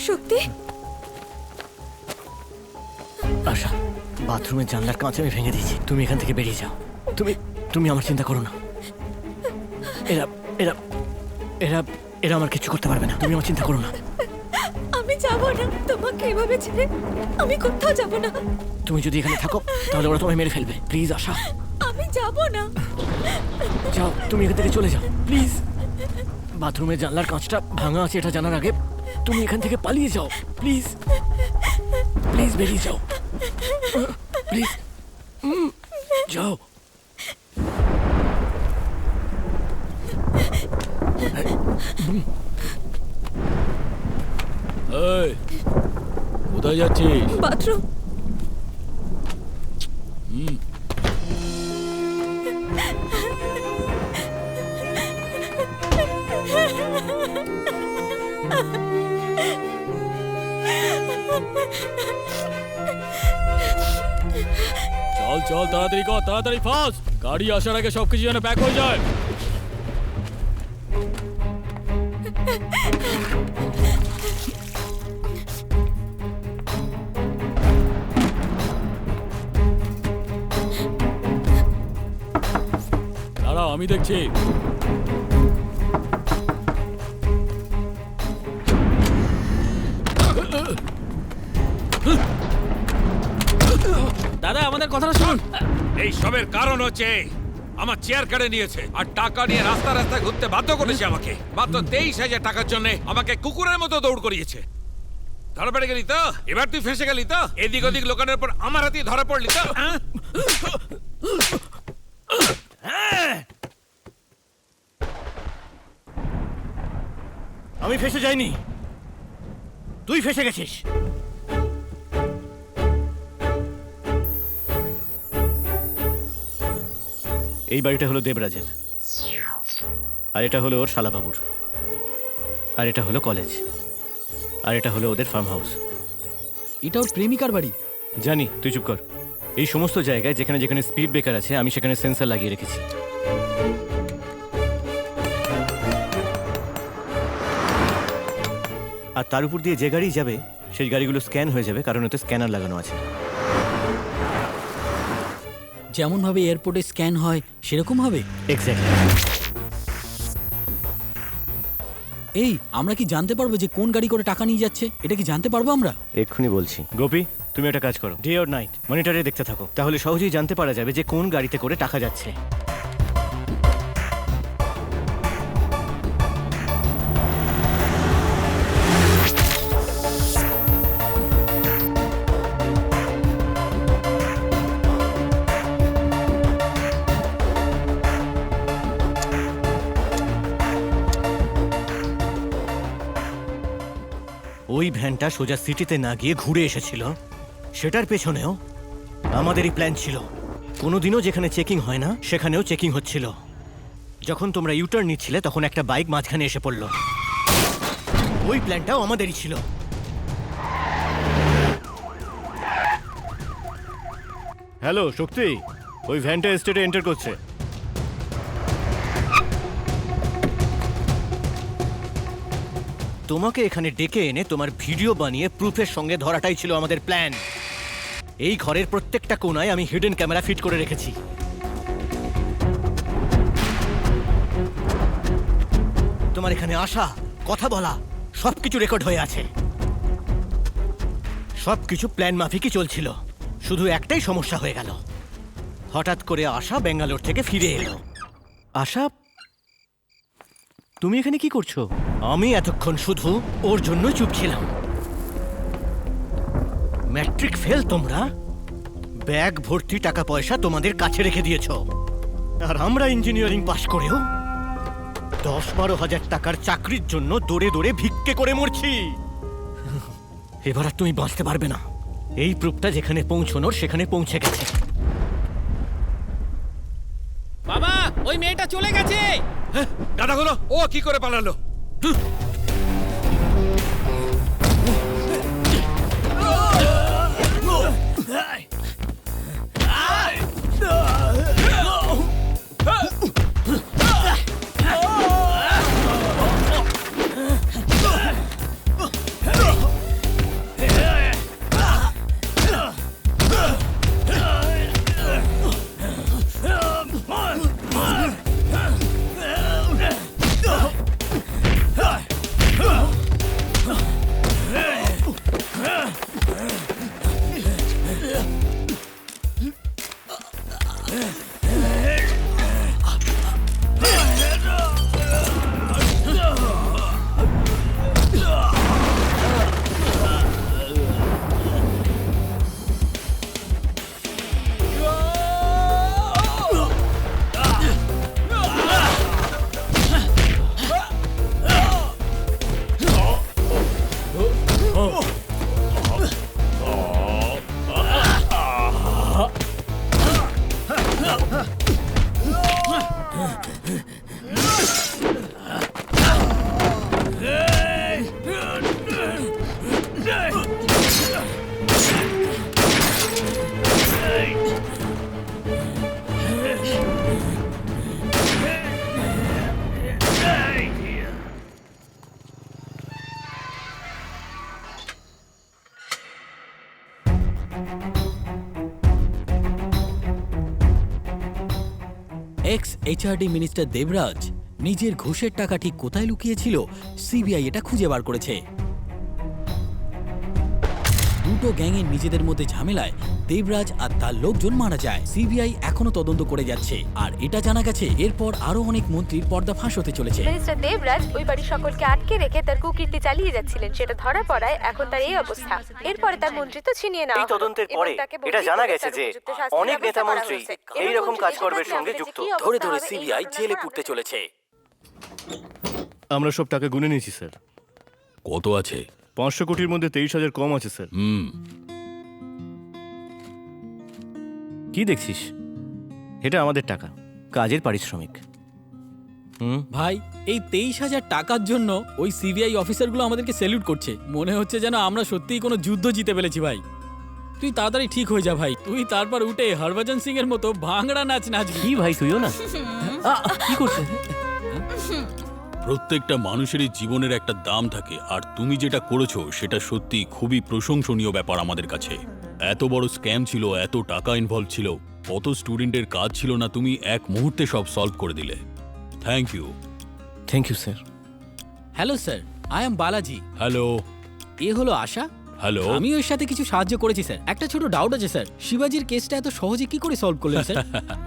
শক্তি। আশা, বাথরুমের জানলার কাঁচ আমি ভেঙে দিয়েছি। তুমি এখান থেকে বেরিয়ে যাও। তুমি তুমি আমার চিন্তা করো না। এরা এরা এরা এরা আমার কিছু করতে পারবে না। তুমি আমার চিন্তা করো না। আমি যাব না, তোমাকে এভাবে ছেড়ে আমি কোথাও যাব না। তুমি যদি এখানে থাকো তাহলে ওরা তোমায় মেরে ফেলবে। প্লিজ আশা, আমি যাব না। যাও, তুমি এখান থেকে চলে যাও প্লিজ। বাথরুমের জানলার কাঁচটা ভাঙা আছে এটা জানার আগে তুমি এখান থেকে পালিয়ে যাও প্লিজ। প্লিজ বেরিয়ে যাও প্লিজ। যাও। এই কোথায় যাচ্ছিস? বাথরুম। চল চল, তাড়াতাড়ি কর, তাড়াতাড়ি ফাস্ট। গাড়ি আসার আগে সবকিছু যেন প্যাক হয়ে যায়। দাঁড়াও, আমি দেখছি। দাদা আমাদের কথাটা শুনুন। এই সবের কারণ হচ্ছে আমার চেয়ার কেড়ে নিয়েছে আর টাকা নিয়ে রাস্তা রাস্তায় ঘুরতে বাধ্য করেছে আমাকে। মাত্র 23,000 টাকার জন্য আমাকে কুকুরের মতো দৌড় করিয়েছে। ধরা পড়ে গেলি তো? এবার তুই ফেঁসে গেলি তো? এদিক ওদিক লোকানোর পর আমার হাতে ধরা পড়লি তো? আমি ফেসে যাইনি, তুই ফেসে গেছিস। এই বাড়িটা হলো দেবরাজের, আর এটা হলো ওর শালাবাবুর, আর এটা হলো কলেজ, আর এটা হলো ওদের ফার্ম হাউস। এটা ওর প্রেমিকার বাড়ি। জানি, তুই চুপ কর। এই সমস্ত জায়গায় যেখানে যেখানে স্পিড ব্রেকার আছে আমি সেখানে সেন্সর লাগিয়ে রেখেছি। আর তার উপর দিয়ে যে গাড়ি যাবে সেই গাড়িগুলো স্ক্যান হয়ে যাবে, কারণ ওতে স্ক্যানার লাগানো আছে। যেমন ভাবে এয়ারপোর্টে স্ক্যান হয় সেরকম হবে। এক্স্যাক্টলি। এই আমরা কি জানতে পারবো যে কোন গাড়ি করে টাকা নিয়ে যাচ্ছে? এটা কি জানতে পারবো আমরা? এক্ষুনি বলছি। গোপী, তুমি একটা কাজ করো, ডে অর নাইট মনিটরে দেখতে থাকো, তাহলে সহজেই জানতে পারা যাবে যে কোন গাড়িতে করে টাকা যাচ্ছে। ওই ভ্যানটা সোজা সিটিতে না গিয়ে ঘুরে এসেছিল, সেটার পেছনেও আমাদেরই প্ল্যান ছিল। কোনোদিনও যেখানে চেকিং হয় না সেখানেও চেকিং হচ্ছিল। যখন তোমরা ইউটার্ন নিচ্ছিলে তখন একটা বাইক মাঝখানে এসে পড়ল, ওই প্ল্যানটাও আমাদেরই ছিল। হ্যালো শক্তি, ওই ভ্যানটা এস্টেটে এন্টার করছে। তোমাকে এখানে ডেকে এনে তোমার ভিডিও বানিয়ে প্রুফের সঙ্গে ধরাটাই ছিল আমাদের প্ল্যান। এই ঘরের প্রত্যেকটা কোণায় আমি হিডেন ক্যামেরা ফিট করে রেখেছি। তোমার এখানে আসা, কথা বলা সবকিছু রেকর্ড হয়ে আছে। সবকিছু প্ল্যান মাফিকই চলছিল, শুধু একটাই সমস্যা হয়ে গেল। হঠাৎ করে আশা ব্যাঙ্গালোর থেকে ফিরে এলো। আশা, তুমি এখানে কি করছো? আমি এতক্ষণ শুধু ওর জন্য চুপ ছিলাম। ম্যাট্রিক ফেল তোমরা, ব্যাগ ভর্তি টাকা পয়সা তোমাদের কাছে রেখে দিয়েছো, আর আমরা ইঞ্জিনিয়ারিং পাশ করেও 10-12 হাজার টাকার চাকরির জন্য দৌড়ে দৌড়ে ভিক্ষে করে মরছি। এবার আর তুমি বাঁচতে পারবে না। এই প্রুফটা যেখানে পৌঁছনোর সেখানে পৌঁছে গেছে। বাবা, ওই মেয়েটা চলে গেছে। গাধাগুলো, ও কি করে পালালো? এক্স এইচআরডি মিনিস্টার দেবরাজ নিজের ঘুষের টাকা ঠিক কোথায় লুকিয়েছিল, সিবিআই এটা খুঁজে বার করেছে। দুটো গ্যাংয়ের নিজেদের মধ্যে ঝামেলায় দেবরাজ আর তার লোকজন মারা যায়। সিবিআই এখনো তদন্ত করে যাচ্ছে, আর এটা জানা গেছে এরপর আরো অনেক মন্ত্রীর পর্দা ফাঁস হতে চলেছে। মিস্টার দেবরাজ ওই বাড়ির সকলকে আটকে রেখে তার কুকীর্তি চালিয়ে যাচ্ছিলেন, সেটা ধরা পড়ায় এখন তার এই অবস্থা। এরপরে তার মন্ত্রিত্ব ছিনিয়ে নেওয়া এই তদন্তের পরে এটা জানা গেছে যে অনেক নেতা মন্ত্রী এই রকম কাজকর্মের সঙ্গে যুক্ত। ধরে ধরে সিবিআই জেলে পুরতে চলেছে। আমরা সব টাকা গুনে নিয়েছি স্যার। কত আছে? 500 কোটির মধ্যে 23,000 কম আছে স্যার। কি দেখছিস? এটা আমাদের টাকা, কাজের পারিশ্রমিক। ভাই, এই 23,000 টাকার জন্য ওই সিবিআই অফিসারগুলো আমাদেরকে স্যালুট করছে। মনে হচ্ছে যেন আমরা সত্যিই কোনো যুদ্ধ জিতে ফেলেছি ভাই। তুই তাড়াতাড়ি ঠিক হয়ে যা ভাই, তুই তারপর উঠে হরভজন সিং এর মতো ভাঙড়া নাচ নাচবি। কি ভাই, তুইও না? কি করছিস? প্রত্যেকটা মানুষেরই জীবনের একটা দাম থাকে, আর তুমি যেটা করেছো সেটা সত্যি খুবই প্রশংসনীয় ব্যাপার আমাদের কাছে। এত বড় স্ক্যাম ছিল, এত টাকা ইনভলভ ছিল, কত স্টুডেন্টের কাজ ছিল না, তুমি এক মুহূর্তে সব সলভ করে দিলে। Thank you. Thank you sir. Hello sir, I am Balaji. Hello. এ হলো আশা। হ্যালো। আমি ওর সাথে কিছু সাহায্য করেছি স্যার। একটা ছোট ডাউট আছে স্যার, শিবাজির কেসটা এত সহজে কি করে সলভ করলেন স্যার?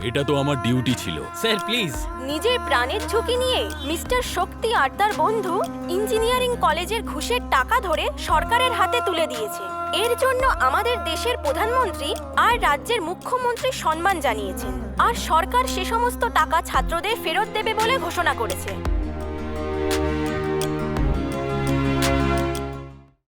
এটা তো আমার ডিউটি ছিল। Sir please. নিজের প্রাণের ঝুঁকি নিয়ে মিস্টার শক্তি আর তার বন্ধু ইঞ্জিনিয়ারিং কলেজের ঘুষের টাকা ধরে সরকারের হাতে তুলে দিয়েছে। এর জন্য আমাদের দেশের প্রধানমন্ত্রী আর রাজ্যের মুখ্যমন্ত্রী সম্মান জানিয়েছেন, আর সরকার সে সমস্ত টাকা ছাত্রদের ফেরত দেবে বলে ঘোষণা করেছে।